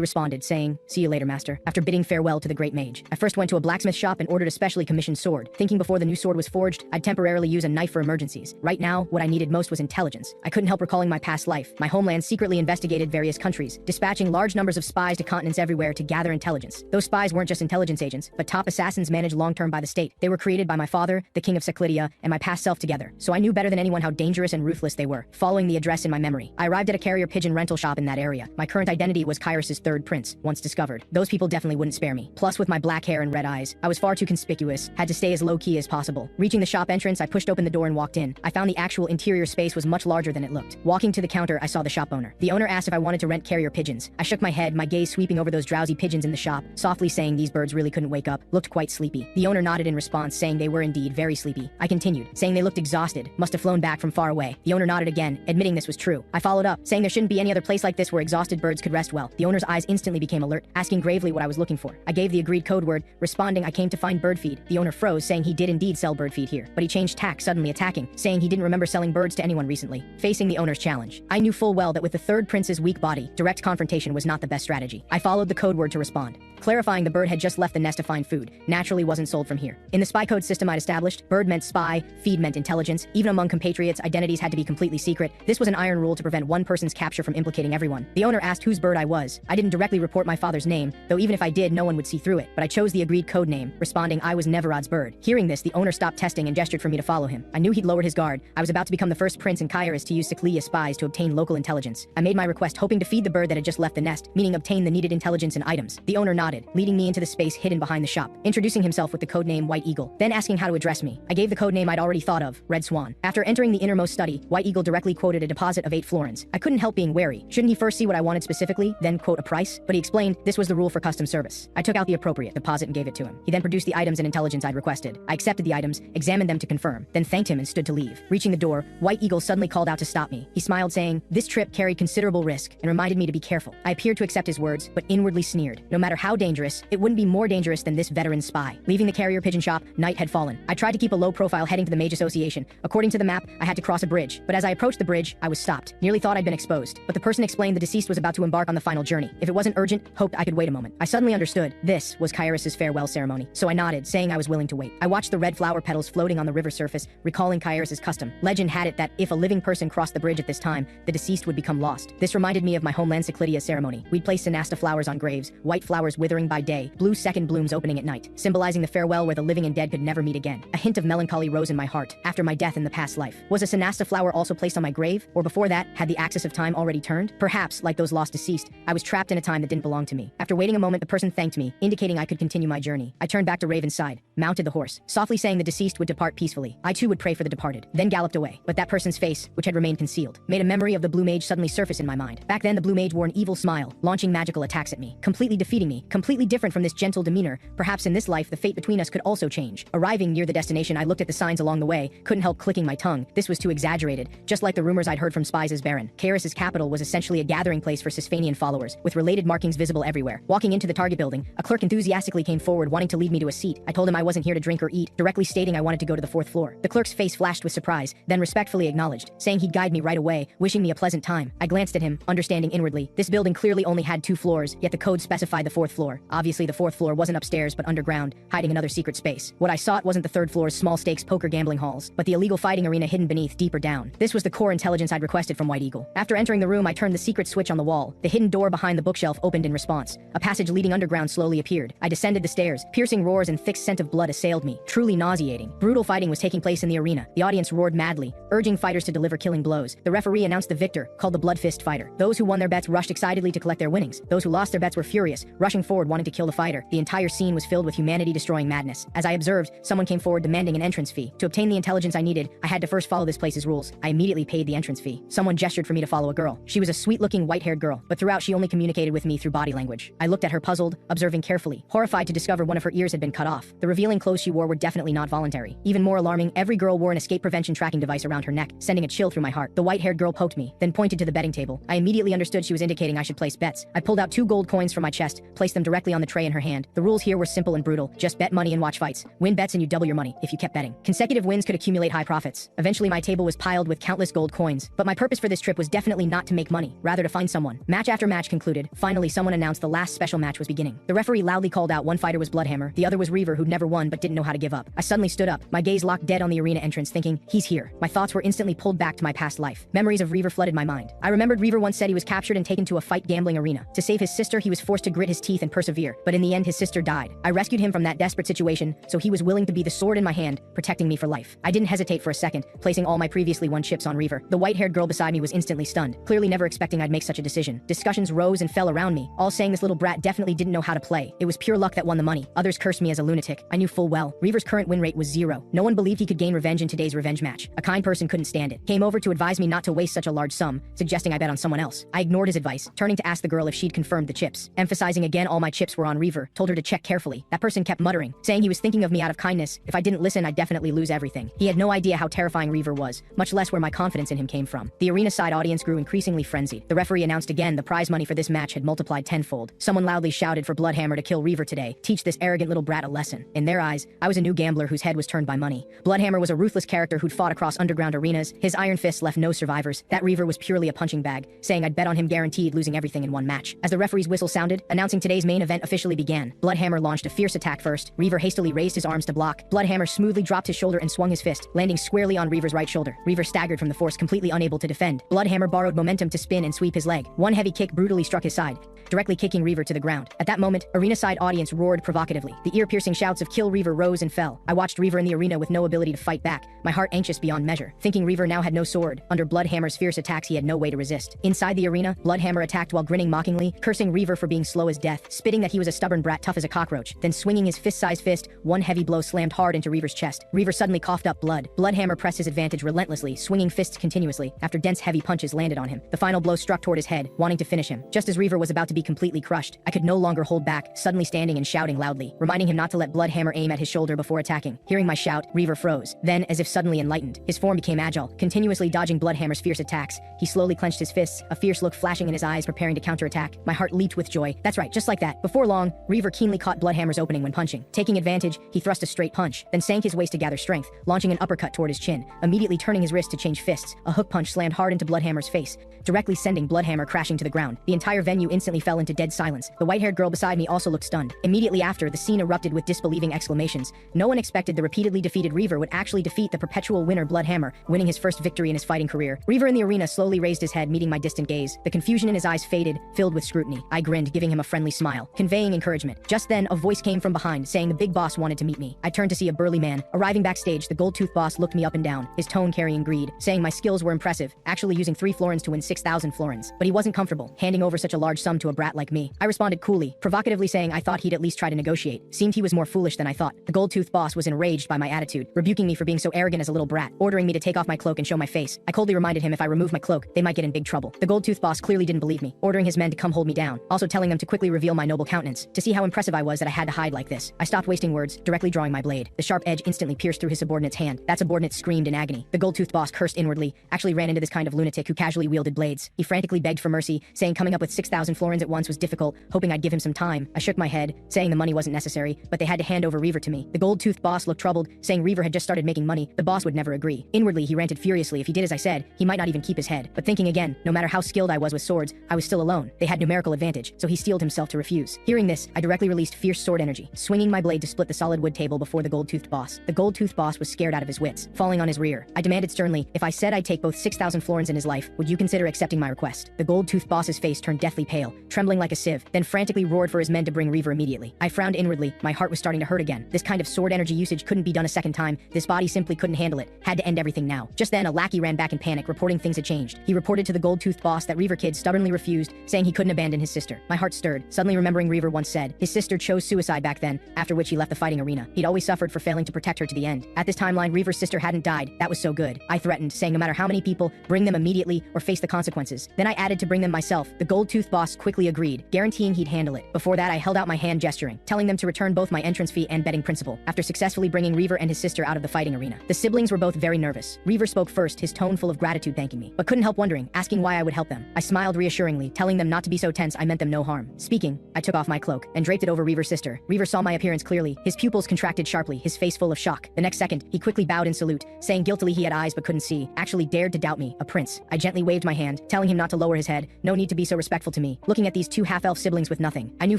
responded, saying, "See you later, master," after bidding farewell to the great mage. I first went to a blacksmith shop and ordered a specially commissioned sword, thinking before the new sword was forged, I'd temporarily use a knife for emergencies. Right now, what I needed most was intelligence. I couldn't help recalling my past life. My homeland secretly investigated various countries, dispatching large numbers of spies to continents everywhere to gather intelligence. Those spies weren't just intelligence agents, but top assassins managed long-term by the state. They were created by my father, the king of Seclidia, and my past self together, so I knew better than anyone how dangerous and ruthless they were. Following the address in my memory, I arrived at a carrier pigeon rental shop in that area. My current identity was Kyrus's third prince, once discovered. Those people definitely wouldn't spare me. Plus, with my black hair and red eyes, I was far too conspicuous, had to stay as low-key as possible. Reaching the shop entrance, I pushed open the door and walked in. I found the actual interior space was much larger than it looked. Walking to the counter, I saw the shop owner. The owner asked if I wanted to rent carrier pigeons. I shook my head, my gaze sweeping over those drowsy pigeons in the shop, softly saying these birds really couldn't wake up, looked quite sleepy. The owner nodded in response, saying they were indeed very sleepy. I continued, saying they looked exhausted, must have flown back from far away. The owner nodded again, admitting this was true. I followed up, saying there shouldn't be any other place like this where exhausted birds could rest well. The owner's eyes instantly became alert, asking gravely what I was looking for. I gave the agreed code word, responding I came to find bird feed. The owner froze, saying he did indeed sell bird feed here, but he changed tack, suddenly attacking, saying he didn't remember selling birds to anyone recently. Facing the owner's challenge, I knew full well that with the third prince's weak body, direct confrontation was not the best strategy. I followed the code word to respond, clarifying the bird had just left the nest to find food, naturally wasn't sold from here. In the spy code system I'd established, bird meant spy, feed meant intelligence. Even among compatriots, identities had to be completely secret. This was an iron rule to prevent one person's capture from implicating everyone. The owner asked whose bird I was. I didn't directly report my father's name, though even if I did, no one would see through it, but I chose the agreed code name, responding I was Neverod's bird. Hearing this, the owner stopped testing and gestured for me to follow him. I knew he'd lowered his guard. I was about to become the first prince in Kyrus to use Seclia spies to obtain local intelligence. I made my request hoping to feed the bird that had just left the nest, meaning obtain the needed intelligence and items. The owner nodded, leading me into the space hidden behind the shop, introducing himself with the codename White Eagle, then asking how to address me. I gave the codename I'd already thought of, Red Swan. After entering the innermost study, White Eagle directly quoted a deposit of 8 florins. I couldn't help being wary. Shouldn't he first see what I wanted specifically, then quote a price? But he explained this was the rule for custom service. I took out the appropriate deposit and gave it to him. He then produced the items and intelligence I'd requested. I accepted the items, examined them to confirm, then thanked him and stood to leave. Reaching the door, White Eagle suddenly called out to stop me. He smiled, saying, this trip carried considerable risk and reminded me to be careful. I appeared to accept his words, but inwardly sneered. No matter how dangerous, it wouldn't be more dangerous than this veteran spy. Leaving the carrier pigeon shop, night had fallen. I tried to keep a low profile heading to the Mage Association. According to the map, I had to cross a bridge, but as I approached the bridge, I was stopped. Nearly thought I'd been exposed, but the person explained the deceased was about to embark on the final journey. If it wasn't urgent, hoped I could wait a moment. I suddenly understood. This was Kyrus's farewell ceremony, so I nodded, saying I was willing to wait. I watched the red flower petals floating on the river surface, recalling Kyrus's custom. Legend had it that if a living person crossed the bridge at this time, the deceased would become lost. This reminded me of my homeland Seclidia ceremony. We'd place Sinasta flowers on graves, white flowers withering by day, blue second blooms opening at night, symbolizing the farewell where the living and dead could never meet again. A hint of melancholy rose in my heart. After my death in the past life, was a Sinasta flower also placed on my grave? Or before that, had the axis of time already turned? Perhaps, like those lost deceased, I was trapped in a time that didn't belong to me. After waiting a moment, the person thanked me, indicating I could continue my journey. I turned back to Raven's side, mounted the horse, softly saying the deceased would depart peacefully. I too would pray for the departed, then galloped away. But that person's face, which had remained concealed, made a memory of the blue mage suddenly surface in my mind. Back then, the blue mage wore an evil smile, launching magical attacks at me, completely defeating me, completely different from this gentle demeanor. Perhaps in this life, the fate between us could also change. Arriving near the destination, I looked at the signs along the way, couldn't help clicking my tongue. This was too exaggerated, just like the rumors I'd heard from spies as Baron. Kyrus's capital was essentially a gathering place for Sisphanian followers, with related markings visible everywhere. Walking into the target building, a clerk enthusiastically came forward wanting to lead me to a seat. I told him I wasn't here to drink or eat, directly stating I wanted to go to the 4th floor. The clerk's face flashed with surprise, then respectfully acknowledged, saying he'd guide me right away, wishing me a pleasant time. I glanced at him, understanding inwardly. This building clearly only had 2 floors, yet the code specified the 4th floor. Obviously the 4th floor wasn't upstairs but underground, hiding another secret space. What I sought wasn't the 3rd floor's small stakes poker gambling halls, but the illegal fighting arena hidden beneath, deeper down. This was the core intelligence I'd requested from White Eagle. After entering the room, I turned the secret switch on the wall. The hidden door behind the bookshelf opened in response. A passage leading underground slowly appeared. I descended the stairs. Piercing roars and thick scent of blood assailed me, truly nauseating. Brutal fighting was taking place in the arena. The audience roared madly, urging fighters to deliver killing blows. The referee announced the victor, called the Blood Fist fighter. Those who won their bets rushed excitedly to collect their winnings. Those who lost their bets were furious, rushing forward wanting to kill the fighter. The entire scene was filled with humanity-destroying madness. As I observed, someone came forward demanding an entrance fee. To obtain the intelligence I needed, I had to first follow this place's rules. I immediately paid the entrance fee. Someone gestured for me to follow a girl. She was a sweet-looking white-haired girl, but throughout she only communicated with me through body language. I looked at her puzzled, observing carefully, horrified to discover one of her ears had been cut off. The reveal revealing clothes she wore were definitely not voluntary. Even more alarming, every girl wore an escape prevention tracking device around her neck, sending a chill through my heart. The white-haired girl poked me, then pointed to the betting table. I immediately understood she was indicating I should place bets. I pulled out 2 gold coins from my chest, placed them directly on the tray in her hand. The rules here were simple and brutal. Just bet money and watch fights. Win bets and you double your money if you kept betting. Consecutive wins could accumulate high profits. Eventually my table was piled with countless gold coins, but my purpose for this trip was definitely not to make money, rather to find someone. Match after match concluded. Finally, someone announced the last special match was beginning. The referee loudly called out one fighter was Bloodhammer, the other was Reaver, who'd never won but didn't know how to give up. I suddenly stood up, my gaze locked dead on the arena entrance, thinking, he's here. My thoughts were instantly pulled back to my past life. Memories of Reaver flooded my mind. I remembered Reaver once said he was captured and taken to a fight gambling arena. To save his sister, he was forced to grit his teeth and persevere, but in the end his sister died. I rescued him from that desperate situation, so he was willing to be the sword in my hand, protecting me for life. I didn't hesitate for a second, placing all my previously won chips on Reaver. The white-haired girl beside me was instantly stunned, clearly never expecting I'd make such a decision. Discussions rose and fell around me, all saying this little brat definitely didn't know how to play. It was pure luck that won the money. Others cursed me as a lunatic. I knew full well, Reaver's current win rate was 0. No one believed he could gain revenge in today's revenge match. A kind person couldn't stand it. Came over to advise me not to waste such a large sum, suggesting I bet on someone else. I ignored his advice, turning to ask the girl if she'd confirmed the chips. Emphasizing again all my chips were on Reaver, told her to check carefully. That person kept muttering, saying he was thinking of me out of kindness. If I didn't listen, I'd definitely lose everything. He had no idea how terrifying Reaver was, much less where my confidence in him came from. The arena side audience grew increasingly frenzied. The referee announced again the prize money for this match had multiplied tenfold. Someone loudly shouted for Bloodhammer to kill Reaver today. Teach this arrogant little brat a lesson. In their eyes, I was a new gambler whose head was turned by money. Bloodhammer was a ruthless character who'd fought across underground arenas. His iron fists left no survivors. That Reaver was purely a punching bag, saying I'd bet on him guaranteed losing everything in one match. As the referee's whistle sounded, announcing today's main event officially began. Bloodhammer launched a fierce attack first. Reaver hastily raised his arms to block. Bloodhammer smoothly dropped his shoulder and swung his fist, landing squarely on Reaver's right shoulder. Reaver staggered from the force, completely unable to defend. Bloodhammer borrowed momentum to spin and sweep his leg. One heavy kick brutally struck his side, directly kicking Reaver to the ground. At that moment, arena-side audience roared provocatively. The ear-piercing shouts of "Kill Reaver" rose and fell. I watched Reaver in the arena with no ability to fight back, my heart anxious beyond measure. Thinking Reaver now had no sword, under Bloodhammer's fierce attacks he had no way to resist. Inside the arena, Bloodhammer attacked while grinning mockingly, cursing Reaver for being slow as death, spitting that he was a stubborn brat tough as a cockroach, then swinging his fist-sized fist, one heavy blow slammed hard into Reaver's chest. Reaver suddenly coughed up blood. Bloodhammer pressed his advantage relentlessly, swinging fists continuously, after dense heavy punches landed on him. The final blow struck toward his head, wanting to finish him. Just as Reaver was about to be completely crushed, I could no longer hold back, suddenly standing and shouting loudly, reminding him not to let Bloodhammer aim at his shoulder before attacking. Hearing my shout, Reaver froze. Then, as if suddenly enlightened, his form became agile, continuously dodging Bloodhammer's fierce attacks. He slowly clenched his fists, a fierce look flashing in his eyes, preparing to counterattack. My heart leaped with joy. That's right, just like that. Before long, Reaver keenly caught Bloodhammer's opening when punching. Taking advantage, he thrust a straight punch, then sank his waist to gather strength, launching an uppercut toward his chin, immediately turning his wrist to change fists. A hook punch slammed hard into Bloodhammer's face, directly sending Bloodhammer crashing to the ground. The entire venue instantly fell into dead silence. The white-haired girl beside me also looked stunned. Immediately after, the scene erupted with disbelieving exclamations. No one expected the repeatedly defeated Reaver would actually defeat the perpetual winner Bloodhammer, winning his first victory in his fighting career. Reaver in the arena slowly raised his head, meeting my distant gaze. The confusion in his eyes faded, filled with scrutiny. I grinned, giving him a friendly smile, conveying encouragement. Just then, a voice came from behind, saying the big boss wanted to meet me. I turned to see a burly man. Arriving backstage, the gold-toothed boss looked me up and down, his tone carrying greed, saying my skills were impressive, actually using 3 florins to win 6,000 florins. But he wasn't comfortable handing over such a large sum to a brat like me. I responded coolly, provocatively saying I thought he'd at least try to negotiate. Seemed he was more foolish than I thought. The gold-toothed boss was enraged by my attitude, rebuking me for being so arrogant as a little brat, ordering me to take off my cloak and show my face. I coldly reminded him if I removed my cloak, they might get in big trouble. The gold-toothed boss clearly didn't believe me, ordering his men to come hold me down, also telling them to quickly reveal my noble countenance, to see how impressive I was that I had to hide like this. I stopped wasting words, directly drawing my blade. The sharp edge instantly pierced through his subordinate's hand. That subordinate screamed in agony. The gold-toothed boss cursed inwardly, actually ran into this kind of lunatic who casually wielded blades. He frantically begged for mercy, saying coming up with 6,000 florins at once was difficult, hoping I'd give him some time. I shook my head, saying the money wasn't necessary, but they had to hand over Reaver to me. The gold-toothed boss looked troubled, saying Reaver had just started making money. The boss would never agree. Inwardly, he ranted furiously. If he did as I said, he might not even keep his head. But thinking again, no matter how skilled I was with swords, I was still alone. They had numerical advantage, so he steeled himself to refuse. Hearing this, I directly released fierce sword energy, swinging my blade to split the solid wood table before the gold-toothed boss. The gold-toothed boss was scared out of his wits, falling on his rear. I demanded sternly, if I said I'd take both 6,000 florins in his life, would you consider accepting my request? The gold-toothed boss's face turned deathly pale, trembling like a sieve, then frantically roared for his men to bring Reaver immediately. I frowned inwardly, my heart was starting to hurt again. This kind of sword energy usage couldn't be done a second time. This body simply couldn't handle it. Had to end everything now. Just then, a lackey ran back in panic, reporting things had changed. He reported to the gold-toothed boss that Reaver kid stubbornly refused, saying he couldn't abandon his sister. My heart stirred, suddenly remembering Reaver once said his sister chose suicide back then, after which he left the fighting arena. He'd always suffered for failing to protect her to the end. At this timeline, Reaver's sister hadn't died. That was so good. I threatened, saying no matter how many people, bring them immediately or face the consequences. Then I added to bring them myself. The gold-toothed boss quickly agreed, guaranteeing he'd handle it. Before that, I held out my hand gesturing, telling them to return both my entrance fee and betting principal, after successfully bringing Reaver and his sister out of the fighting arena. The siblings were both very nervous. Reaver spoke first, his tone full of gratitude thanking me, but couldn't help wondering, asking why I would help them. I smiled reassuringly, telling them not to be so tense, I meant them no harm. Speaking, I took off my cloak and draped it over Reaver's sister. Reaver saw my appearance clearly, his pupils contracted sharply, his face full of shock. The next second, he quickly bowed in salute, saying guiltily he had eyes but couldn't see, actually dared to doubt me, a prince. I gently waved my hand, telling him not to lower his head, no need to be so respectful to me. Looking at these two half-elf siblings with nothing, I knew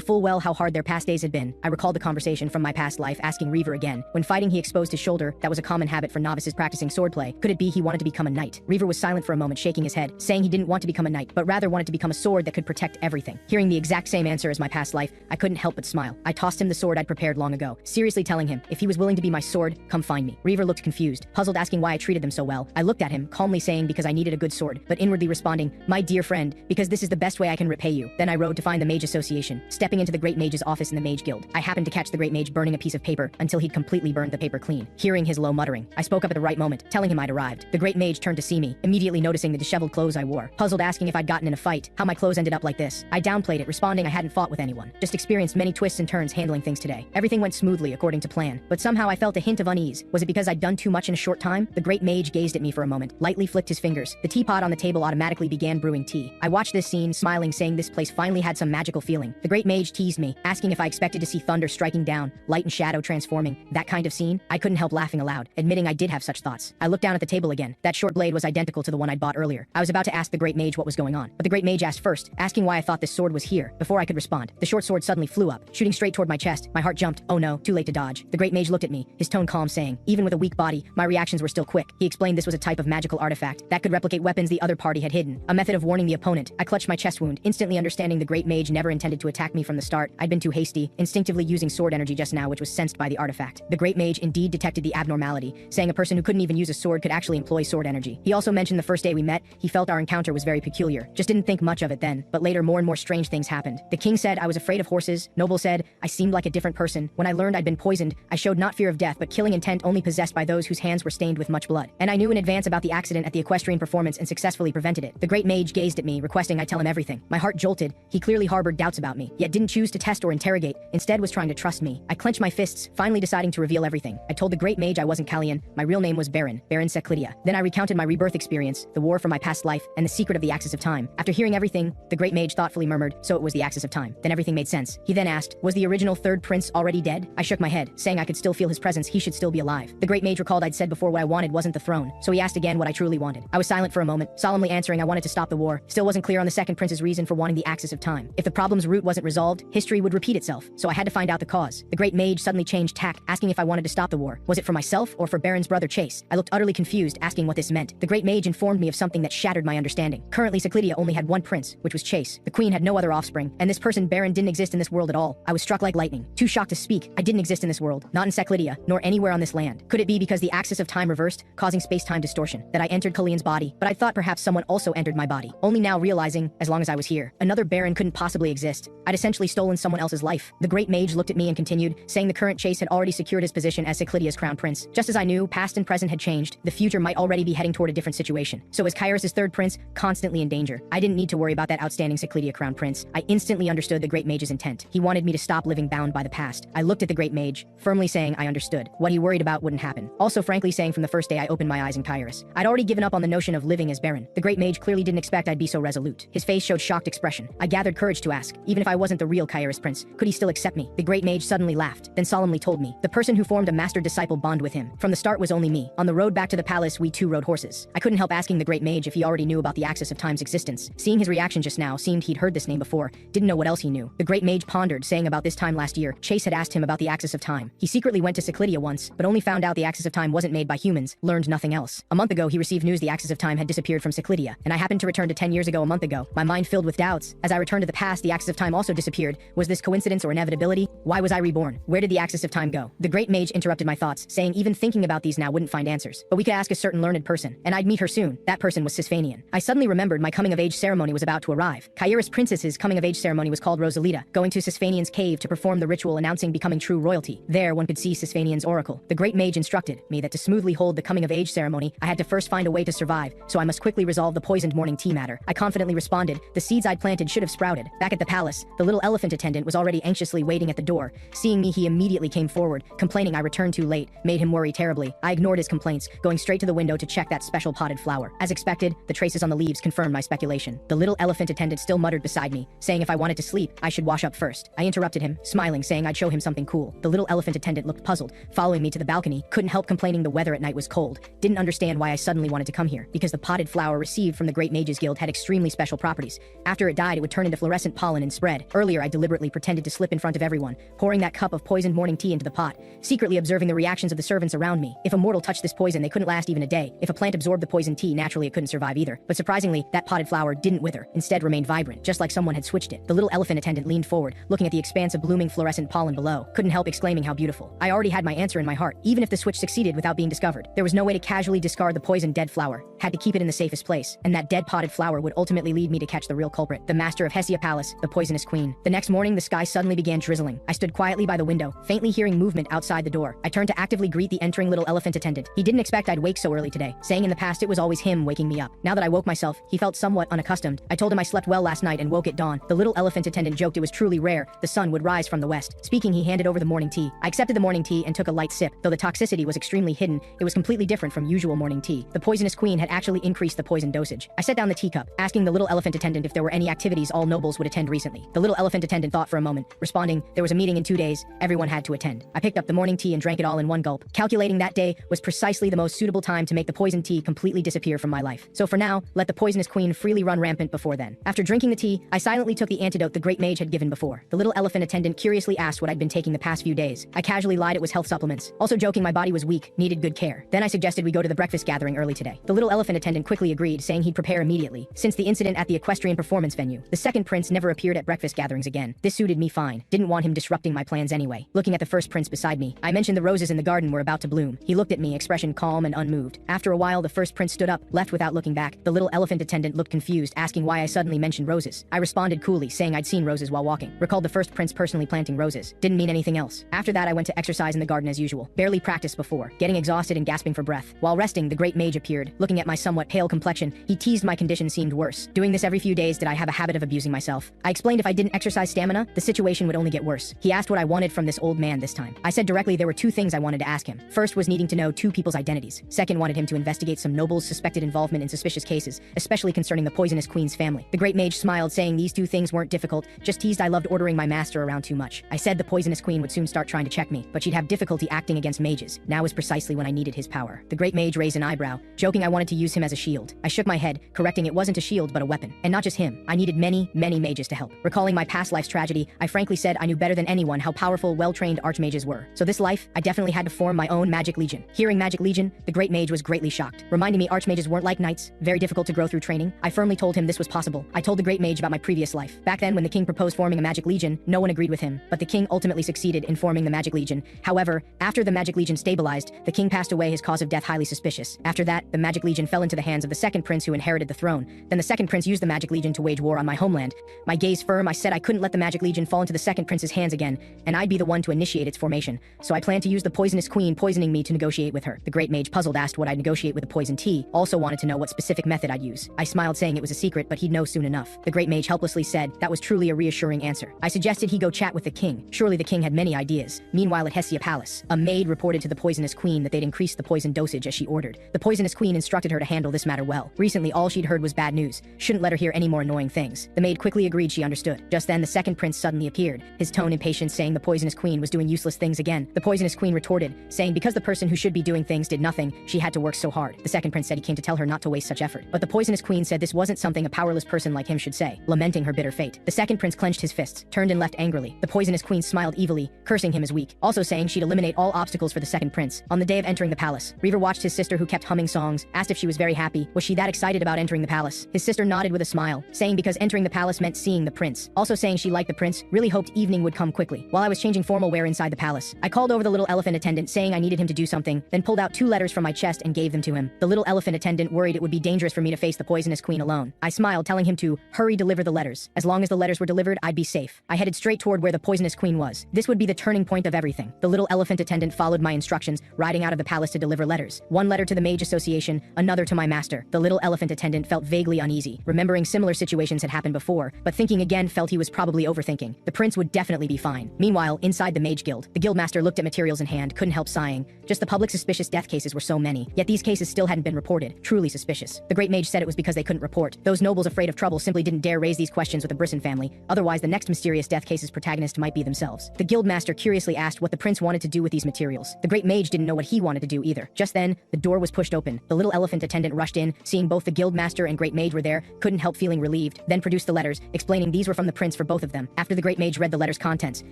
full well how hard their past days had been. I recalled the conversation from my past life, asking Reaver again. When fighting he exposed his shoulder, that was a common habit for novices practicing swordplay. Could it be he wanted to become a knight? Reaver was silent for a moment, shaking his head, saying he didn't want to become a knight, but rather wanted to become a sword that could protect everything. Hearing the exact same answer as my past life, I couldn't help but smile. I tossed him the sword I'd prepared long ago, seriously telling him, if he was willing to be my sword, come find me. Reaver looked confused, puzzled, asking why I treated them so well. I looked at him, calmly saying because I needed a good sword, but inwardly responding, my dear friend, because this is the best way I can repay you. Then I rode to find the Mage Association, stepping into the Great Mage's office in the Mage Guild. I happened to catch the Great Mage burning a piece of paper until he'd completely burned the paper clean. Hearing his low muttering, I spoke up at the right moment, telling him I'd arrived. The Great Mage turned to see me, immediately noticing the disheveled clothes I wore, puzzled, asking if I'd gotten in a fight, how my clothes ended up like this. I downplayed it, responding I hadn't fought with anyone, just experienced many twists and turns handling things today. Everything went smoothly according to plan, but somehow I felt a hint of unease. Was it because I'd done too much in a short time? The Great Mage gazed at me for a moment, lightly flicked his fingers. The teapot on the table automatically began brewing tea. I watched this scene, smiling, saying this place finally had some magical feeling. The Great Mage teased me, asking if I expected to see thunder striking down, light and shadow transforming, that kind of scene. I couldn't help laughing aloud, admitting I did have such thoughts. I looked down at the table again. That short blade was identical to the one I'd bought earlier. I was about to ask the Great Mage what was going on, but the Great Mage asked first, asking why I thought this sword was here. Before I could respond, the short sword suddenly flew up, shooting straight toward my chest. My heart jumped. Oh no, too late to dodge. The Great Mage looked at me, his tone calm, saying, even with a weak body, my reactions were still quick. He explained this was a type of magical artifact that could replicate weapons the other party had hidden, a method of warning the opponent. I clutched my chest wound, instantly understanding the Great Mage never intended to attack me from the start. I'd been too hasty, instinctively using sword energy just now, which was sensed by the artifact. The Great Mage indeed detected the abnormality, saying a person who couldn't even use a sword could actually employ sword energy. He also mentioned the first day we met, he felt our encounter was very peculiar. Just didn't think much of it then, but later more and more strange things happened. The king said I was afraid of horses. Noble said I seemed like a different person. When I learned I'd been poisoned, I showed not fear of death but killing intent, only possessed by those whose hands were stained with much blood. And I knew in advance about the accident at the equestrian performance and successfully prevented it. The Great Mage gazed at me, requesting I tell him everything. My heart jolted. He clearly harbored doubts about me, yet didn't choose to test or interrogate, instead was trying to trust me. I clenched my fists, finally deciding to reveal everything. I told the Great Mage I wasn't Callian, my real name was Baron Seclidia. Then I recounted my rebirth experience, the war from my past life, and the secret of the axis of time. After hearing everything, the Great Mage thoughtfully murmured, so it was the axis of time. Then everything made sense. He then asked, was the original third prince already dead? I shook my head, saying I could still feel his presence, he should still be alive. The Great Mage recalled I'd said before what I wanted wasn't the throne, so he asked again what I truly wanted. I was silent for a moment, solemnly answering I wanted to stop the war. Still wasn't clear on the second prince's reason for wanting the axis of time. If the problem's root wasn't resolved, history would repeat itself, so I had to find out the cause. The Great Mage suddenly changed tack, asking if I wanted to stop the war. Was it for myself or for Baron's brother Chase? I looked utterly confused, asking what this meant. The Great Mage informed me of something that shattered my understanding. Currently, Seclidia only had one prince, which was Chase. The queen had no other offspring, and this person, Baron, didn't exist in this world at all. I was struck like lightning, too shocked to speak. I didn't exist in this world, not in Seclidia, nor anywhere on this land. Could it be because the axis of time reversed, causing space-time distortion, that I entered Callian's body, but I thought perhaps someone also entered my body, only now realizing, as long as I was here, another Baron couldn't possibly exist. I'd essentially stolen someone else's life. The Great Mage looked at me and continued, saying the current Chase had already secured his position as Seclidia's crown prince. Just as I knew, past and present had changed, the future might already be heading toward a different situation. So as Kairos' third prince, constantly in danger, I didn't need to worry about that outstanding Seclidia crown prince. I instantly understood the Great Mage's intent. He wanted me to stop living bound by the past. I looked at the Great Mage, firmly saying I understood. What he worried about wouldn't happen. Also frankly saying from the first day I opened my eyes in Kairos, I'd already given up on the notion of living as Baron. The Great Mage clearly didn't expect I'd be so resolute. His face showed shocked expression. I gathered courage to ask, even if I wasn't the real Kairos prince, could he still accept me? The Great Mage suddenly laughed, then solemnly told me, the person who formed a master-disciple bond with him from the start was only me. On the road back to the palace, we two rode horses. I couldn't help asking the Great Mage if he already knew about the axis of time's existence. Seeing his reaction just now, seemed he'd heard this name before, didn't know what else he knew. The Great Mage pondered, saying about this time last year, Chase had asked him about the axis of time. He secretly went to Seclidia once, but only found out the axis of time wasn't made by humans, learned nothing else. A month ago, he received news the axis of time had disappeared from Seclidia, and I happened to return to 10 years ago a month ago, my mind filled with doubts. As I returned to the past, the axis of time also disappeared. Was this coincidence or inevitability? Why was I reborn? Where did the axis of time go? The Great Mage interrupted my thoughts, saying even thinking about these now wouldn't find answers. But we could ask a certain learned person, and I'd meet her soon. That person was Sisfanian. I suddenly remembered my coming-of-age ceremony was about to arrive. Kairos princess's coming-of-age ceremony was called Rosalita, going to Sisfanian's cave to perform the ritual announcing becoming true royalty. There, one could see Sisfanian's oracle. The Great Mage instructed me that to smoothly hold the coming-of-age ceremony, I had to first find a way to survive, so I must quickly resolve the poisoned morning tea matter. I confidently responded, the seeds I'd planted should have sprouted. Back at the palace, the little elephant attendant was already anxiously waiting at the door. Seeing me, he he immediately came forward, complaining I returned too late, made him worry terribly. I ignored his complaints, going straight to the window to check that special potted flower. As expected, the traces on the leaves confirmed my speculation. The little elephant attendant still muttered beside me, saying if I wanted to sleep, I should wash up first. I interrupted him, smiling, saying I'd show him something cool. The little elephant attendant looked puzzled, following me to the balcony, couldn't help complaining the weather at night was cold, didn't understand why I suddenly wanted to come here, because the potted flower received from the Great Mages Guild had extremely special properties. After it died, it would turn into fluorescent pollen and spread. Earlier, I deliberately pretended to slip in front of everyone, pouring that cup of poisoned morning tea into the pot, secretly observing the reactions of the servants around me. If a mortal touched this poison, they couldn't last even a day. If a plant absorbed the poisoned tea, naturally it couldn't survive either. But surprisingly, that potted flower didn't wither, instead remained vibrant, just like someone had switched it. The little elephant attendant leaned forward, looking at the expanse of blooming fluorescent pollen below, couldn't help exclaiming how beautiful. I already had my answer in my heart, even if the switch succeeded without being discovered. There was no way to casually discard the poisoned dead flower, had to keep it in the safest place, and that dead potted flower would ultimately lead me to catch the real culprit, the master of Hessia Palace, the poisonous queen. The next morning, the sky suddenly began drizzling. I stood quietly by the window, faintly hearing movement outside the door. I turned to actively greet the entering little elephant attendant. He didn't expect I'd wake so early today, saying in the past it was always him waking me up. Now that I woke myself, he felt somewhat unaccustomed. I told him I slept well last night and woke at dawn. The little elephant attendant joked it was truly rare, the sun would rise from the west. Speaking, he handed over the morning tea. I accepted the morning tea and took a light sip. Though the toxicity was extremely hidden, it was completely different from usual morning tea. The poisonous queen had actually increased the poison dosage. I set down the teacup, asking the little elephant attendant if there were any activities all nobles would attend recently. The little elephant attendant thought for a moment, responding, there was a meeting in 2 days, everyone had to attend. I picked up the morning tea and drank it all in one gulp, calculating that day was precisely the most suitable time to make the poison tea completely disappear from my life. So for now, let the poisonous queen freely run rampant before then. After drinking the tea, I silently took the antidote the great mage had given before. The little elephant attendant curiously asked what I'd been taking the past few days. I casually lied it was health supplements, also joking my body was weak, needed good care. Then I suggested we go to the breakfast gathering early today. The little elephant attendant quickly agreed, saying he'd prepare immediately. Since the incident at the equestrian performance venue, the second prince never appeared at breakfast gatherings again. This suited me fine. Didn't want him disrupting my plans anyway. Looking at the first prince beside me, I mentioned the roses in the garden were about to bloom. He looked at me, expression calm and unmoved. After a while, the first prince stood up, left without looking back. The little elephant attendant looked confused, asking why I suddenly mentioned roses. I responded coolly, saying I'd seen roses while walking. Recalled the first prince personally planting roses. Didn't mean anything else. After that, I went to exercise in the garden as usual. Barely practiced before, getting exhausted and gasping for breath. While resting, the great mage appeared. Looking at my somewhat pale complexion, he teased my condition seemed worse. Doing this every few days, did I have a habit of abusing myself? I explained if I didn't exercise stamina, the situation would only get worse. He asked what I wanted from this old man this time. I said directly there were 2 things I wanted to ask him. First was needing to know 2 people's identities. Second, wanted him to investigate some nobles' suspected involvement in suspicious cases, especially concerning the poisonous queen's family. The great mage smiled, saying these 2 things weren't difficult, just teased I loved ordering my master around too much. I said the poisonous queen would soon start trying to check me, but she'd have difficulty acting against mages. Now is precisely when I needed his power. The great mage raised an eyebrow, joking I wanted to use him as a shield. I shook my head, correcting it wasn't a shield but a weapon. And not just him, I needed many mages to help. Recalling my past life's tragedy, I frankly said I knew better than anyone how powerful, well-trained archmages were. So this life, I definitely had to form my own magic legion. Hearing magic legion, the great mage was greatly shocked, reminding me archmages weren't like knights, very difficult to grow through training. I firmly told him this was possible. I told the great mage about my previous life. Back then, when the king proposed forming a magic legion, no one agreed with him, but the king ultimately succeeded in forming the magic legion. However, after the magic legion stabilized, the king passed away, his cause of death highly suspicious. After that, the magic legion fell into the hands of the second prince who inherited the throne. Then the second prince used the magic legion to wage war on my homeland. My gaze firm, I said I couldn't let the magic legion fall into the second prince's hands again, and I'd be the one to initiate its formation. So I planned to use the poisonous queen poisoning me to negotiate with her. The great mage, puzzled, asked what I'd negotiate with the poison tea, also wanted to know what specific method I'd use. I smiled, saying it was a secret, but he'd know soon enough. The great mage helplessly said that was truly a reassuring answer. I suggested he go chat with the king. Surely the king had many ideas. Meanwhile, at Hessia Palace, a maid reported to the poisonous queen that they'd increased the poison dosage as she ordered. The poisonous queen instructed her to handle this matter well. Recently, all she'd heard was bad news. Shouldn't let her hear any more annoying things. The maid quickly agreed she understood. Just then, the second prince suddenly appeared, his tone impatient, saying the poisonous queen was doing useless things again. The poisonous queen retorted, saying because the person who should be doing things did nothing, she had to work so hard. The second prince said he came to tell her not to waste such effort. But the poisonous queen said this wasn't something a powerless person like him should say, lamenting her bitter fate. The second prince clenched his fists, turned and left angrily. The poisonous queen smiled evilly, cursing him as weak, also saying she'd eliminate all obstacles for the second prince. On the day of entering the palace, Reaver watched his sister, who kept humming songs, asked if she was very happy. Was she that excited about entering the palace? His sister nodded with a smile, saying because entering the palace meant seeing the prince, also saying she liked the prince, really hoped evening would come quickly. While I was changing formal wear inside the palace, I called over the little elephant attendant, saying I needed him to do something, then pulled out 2 letters from my chest and gave them to him. The little elephant attendant worried it would be dangerous for me to face the poisonous queen alone. I smiled, telling him to hurry deliver the letters. As long as the letters were delivered, I'd be safe. I headed straight toward where the poisonous queen was. This would be the turning point of everything. The little elephant attendant followed my instructions, riding out of the palace to deliver letters. 1 letter to the Mage Association, another to my master. The little elephant attendant felt vaguely uneasy, remembering similar situations had happened before, but thinking again felt he was probably overthinking. The prince would definitely be fine. Meanwhile, Inside the Mage Guild, the guildmaster looked at materials in hand, couldn't help sighing. Just the public suspicious death cases were so many, yet these cases still hadn't been reported. Truly suspicious. The great mage said it was because they couldn't report. Those nobles afraid of trouble simply didn't dare raise these questions with the Brisson family, otherwise the next mysterious death case's protagonist might be themselves. The guildmaster curiously asked what the prince wanted to do with these materials. The great mage didn't know what he wanted to do either. Just then, the door was pushed open. The little elephant attendant rushed in, seeing both the guildmaster and great mage were there, couldn't help feeling relieved, then produced the letters, explaining these were from the prince for both of them. After the great mage read the letters' contents,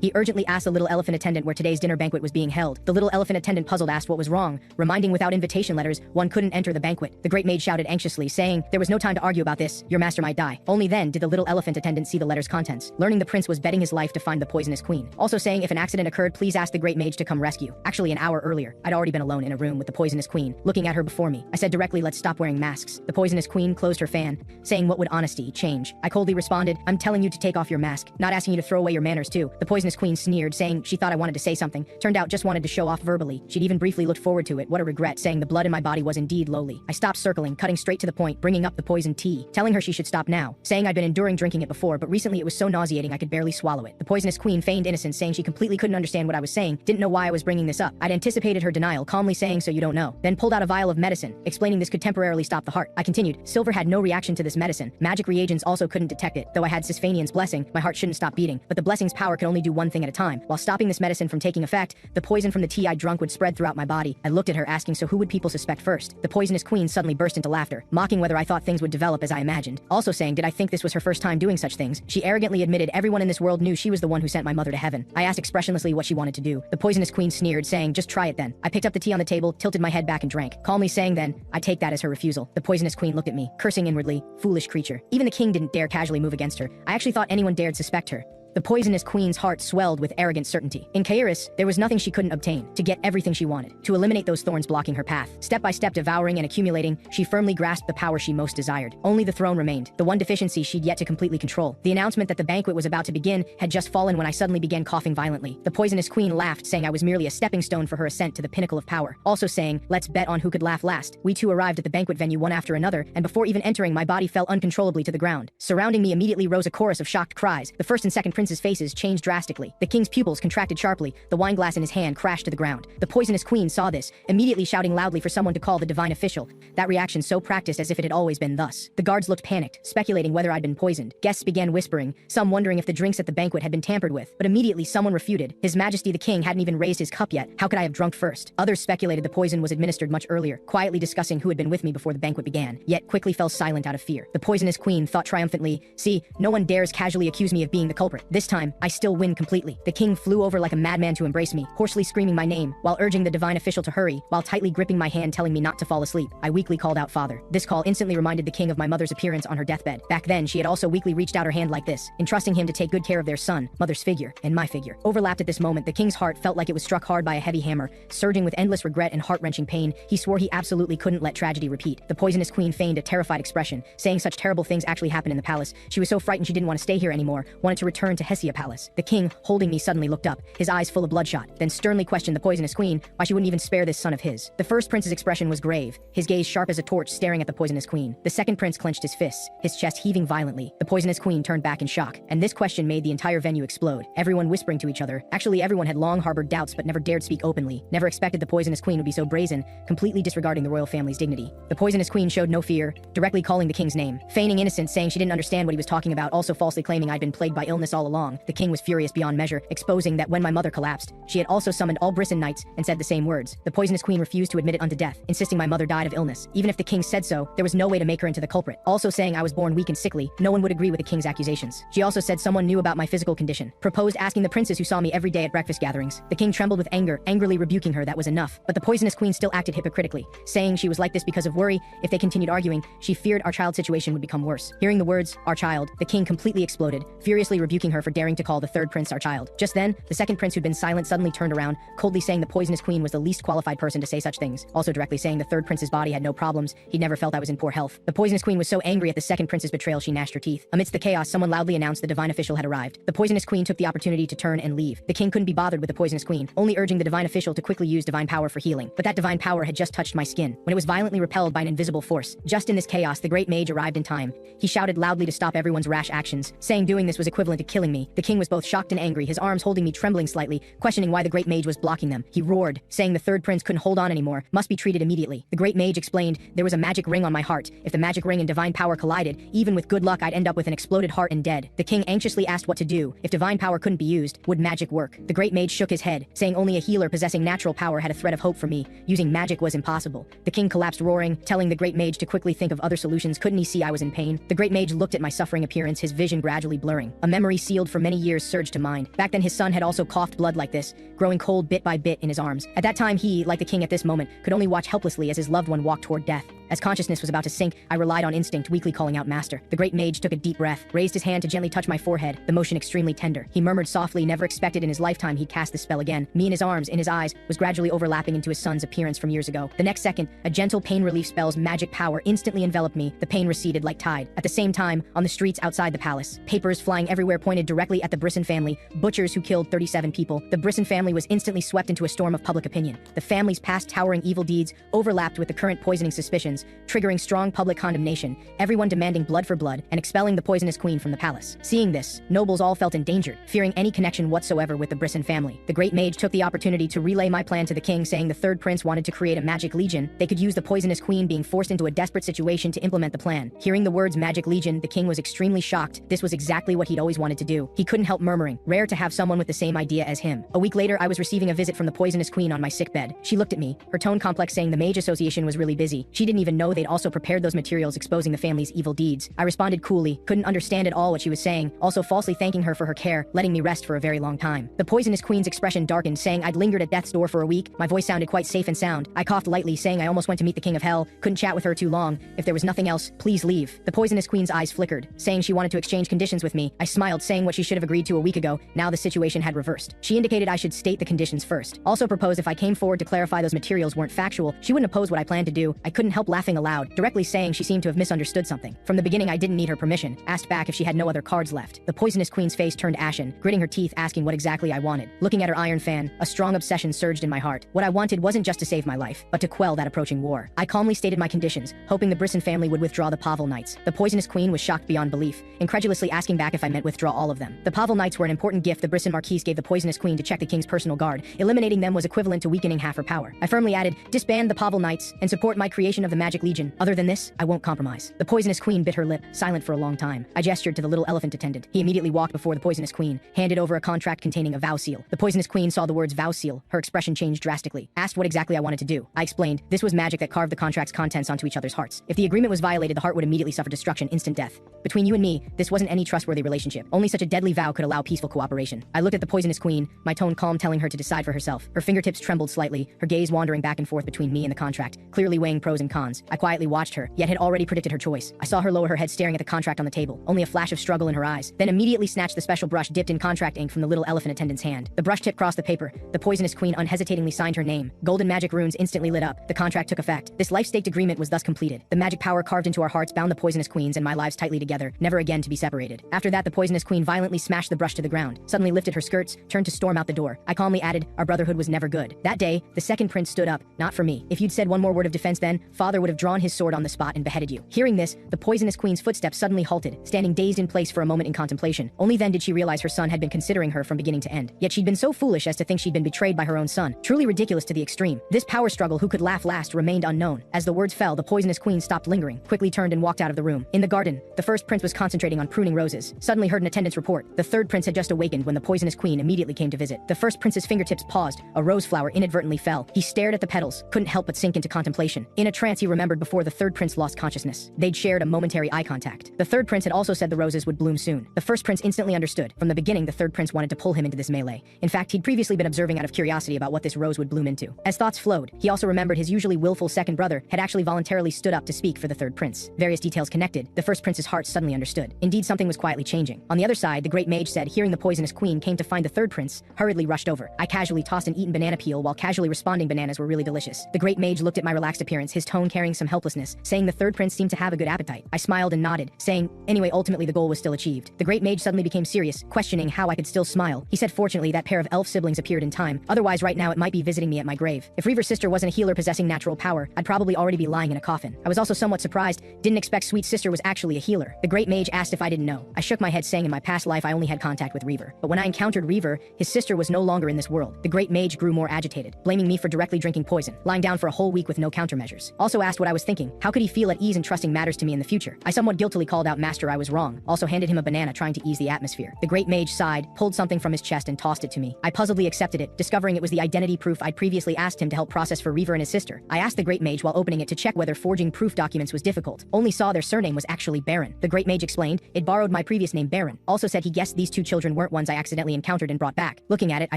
he urgently asked the little elephant attendant where today's dinner banquet was being held. The little elephant attendant puzzled asked what was wrong, reminding without invitation letters, one couldn't enter the banquet. The great mage shouted anxiously, saying, there was no time to argue about this, your master might die. Only then did the little elephant attendant see the letters' contents, learning the prince was betting his life to find the poisonous queen. Also saying if an accident occurred, please ask the great mage to come rescue. Actually, an hour earlier, I'd already been alone in a room with the poisonous queen, looking at her before me. I said directly, let's stop wearing masks. The poisonous queen closed her fan, saying what would honesty change? I coldly responded, I'm telling you to take off your mask, not asking you to throw away your manners too. The poisonous queen sneered, saying she thought I wanted to say something, turned out just wanted to show off verbally. She'd even briefly looked forward to it, what a regret, saying the blood in my body was indeed lowly. I stopped circling, cutting straight to the point, bringing up the poisoned tea, telling her she should stop now, saying I'd been enduring drinking it before, but recently it was so nauseating I could barely swallow it. The poisonous queen feigned innocence, saying she completely couldn't understand what I was saying, didn't know why I was bringing this up. I'd anticipated her denial, calmly saying so you don't know, then pulled out a vial of medicine, explaining this could temporarily stop the heart. I continued, Silver had no reaction to this medicine. Magic reagents also couldn't detect it. Though I had Sisfanian's blessing, my heart shouldn't stop beating, but the blessing's power could only do one thing at a time. While stopping this medicine from taking effect, the poison from the tea I drunk would spread throughout my body. I looked at her asking so who would people suspect first? The poisonous queen suddenly burst into laughter, mocking whether I thought things would develop as I imagined. Also saying did I think this was her first time doing such things? She arrogantly admitted everyone in this world knew she was the one who sent my mother to heaven. I asked expressionlessly what she wanted to do. The poisonous queen sneered, saying just try it then. I picked up the tea on the table, tilted my head back and drank, calmly saying then, I take that as her refusal. The poisonous queen looked at me, cursing inwardly, foolish creature. Even the king didn't dare casually move against her. I actually thought anyone dared suspect her. The poisonous queen's heart swelled with arrogant certainty. In Kairos, there was nothing she couldn't obtain, to get everything she wanted, to eliminate those thorns blocking her path. Step by step devouring and accumulating, she firmly grasped the power she most desired. Only the throne remained, the one deficiency she'd yet to completely control. The announcement that the banquet was about to begin had just fallen when I suddenly began coughing violently. The poisonous queen laughed, saying I was merely a stepping stone for her ascent to the pinnacle of power. Also saying, let's bet on who could laugh last. We two arrived at the banquet venue one after another, and before even entering, my body fell uncontrollably to the ground. Surrounding me immediately rose a chorus of shocked cries. The first and second princes' faces changed drastically. The king's pupils contracted sharply, the wine glass in his hand crashed to the ground. The poisonous queen saw this, immediately shouting loudly for someone to call the divine official. That reaction so practiced as if it had always been thus. The guards looked panicked, speculating whether I'd been poisoned. Guests began whispering, some wondering if the drinks at the banquet had been tampered with. But immediately someone refuted. His Majesty the King hadn't even raised his cup yet. How could I have drunk first? Others speculated the poison was administered much earlier, quietly discussing who had been with me before the banquet began, yet quickly fell silent out of fear. The poisonous queen thought triumphantly, see, no one dares casually accuse me of being the culprit. This time, I still win completely. The king flew over like a madman to embrace me, hoarsely screaming my name, while urging the divine official to hurry, while tightly gripping my hand telling me not to fall asleep. I weakly called out father. This call instantly reminded the king of my mother's appearance on her deathbed. Back then, she had also weakly reached out her hand like this, entrusting him to take good care of their son, mother's figure, and my figure. Overlapped at this moment, the king's heart felt like it was struck hard by a heavy hammer, surging with endless regret and heart-wrenching pain. He swore he absolutely couldn't let tragedy repeat. The poisonous queen feigned a terrified expression, saying such terrible things actually happened in the palace. She was so frightened she didn't want to stay here anymore, wanted to return to Hessia Palace. The king, holding me, suddenly looked up, his eyes full of bloodshot, then sternly questioned the poisonous queen why she wouldn't even spare this son of his. The first prince's expression was grave, his gaze sharp as a torch staring at the poisonous queen. The second prince clenched his fists, his chest heaving violently. The poisonous queen turned back in shock, and this question made the entire venue explode, everyone whispering to each other. Actually, everyone had long harbored doubts but never dared speak openly, never expected the poisonous queen would be so brazen, completely disregarding the royal family's dignity. The poisonous queen showed no fear, directly calling the king's name, feigning innocence, saying she didn't understand what he was talking about, also falsely claiming I'd been plagued by illness all along. The king was furious beyond measure, exposing that when my mother collapsed, she had also summoned all Brisson knights and said the same words. The poisonous queen refused to admit it unto death, insisting my mother died of illness. Even if the king said so, there was no way to make her into the culprit. Also saying I was born weak and sickly, no one would agree with the king's accusations. She also said someone knew about my physical condition, proposed asking the princes who saw me every day at breakfast gatherings. The king trembled with anger, angrily rebuking her that was enough. But the poisonous queen still acted hypocritically, saying she was like this because of worry. If they continued arguing, she feared our child's situation would become worse. Hearing the words, our child, the king completely exploded, furiously rebuking her for daring to call the third prince our child. Just then, the second prince who'd been silent suddenly turned around, coldly saying the poisonous queen was the least qualified person to say such things, also directly saying the third prince's body had no problems, he'd never felt I was in poor health. The poisonous queen was so angry at the second prince's betrayal she gnashed her teeth. Amidst the chaos, someone loudly announced the divine official had arrived. The poisonous queen took the opportunity to turn and leave. The king couldn't be bothered with the poisonous queen, only urging the divine official to quickly use divine power for healing. But that divine power had just touched my skin, when it was violently repelled by an invisible force. Just in this chaos, the great mage arrived in time. He shouted loudly to stop everyone's rash actions, saying doing this was equivalent to killing killing me. The king was both shocked and angry, his arms holding me trembling slightly, questioning why the great mage was blocking them. He roared, saying the third prince couldn't hold on anymore, must be treated immediately. The great mage explained, there was a magic ring on my heart. If the magic ring and divine power collided, even with good luck I'd end up with an exploded heart and dead. The king anxiously asked what to do. If divine power couldn't be used, would magic work? The great mage shook his head, saying only a healer possessing natural power had a thread of hope for me. Using magic was impossible. The king collapsed roaring, telling the great mage to quickly think of other solutions. Couldn't he see I was in pain? The great mage looked at my suffering appearance, his vision gradually blurring. A memory sealed for many years surged to mind. Back then his son had also coughed blood like this, growing cold bit by bit in his arms. At that time he, like the king at this moment, could only watch helplessly as his loved one walked toward death. As consciousness was about to sink, I relied on instinct, weakly calling out master. The great mage took a deep breath, raised his hand to gently touch my forehead, the motion extremely tender. He murmured softly, never expected in his lifetime he'd cast the spell again. Me in his arms, in his eyes, was gradually overlapping into his son's appearance from years ago. The next second, a gentle pain relief spell's magic power instantly enveloped me. The pain receded like tide. At the same time, on the streets outside the palace, papers flying everywhere pointed directly at the Brisson family, butchers who killed 37 people. The Brisson family was instantly swept into a storm of public opinion. The family's past towering evil deeds overlapped with the current poisoning suspicions, triggering strong public condemnation, everyone demanding blood for blood and expelling the poisonous queen from the palace. Seeing this, nobles all felt endangered, fearing any connection whatsoever with the Brisson family. The great mage took the opportunity to relay my plan to the king, saying the third prince wanted to create a magic legion. They could use the poisonous queen being forced into a desperate situation to implement the plan. Hearing the words magic legion, the king was extremely shocked. This was exactly what he'd always wanted to do. He couldn't help murmuring, rare to have someone with the same idea as him. A week later, I was receiving a visit from the poisonous queen on my sickbed. She looked at me, her tone complex, saying the mage association was really busy. She didn't even know they'd also prepared those materials exposing the family's evil deeds. I responded coolly, couldn't understand at all what she was saying, also falsely thanking her for her care, letting me rest for a very long time. The poisonous queen's expression darkened, saying I'd lingered at death's door for a week. My voice sounded quite safe and sound. I coughed lightly, saying I almost went to meet the king of hell, couldn't chat with her too long. If there was nothing else, please leave. The poisonous queen's eyes flickered, saying she wanted to exchange conditions with me. I smiled, saying what she should have agreed to a week ago. Now the situation had reversed. She indicated I should state the conditions first. Also proposed if I came forward to clarify those materials weren't factual, she wouldn't oppose what I planned to do. I couldn't help laughing aloud, directly saying she seemed to have misunderstood something. From the beginning I didn't need her permission, asked back if she had no other cards left. The poisonous queen's face turned ashen, gritting her teeth, asking what exactly I wanted. Looking at her iron fan, a strong obsession surged in my heart. What I wanted wasn't just to save my life, but to quell that approaching war. I calmly stated my conditions, hoping the Brisson family would withdraw the Pavel Knights. The poisonous queen was shocked beyond belief, incredulously asking back if I meant withdraw all of them. The Pavel Knights were an important gift the Brisson Marquise gave the poisonous queen to check the king's personal guard. Eliminating them was equivalent to weakening half her power. I firmly added, disband the Pavel Knights and support my creation of the Magic Legion. Other than this, I won't compromise. The poisonous queen bit her lip, silent for a long time. I gestured to the little elephant attendant. He immediately walked before the poisonous queen, handed over a contract containing a vow seal. The poisonous queen saw the words vow seal. Her expression changed drastically. Asked what exactly I wanted to do. I explained, this was magic that carved the contract's contents onto each other's hearts. If the agreement was violated, the heart would immediately suffer destruction, instant death. Between you and me, this wasn't any trustworthy relationship. Only such a deadly vow could allow peaceful cooperation. I looked at the poisonous queen, my tone calm, telling her to decide for herself. Her fingertips trembled slightly, her gaze wandering back and forth between me and the contract, clearly weighing pros and cons. I quietly watched her, yet had already predicted her choice. I saw her lower her head, staring at the contract on the table, only a flash of struggle in her eyes, then immediately snatched the special brush dipped in contract ink from the little elephant attendant's hand. The brush tip crossed the paper. The poisonous queen unhesitatingly signed her name. Golden magic runes instantly lit up. The contract took effect. This life-staked agreement was thus completed. The magic power carved into our hearts bound the poisonous queens and my lives tightly together, never again to be separated. After that, the poisonous queen violently smashed the brush to the ground, suddenly lifted her skirts, turned to storm out the door. I calmly added, our brotherhood was never good. That day, the second prince stood up, not for me. If you'd said one more word of defense then, father would have drawn his sword on the spot and beheaded you. Hearing this, the poisonous queen's footsteps suddenly halted, standing dazed in place for a moment in contemplation. Only then did she realize her son had been considering her from beginning to end. Yet she'd been so foolish as to think she'd been betrayed by her own son. Truly ridiculous to the extreme. This power struggle, who could laugh last, remained unknown. As the words fell, the poisonous queen stopped lingering, quickly turned and walked out of the room. In the garden, the first prince was concentrating on pruning roses. Suddenly heard an attendant's report. The third prince had just awakened when the poisonous queen immediately came to visit. The first prince's fingertips paused. A rose flower inadvertently fell. He stared at the petals, couldn't help but sink into contemplation. In a trance, he remembered before the third prince lost consciousness. They'd shared a momentary eye contact. The third prince had also said the roses would bloom soon. The first prince instantly understood. From the beginning, the third prince wanted to pull him into this melee. In fact, he'd previously been observing out of curiosity about what this rose would bloom into. As thoughts flowed, he also remembered his usually willful second brother had actually voluntarily stood up to speak for the third prince. Various details connected, the first prince's heart suddenly understood. Indeed, something was quietly changing. On the other side, the great mage said, hearing the poisonous queen came to find the third prince, hurriedly rushed over. I casually tossed an eaten banana peel while casually responding bananas were really delicious. The great mage looked at my relaxed appearance, his tone carrying some helplessness, saying the third prince seemed to have a good appetite. I smiled and nodded, saying, anyway, ultimately the goal was still achieved. The great mage suddenly became serious, questioning how I could still smile. He said fortunately that pair of elf siblings appeared in time, otherwise right now it might be visiting me at my grave. If Reaver's sister wasn't a healer possessing natural power, I'd probably already be lying in a coffin. I was also somewhat surprised, didn't expect Sweet Sister was actually a healer. The great mage asked if I didn't know. I shook my head saying in my past life I only had contact with Reaver. But when I encountered Reaver, his sister was no longer in this world. The great mage grew more agitated, blaming me for directly drinking poison, lying down for a whole week with no countermeasures. Also asked what I was thinking. How could he feel at ease and trusting matters to me in the future? I somewhat guiltily called out Master I was wrong, also handed him a banana trying to ease the atmosphere. The great mage sighed, pulled something from his chest and tossed it to me. I puzzledly accepted it, discovering it was the identity proof I'd previously asked him to help process for Reaver and his sister. I asked the great mage while opening it to check whether forging proof documents was difficult. Only saw their surname was actually Baron. The great mage explained, it borrowed my previous name Baron. Also said he guessed these two children weren't ones I accidentally encountered and brought back. Looking at it, I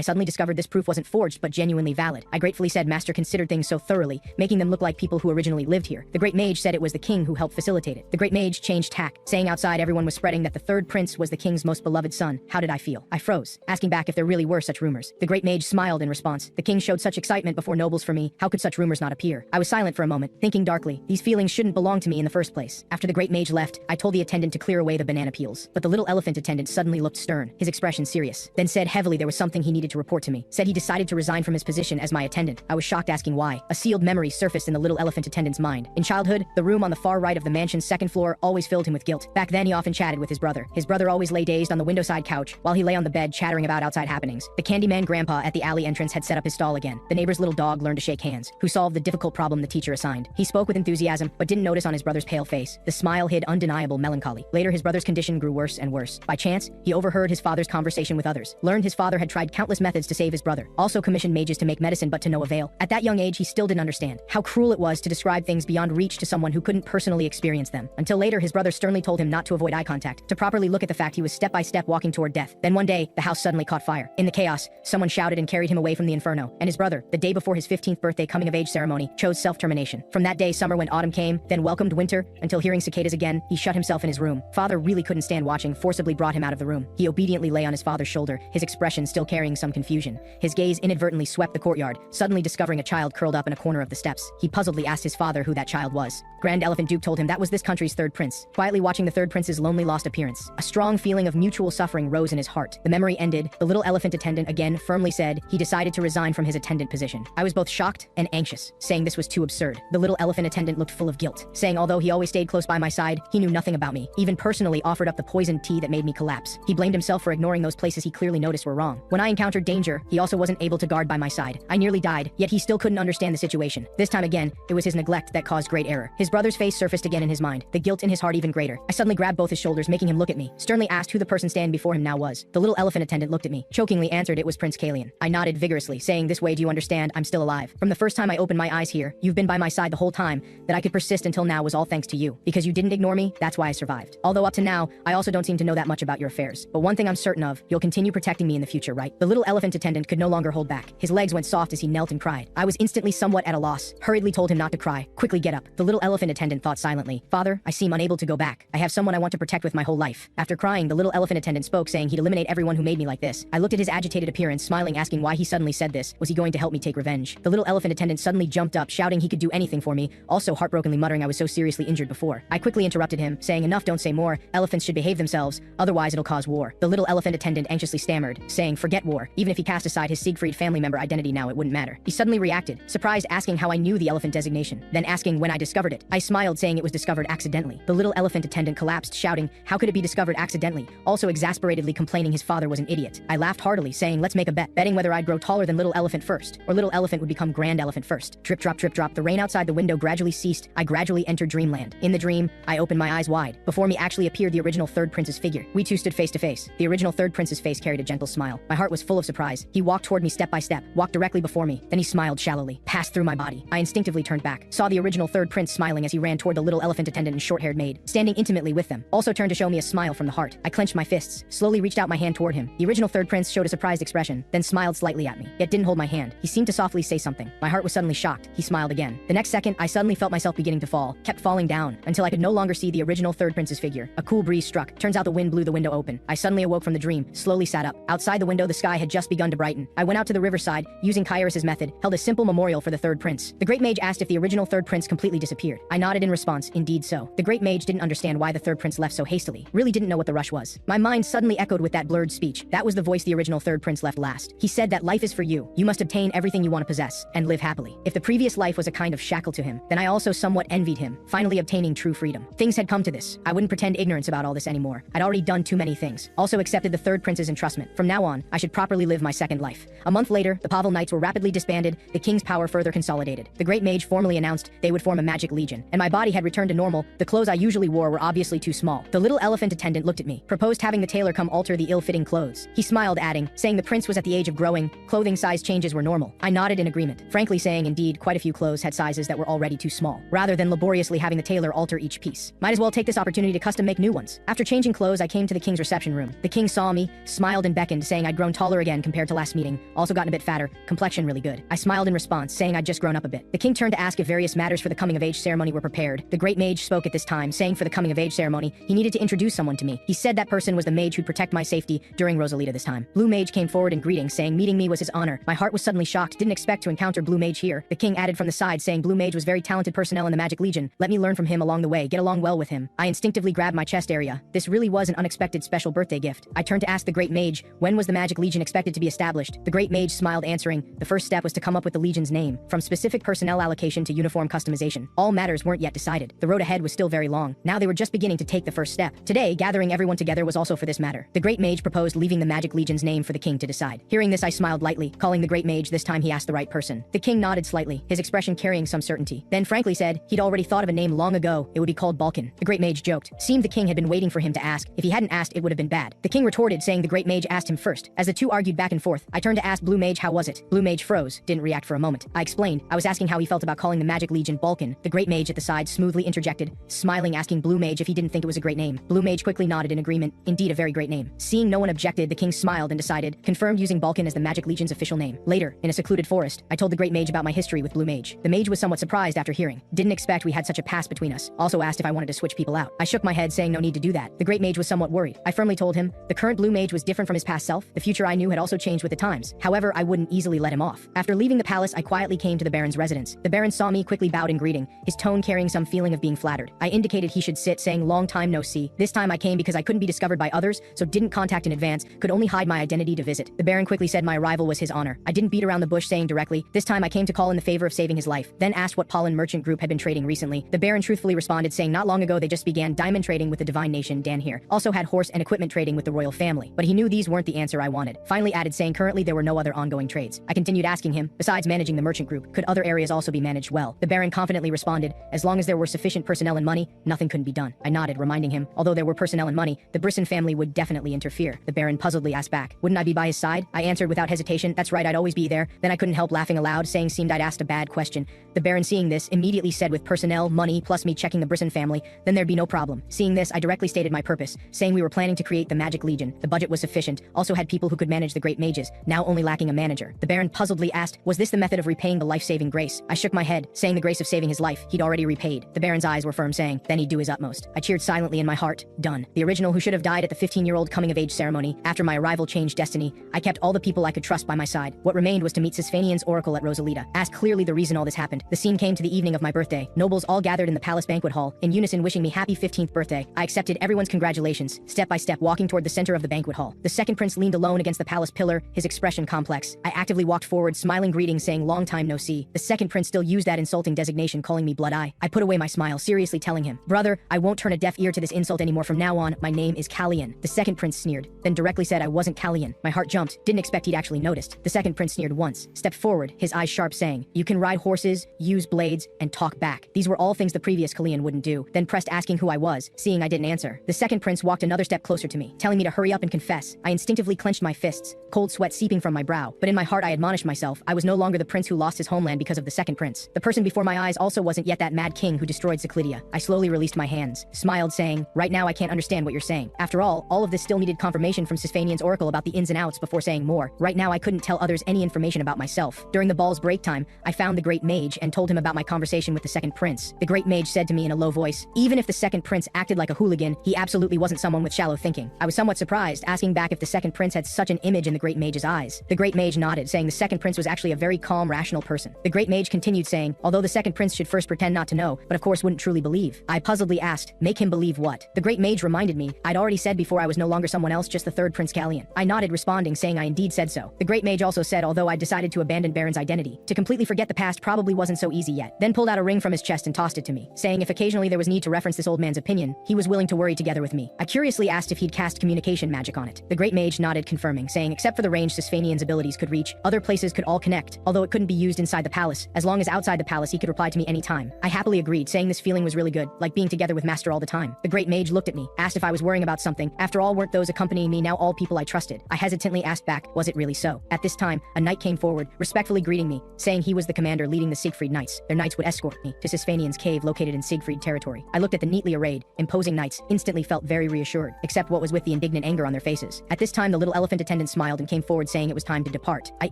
suddenly discovered this proof wasn't forged but genuinely valid. I gratefully said Master considered things so thoroughly, making them look like people who originally lived here. The great mage said it was the king who helped facilitate it. The great mage changed tack, saying outside everyone was spreading that the third prince was the king's most beloved son. How did I feel? I froze, asking back if there really were such rumors. The great mage smiled in response. The king showed such excitement before nobles for me. How could such rumors not appear? I was silent for a moment, thinking darkly. These feelings shouldn't belong to me in the first place. After the great mage left, I told the attendant to clear away the banana peels. But the little elephant attendant suddenly looked stern, his expression serious. Then said heavily there was something he needed to report to me. Said he decided to resign from his position as my attendant. I was shocked, asking why. A sealed memory surfaced in the little elephant attendant's mind. In childhood, the room on the far right of the mansion's second floor always filled him with guilt. Back then he often chatted with his brother. His brother always lay dazed on the windowside couch, while he lay on the bed chattering about outside happenings. The Candyman grandpa at the alley entrance had set up his stall again. The neighbor's little dog learned to shake hands, who solved the difficult problem the teacher assigned. He spoke with enthusiasm, but didn't notice on his brother's pale face. The smile hid undeniable melancholy. Later his brother's condition grew worse and worse. By chance, he overheard his father's conversation with others. Learned his father had tried countless methods to save his brother. Also commissioned mages to make medicine but to no avail. At that young age he still didn't understand how cruel it was to describe things beyond reach to someone who couldn't personally experience them. Until later his brother sternly told him not to avoid eye contact, to properly look at the fact he was step by step walking toward death. Then one day, the house suddenly caught fire. In the chaos, someone shouted and carried him away from the inferno. And his brother, the day before his 15th birthday coming of age ceremony, chose self-termination. From that day summer went, autumn came, then welcomed winter, until hearing cicadas again, he shut himself in his room. Father really couldn't stand watching, forcibly brought him out of the room. He obediently lay on his father's shoulder, his expression still carrying some confusion. His gaze inadvertently swept the courtyard, suddenly discovering a child curled up in a corner of the steps. He puzzledly asked his father who that child was. Grand Elephant Duke told him that was this country's third prince. Quietly watching the third prince's lonely lost appearance, a strong feeling of mutual suffering rose in his heart. The memory ended. The little elephant attendant again firmly said he decided to resign from his attendant position. I was both shocked and anxious, saying this was too absurd. The little elephant attendant looked full of guilt, saying although he always stayed close by my side, he knew nothing about me, even personally offered up the poisoned tea that made me collapse. He blamed himself for ignoring those places he clearly noticed were wrong. When I encountered danger, he also wasn't able to guard by my side. I nearly died, yet he still couldn't understand the situation. This time again, it was his neglect that caused great error. His brother's face surfaced again in his mind, the guilt in his heart even greater. I suddenly grabbed both his shoulders, making him look at me, sternly asked who the person standing before him now was. The little elephant attendant looked at me, chokingly answered it was Prince Kalian. I nodded vigorously, saying this way do you understand I'm still alive. From the first time I opened my eyes here, you've been by my side the whole time. That I could persist until now was all thanks to you. Because you didn't ignore me, that's why I survived. Although up to now, I also don't seem to know that much about your affairs. But one thing I'm certain of, you'll continue protecting me in the future, right? The little elephant attendant could no longer hold back. His legs went soft as he knelt and cried. I was instantly somewhat at a loss, hurriedly told him not to cry. Quickly get up. The little elephant attendant thought silently. Father, I seem unable to go back. I have someone I want to protect with my whole life. After crying, the little elephant attendant spoke, saying he'd eliminate everyone who made me like this. I looked at his agitated appearance, smiling, asking why he suddenly said this. Was he going to help me take revenge? The little elephant attendant suddenly jumped up, shouting he could do anything for me, also heartbrokenly muttering I was so seriously injured before. I quickly interrupted him, saying enough, don't say more. Elephants should behave themselves, otherwise it'll cause war. The little elephant attendant anxiously stammered, saying forget war. Even if he cast aside his Siegfried family member identity now, it wouldn't matter. He suddenly reacted, surprised, asking how I knew the elephant designation, then asking when I discovered it. I smiled, saying it was discovered accidentally. The little elephant attendant collapsed, shouting, how could it be discovered accidentally? Also exasperatedly complaining his father was an idiot. I laughed heartily, saying let's make a bet, betting whether I'd grow taller than little elephant first, or little elephant would become grand elephant first. Drip drop drip drop, the rain outside the window gradually ceased. I gradually entered dreamland. In the dream, I opened my eyes wide. Before me actually appeared the original third prince's figure. We two stood face to face. The original third prince's face carried a gentle smile. My heart was full of surprise. He walked toward me step by step, walked directly before me, then he smiled shallowly, passed through my body. I instinctively turned back, saw the original third prince smiling as he ran toward the little elephant attendant and short-haired maid, standing intimately with them, also turned to show me a smile from the heart. I clenched my fists, slowly reached out my hand toward him. The original third prince showed a surprised expression, then smiled slightly at me, yet didn't hold my hand. He seemed to softly say something. My heart was suddenly shocked. He smiled again. The next second, I suddenly felt myself beginning to fall, kept falling down, until I could no longer see the original third prince's figure. A cool breeze struck. Turns out the wind blew the window open. I suddenly awoke from the dream, slowly sat up. Outside the window, the sky had just begun to brighten. I went out to the riverside, using Kairos' method, held a simple memorial for the third prince. The great mage asked if the original third prince completely disappeared. I nodded in response, indeed so. The great mage didn't understand why the third prince left so hastily, really didn't know what the rush was. My mind suddenly echoed with that blurred speech. That was the voice the original third prince left last. He said that life is for you. You must obtain everything you want to possess and live happily. If the previous life was a kind of shackle to him, then I also somewhat envied him, finally obtaining true freedom. Things had come to this. I wouldn't pretend ignorance about all this anymore. I'd already done too many things. Also accepted the third prince's entrustment. From now on, I should properly live my second life. A month later, the Pavel Knights were rapidly disbanded, the king's power further consolidated. The great mage formally announced they would form a magic legion, and my body had returned to normal. The clothes I usually wore were obviously too small. The little elephant attendant looked at me, proposed having the tailor come alter the ill-fitting clothes. He smiled, adding, saying the prince was at the age of growing, clothing size changes were normal. I nodded in agreement, frankly saying indeed quite a few clothes had sizes that were already too small, rather than laboriously having the tailor alter each piece. Might as well take this opportunity to custom make new ones. After changing clothes, I came to the king's reception room. The king saw me, smiled and beckoned, saying I'd grown taller again compared to last meeting, also gotten a bit fatter, complexion really good. I smiled in response, saying I'd just grown up a bit. The king turned to ask if various matters for the coming of age ceremony were prepared. The great mage spoke at this time, saying for the coming of age ceremony, he needed to introduce someone to me. He said that person was the mage who'd protect my safety during Rosalita this time. Blue mage came forward in greeting, saying meeting me was his honor. My heart was suddenly shocked, didn't expect to encounter Blue mage here. The king added from the side, saying Blue mage was very talented personnel in the Magic Legion. Let me learn from him along the way, get along well with him. I instinctively grabbed my chest area. This really was an unexpected special birthday gift. I turned to ask the great mage, when was the Magic Legion expected to be established? The great mage smiled, answering, the first step was to come up with the Legion's name, from specific personnel allocation to uniform customization. All matters weren't yet decided. The road ahead was still very long. Now they were just beginning to take the first step. Today, gathering everyone together was also for this matter. The great mage proposed leaving the Magic Legion's name for the king to decide. Hearing this, I smiled lightly, calling the great mage. This time he asked the right person. The king nodded slightly, his expression carrying some certainty. Then frankly said he'd already thought of a name long ago. It would be called Balkan. The great mage joked. Seemed the king had been waiting for him to ask. If he hadn't asked, it would have been bad. The king retorted, saying the great mage asked him first. As the two argued back and forth, I turned to ask Blue mage how was it. Blue mage froze, didn't react for a moment. I explained. I was asking how he felt about calling the Magic Legion Balkan. The great mage at the side smoothly interjected, smiling, asking Blue mage if he didn't think it was a great name. Blue mage quickly nodded in agreement. Indeed, a very great name. Seeing no one objected, the king smiled and decided, confirmed using Balkan as the Magic Legion's official name. Later, in a secluded forest, I told the great mage about my history with Blue mage. The mage was somewhat surprised after hearing. Didn't expect we had such a past between us. Also asked if I wanted to switch people out. I shook my head, saying no need to do that. The great mage was somewhat worried. I firmly told him the current Blue mage was different from his past self. The future I knew had also changed with the times. However, I wouldn't easily let him off. After leaving the palace, I quietly came to the baron's residence. The baron saw me, quickly bowed in greeting, his tone carrying some feeling of being flattered. I indicated he should sit, saying long time no see. This time I came because I couldn't be discovered by others, so didn't contact in advance, could only hide my identity to visit. The baron quickly said my arrival was his honor. I didn't beat around the bush, saying directly, this time I came to call in the favor of saving his life. Then asked what Pollen Merchant Group had been trading recently. The baron truthfully responded, saying not long ago they just began diamond trading with the Divine Nation Dan here. Also had horse and equipment trading with the royal family, but he knew these weren't the answer I wanted. Finally added, saying currently there were no other ongoing trades. I continued asking him, besides managing the merchant group, could other areas also be managed well? The baron confidently responded, as long as there were sufficient personnel and money, nothing couldn't be done. I nodded, reminding him, although there were personnel and money, the Brisson family would definitely interfere. The baron puzzledly asked back, wouldn't I be by his side? I answered without hesitation, that's right, I'd always be there. Then I couldn't help laughing aloud, saying seemed I'd asked a bad question. The baron, seeing this, immediately said with personnel, money, plus me checking the Brisson family, then there'd be no problem. Seeing this, I directly stated my purpose, saying we were planning to create the Magic Legion. The budget was sufficient, also had people who could manage the great mages, now only lacking a manager. The baron puzzledly asked, was this the method of repaying the life-saving grace? I shook my head, saying the grace of saving his life, he'd already repaid. The baron's eyes were firm, saying, then he'd do his utmost. I cheered silently in my heart. Done. The original who should have died at the 15-year-old coming-of-age ceremony, after my arrival changed destiny, I kept all the people I could trust by my side. What remained was to meet Sisfanian's oracle at Rosalita, ask clearly the reason all this happened. The scene came to the evening of my birthday. Nobles all gathered in the palace banquet hall, in unison wishing me happy 15th birthday. I accepted everyone's congratulations, step by step walking toward the center of the banquet hall. The second prince leaned alone against the palace pillar, his expression complex. I actively walked forward, smiling greeting, saying long time no see. The second prince still used that insulting designation, calling me Blood Eye. I put away my smile, seriously telling him, brother, I won't turn a deaf ear to this insult anymore from now on, my name is Callian. The second prince sneered, then directly said I wasn't Callian. My heart jumped, didn't expect he'd actually noticed. The second prince sneered once, stepped forward, his eyes sharp, saying, you can ride horses, use blades, and talk back. These were all things the previous Callian wouldn't do. Then pressed asking who I was, seeing I didn't answer. The second prince walked another step closer to me, telling me to hurry up and confess. I instinctively clenched my fists, cold sweat seeping from my brow, but in my heart I admonished myself, I was no longer the prince who lost his homeland because of the second prince. The person before my eyes also wasn't yet that mad king who destroyed Cyclidia. I slowly released my hands, smiled, saying, right now I can't understand what you're saying. After all of this still needed confirmation from Sisfanian's oracle about the ins and outs before saying more. Right now I couldn't tell others any information about myself. During the ball's break time, I found the great mage and told him about my conversation with the second prince. The great mage said to me in a low voice, even if the second prince acted like a hooligan, he absolutely wasn't someone with shallow thinking. I was somewhat surprised, asking back if the second prince had such an image in the great mage's eyes. The great mage nodded, saying the second prince was actually a very calm, rational person. The great mage continued, saying, although although the second prince should first pretend not to know, but of course wouldn't truly believe. I puzzledly asked, make him believe what? The great mage reminded me, I'd already said before I was no longer someone else, just the third Prince Galleon. I nodded, responding, saying I indeed said so. The great mage also said although I'd decided to abandon Baron's identity, to completely forget the past probably wasn't so easy yet, then pulled out a ring from his chest and tossed it to me, saying if occasionally there was need to reference this old man's opinion, he was willing to worry together with me. I curiously asked if he'd cast communication magic on it. The great mage nodded, confirming, saying except for the range Sisfanian's abilities could reach, other places could all connect, although it couldn't be used inside the palace. As long as outside the palace he could reply to me anytime. I happily agreed, saying this feeling was really good, like being together with Master all the time. The great mage looked at me, asked if I was worrying about something. After all, weren't those accompanying me now all people I trusted? I hesitantly asked back, was it really so? At this time, a knight came forward, respectfully greeting me, saying he was the commander leading the Siegfried Knights. Their knights would escort me to Sisfanian's cave located in Siegfried territory. I looked at the neatly arrayed, imposing knights, instantly felt very reassured, except what was with the indignant anger on their faces. At this time the little elephant attendant smiled and came forward saying it was time to depart. I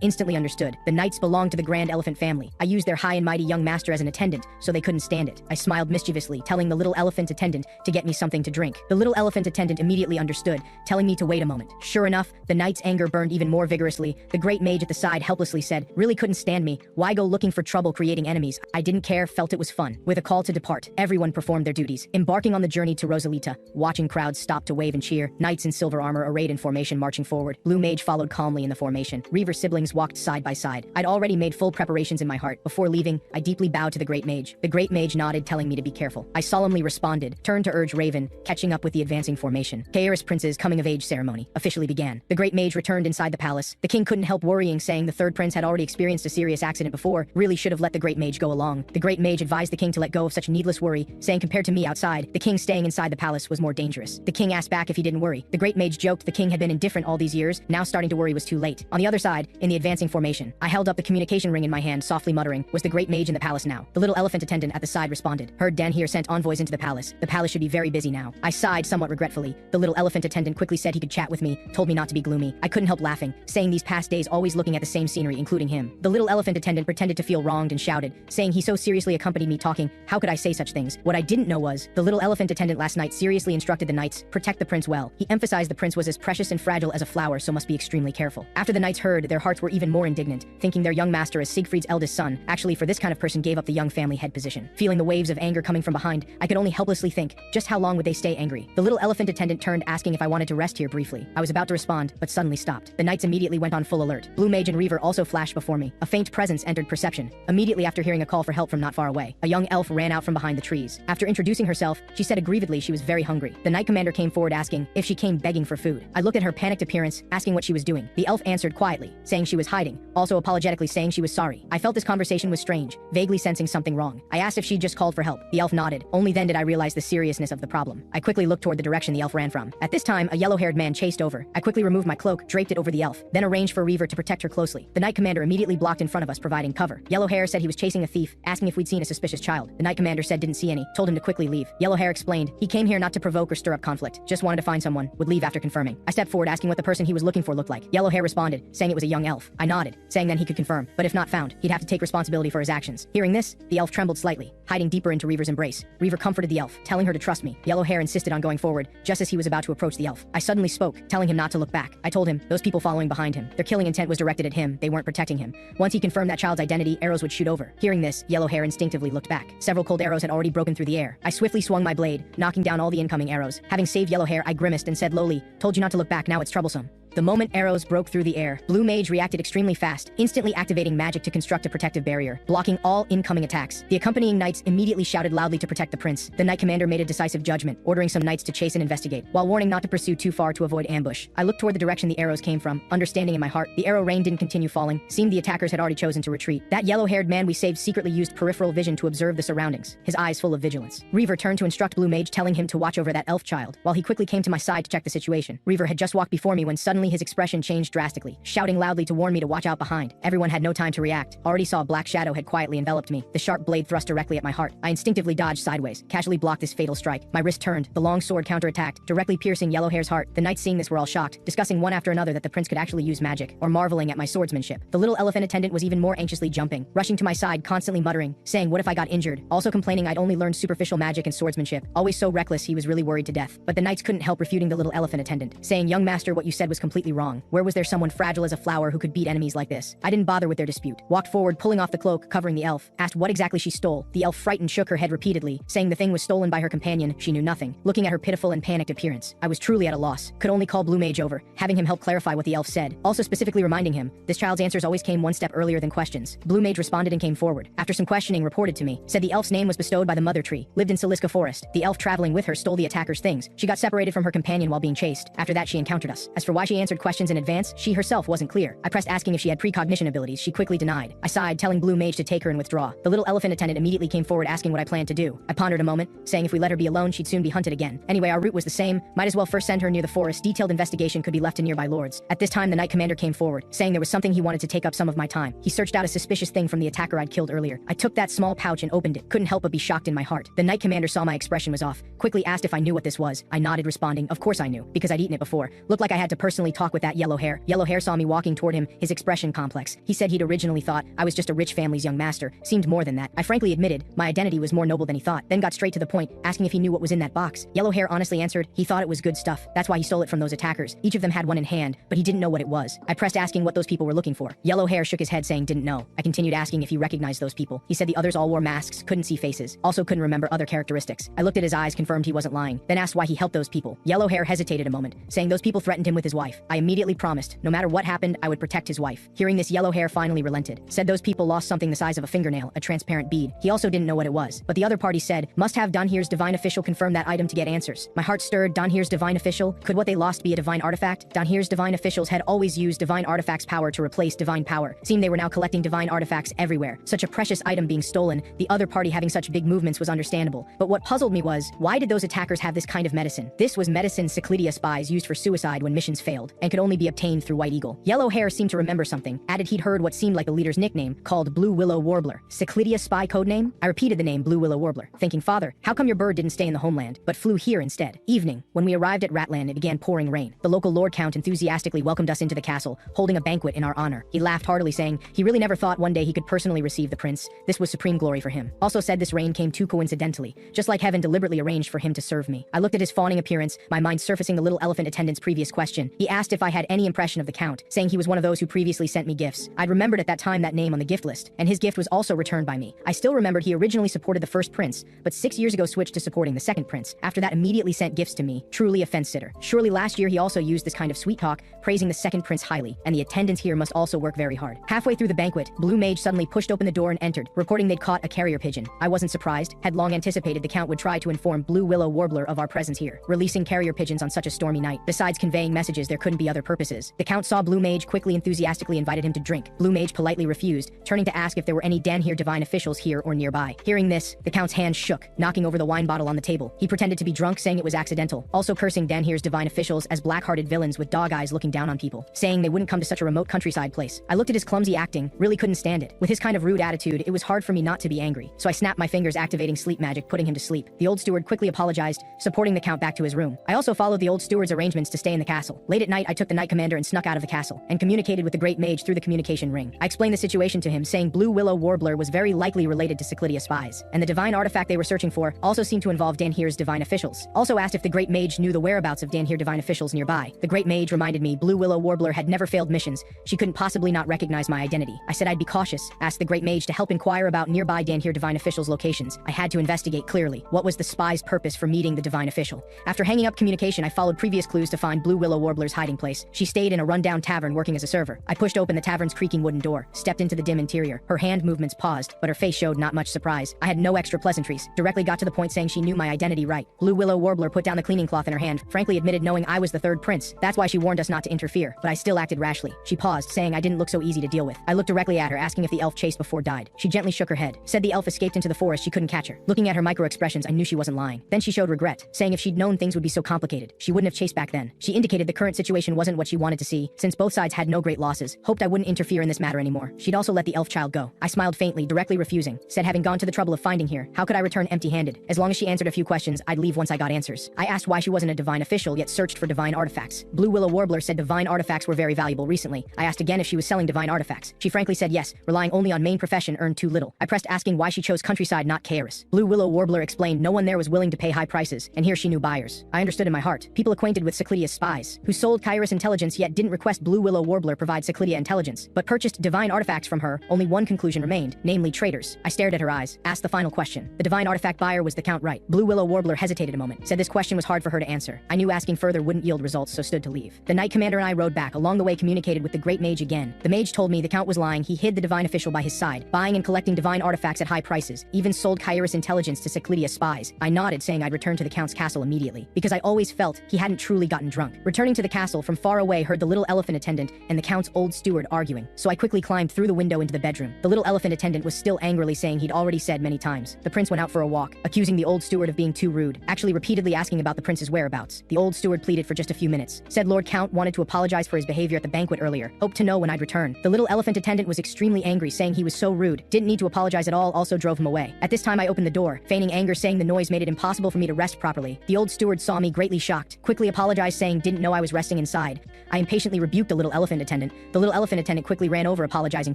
instantly understood. The knights belonged to the grand elephant family. I used their high and mighty young master as an attendant, so they couldn't stand it. I smiled mischievously, telling the little elephant attendant to get me something to drink. The little elephant attendant immediately understood, telling me to wait a moment. Sure enough, the knight's anger burned even more vigorously. The great mage at the side helplessly said, really couldn't stand me. Why go looking for trouble creating enemies? I didn't care, felt it was fun. With a call to depart, everyone performed their duties, embarking on the journey to Rosalita. Watching crowds stop to wave and cheer, knights in silver armor arrayed in formation marching forward. Blue mage followed calmly in the formation. Reaver's siblings walked side by side. I'd already made full preparations in my heart. Before leaving, I deeply bowed to the great mage. The great mage nodded, telling me to be careful. I solemnly responded, turned to urge Raven, catching up with the advancing formation. Kairos Prince's coming-of-age ceremony officially began. The great mage returned inside the palace. The king couldn't help worrying, saying the third prince had already experienced a serious accident before, really should have let the great mage go along. The great mage advised the king to let go of such needless worry, saying compared to me outside, the king staying inside the palace was more dangerous. The king asked back if he didn't worry. The great mage joked the king had been indifferent all these years, now starting to worry was too late. On the other side, in the advancing formation, I held up the communication ring in my hand, softly muttering, was the great mage in the palace now? The little elephant attendant at the side responded, heard Dan here sent envoys into the palace. The palace should be very busy now. I sighed somewhat regretfully. The little elephant attendant quickly said he could chat with me, told me not to be gloomy. I couldn't help laughing, saying these past days always looking at the same scenery, including him. The little elephant attendant pretended to feel wronged and shouted, saying he so seriously accompanied me talking, how could I say such things? What I didn't know was, the little elephant attendant last night seriously instructed the knights, protect the prince well. He emphasized the prince was as precious and fragile as a flower, so must be extremely careful. After the knights heard, their hearts were even more indignant, thinking their young master as Siegfried's eldest son, actually for this kind of person gave up the young family head position. Feeling the waves of anger coming from behind, I could only helplessly think, just how long would they stay angry? The little elephant attendant turned, asking if I wanted to rest here briefly. I was about to respond, but suddenly stopped. The knights immediately went on full alert. Blue mage and Reaver also flashed before me. A faint presence entered perception. Immediately after hearing a call for help from not far away, a young elf ran out from behind the trees. After introducing herself, she said aggrievedly she was very hungry. The knight commander came forward asking if she came begging for food. I looked at her panicked appearance, asking what she was doing. The elf answered quietly, saying she was hiding, also apologetically saying she was sorry. I felt this conversation was strange, vaguely sensing something wrong. I asked if she'd just called for help. The elf nodded. Only then did I realize the seriousness of the problem. I quickly looked toward the direction the elf ran from. At this time, a yellow-haired man chased over. I quickly removed my cloak, draped it over the elf, then arranged for Reaver to protect her closely. The knight commander immediately blocked in front of us, providing cover. Yellow hair said he was chasing a thief, asking if we'd seen a suspicious child. The knight commander said didn't see any, told him to quickly leave. Yellow hair explained he came here not to provoke or stir up conflict, just wanted to find someone, would leave after confirming. I stepped forward asking what the person he was looking for looked like. Yellow hair responded, saying it was a young elf. I nodded, saying then he could confirm, but if not found, he'd have to take responsibility for his actions. Hearing this, the elf trembled slightly, hiding deeper into Reaver's embrace. Reaver comforted the elf, telling her to trust me. Yellow hair insisted on going forward, just as he was about to approach the elf. I suddenly spoke, telling him not to look back. I told him, those people following behind him, their killing intent was directed at him, they weren't protecting him. Once he confirmed that child's identity, arrows would shoot over. Hearing this, yellow hair instinctively looked back. Several cold arrows had already broken through the air. I swiftly swung my blade, knocking down all the incoming arrows. Having saved yellow hair, I grimaced and said lowly, told you not to look back, now it's troublesome. The moment arrows broke through the air, Blue Mage reacted extremely fast, instantly activating magic to construct a protective barrier, blocking all incoming attacks. The accompanying knights immediately shouted loudly to protect the prince. The knight commander made a decisive judgment, ordering some knights to chase and investigate, while warning not to pursue too far to avoid ambush. I looked toward the direction the arrows came from, understanding in my heart the arrow rain didn't continue falling, seemed the attackers had already chosen to retreat. That yellow-haired man we saved secretly used peripheral vision to observe the surroundings, his eyes full of vigilance. Reaver turned to instruct Blue Mage, telling him to watch over that elf child, while he quickly came to my side to check the situation. Reaver had just walked before me when suddenly his expression changed drastically, shouting loudly to warn me to watch out behind. Everyone had no time to react. Already saw a black shadow had quietly enveloped me. The sharp blade thrust directly at my heart. I instinctively dodged sideways, casually blocked this fatal strike. My wrist turned, the long sword counterattacked, directly piercing Yellowhair's heart. The knights seeing this were all shocked, discussing one after another that the prince could actually use magic, or marveling at my swordsmanship. The little elephant attendant was even more anxiously jumping, rushing to my side, constantly muttering, saying what if I got injured, also complaining I'd only learned superficial magic and swordsmanship. Always so reckless, he was really worried to death. But the knights couldn't help refuting the little elephant attendant, saying young master, what you said was completely completely wrong. Where was there someone fragile as a flower who could beat enemies like this? I didn't bother with their dispute. Walked forward, pulling off the cloak covering the elf, asked what exactly she stole. The elf, frightened, shook her head repeatedly, saying the thing was stolen by her companion. She knew nothing. Looking at her pitiful and panicked appearance, I was truly at a loss. Could only call Blue Mage over, having him help clarify what the elf said, also specifically reminding him this child's answers always came one step earlier than questions. Blue Mage responded and came forward. After some questioning, reported to me, said the elf's name was bestowed by the Mother Tree, lived in Siliska Forest. The elf traveling with her stole the attacker's things. She got separated from her companion while being chased. After that, she encountered us. As for why she answered questions in advance, she herself wasn't clear. I pressed asking if she had precognition abilities. She quickly denied. I sighed, telling Blue Mage to take her and withdraw. The little elephant attendant immediately came forward asking what I planned to do. I pondered a moment, saying if we let her be alone, she'd soon be hunted again. Anyway, our route was the same. Might as well first send her near the forest. Detailed investigation could be left to nearby lords. At this time, the Knight Commander came forward, saying there was something he wanted to take up some of my time. He searched out a suspicious thing from the attacker I'd killed earlier. I took that small pouch and opened it. Couldn't help but be shocked in my heart. The Knight Commander saw my expression was off, quickly asked if I knew what this was. I nodded, responding, of course I knew, because I'd eaten it before. Looked like I had to personally talk with that yellow hair. Yellow hair saw me walking toward him, his expression complex. He said he'd originally thought I was just a rich family's young master. Seemed more than that. I frankly admitted my identity was more noble than he thought, then got straight to the point, asking if he knew what was in that box. Yellow hair honestly answered he thought it was good stuff. That's why he stole it from those attackers. Each of them had one in hand, but he didn't know what it was. I pressed asking what those people were looking for. Yellow hair shook his head, saying didn't know. I continued asking if he recognized those people. He said the others all wore masks, couldn't see faces, also couldn't remember other characteristics. I looked at his eyes, confirmed he wasn't lying, then asked why he helped those people. Yellow hair hesitated a moment, saying those people threatened him with his wife. I immediately promised, no matter what happened, I would protect his wife. Hearing this, yellow hair finally relented, said those people lost something the size of a fingernail, a transparent bead. He also didn't know what it was, but the other party said, must have Donhere's divine official confirm that item to get answers. My heart stirred. Donhere's divine official? Could what they lost be a divine artifact? Donhere's divine officials had always used divine artifacts' power to replace divine power. Seemed they were now collecting divine artifacts everywhere. Such a precious item being stolen, the other party having such big movements was understandable. But what puzzled me was, why did those attackers have this kind of medicine? This was medicine Cyclidia spies used for suicide when missions failed, and could only be obtained through White Eagle. Yellow hair seemed to remember something, added he'd heard what seemed like the leader's nickname, called Blue Willow Warbler. Cyclidia spy codename? I repeated the name Blue Willow Warbler, thinking, Father, how come your bird didn't stay in the homeland, but flew here instead? Evening. When we arrived at Ratland, it began pouring rain. The local Lord Count enthusiastically welcomed us into the castle, holding a banquet in our honor. He laughed heartily, saying he really never thought one day he could personally receive the prince. This was supreme glory for him. Also said this rain came too coincidentally, just like heaven deliberately arranged for him to serve me. I looked at his fawning appearance, my mind surfacing the little elephant attendant's previous question. He asked if I had any impression of the Count, saying he was one of those who previously sent me gifts. I'd remembered at that time that name on the gift list, and his gift was also returned by me. I still remembered he originally supported the first prince, but 6 years ago switched to supporting the second prince. After that, immediately sent gifts to me. Truly a fence-sitter. Surely last year he also used this kind of sweet talk, praising the second prince highly, and the attendants here must also work very hard. Halfway through the banquet, Blue Mage suddenly pushed open the door and entered, reporting they'd caught a carrier pigeon. I wasn't surprised, had long anticipated the Count would try to inform Blue Willow Warbler of our presence here. Releasing carrier pigeons on such a stormy night, besides conveying messages, there couldn't be other purposes. The Count saw Blue Mage, quickly enthusiastically invited him to drink. Blue Mage politely refused, turning to ask if there were any Danhir divine officials here or nearby. Hearing this, the Count's hand shook, knocking over the wine bottle on the table. He pretended to be drunk, saying it was accidental, also cursing Danhir's divine officials as black-hearted villains with dog eyes looking down on people, saying they wouldn't come to such a remote countryside place. I looked at his clumsy acting, really couldn't stand it. With his kind of rude attitude, it was hard for me not to be angry, so I snapped my fingers, activating sleep magic, putting him to sleep. The old steward quickly apologized, supporting the Count back to his room. I also followed the old steward's arrangements to stay in the castle. Late at night, I took the Knight Commander and snuck out of the castle, and communicated with the Great Mage through the communication ring. I explained the situation to him, saying Blue Willow Warbler was very likely related to Cyclidia spies, and the divine artifact they were searching for also seemed to involve Danhir's divine officials. Also asked if the Great Mage knew the whereabouts of Danhir divine officials nearby. The Great Mage reminded me Blue Willow Warbler had never failed missions. She couldn't possibly not recognize my identity. I said I'd be cautious, asked the Great Mage to help inquire about nearby Danhir divine officials' locations. I had to investigate clearly. What was the spy's purpose for meeting the divine official? After hanging up communication, I followed previous clues to find Blue Willow Warbler's hiding place. She stayed in a rundown tavern working as a server. I pushed open the tavern's creaking wooden door, stepped into the dim interior. Her hand movements paused, but her face showed not much surprise. I had no extra pleasantries, directly got to the point, saying she knew my identity right. Blue Willow Warbler put down the cleaning cloth in her hand, frankly admitted knowing I was the third prince. That's why she warned us not to interfere, but I still acted rashly. She paused, saying I didn't look so easy to deal with. I looked directly at her, asking if the elf chased before died. She gently shook her head, said the elf escaped into the forest, she couldn't catch her. Looking at her micro expressions, I knew she wasn't lying. Then she showed regret, saying if she'd known things would be so complicated, she wouldn't have chased back then. She indicated the current situation wasn't what she wanted to see, since both sides had no great losses, hoped I wouldn't interfere in this matter anymore. She'd also let the elf child go. I smiled faintly, directly refusing, said having gone to the trouble of finding here, how could I return empty-handed? As long as she answered a few questions, I'd leave once I got answers. I asked why she wasn't a divine official yet searched for divine artifacts. Blue Willow Warbler said divine artifacts were very valuable recently. I asked again if she was selling divine artifacts. She frankly said yes, relying only on main profession earned too little. I pressed asking why she chose countryside, not Kaeris. Blue Willow Warbler explained no one there was willing to pay high prices, and here she knew buyers. I understood in my heart, people acquainted with Cyclidia's spies, who sold sold Kairos intelligence yet didn't request Blue Willow Warbler provide Cyclidia intelligence, but purchased divine artifacts from her, only one conclusion remained, namely traitors. I stared at her eyes, asked the final question. The divine artifact buyer was the Count right? Blue Willow Warbler hesitated a moment, said this question was hard for her to answer. I knew asking further wouldn't yield results, so stood to leave. The Knight Commander and I rode back, along the way communicated with the Great Mage again. The Mage told me the Count was lying, he hid the divine official by his side, buying and collecting divine artifacts at high prices, even sold Kairos intelligence to Cyclidia spies. I nodded, saying I'd return to the Count's castle immediately, because I always felt he hadn't truly gotten drunk. Returning to the castle, from far away heard the little elephant attendant and the Count's old steward arguing, so I quickly climbed through the window into the bedroom. The little elephant attendant was still angrily saying he'd already said many times. The prince went out for a walk, accusing the old steward of being too rude, actually repeatedly asking about the prince's whereabouts. The old steward pleaded for just a few minutes, said Lord Count wanted to apologize for his behavior at the banquet earlier, hoped to know when I'd return. The little elephant attendant was extremely angry, saying he was so rude, didn't need to apologize at all, also drove him away. At this time I opened the door, feigning anger, saying the noise made it impossible for me to rest properly. The old steward saw me greatly shocked, quickly apologized, saying didn't know I was resting inside. I impatiently rebuked the little elephant attendant. The little elephant attendant quickly ran over, apologizing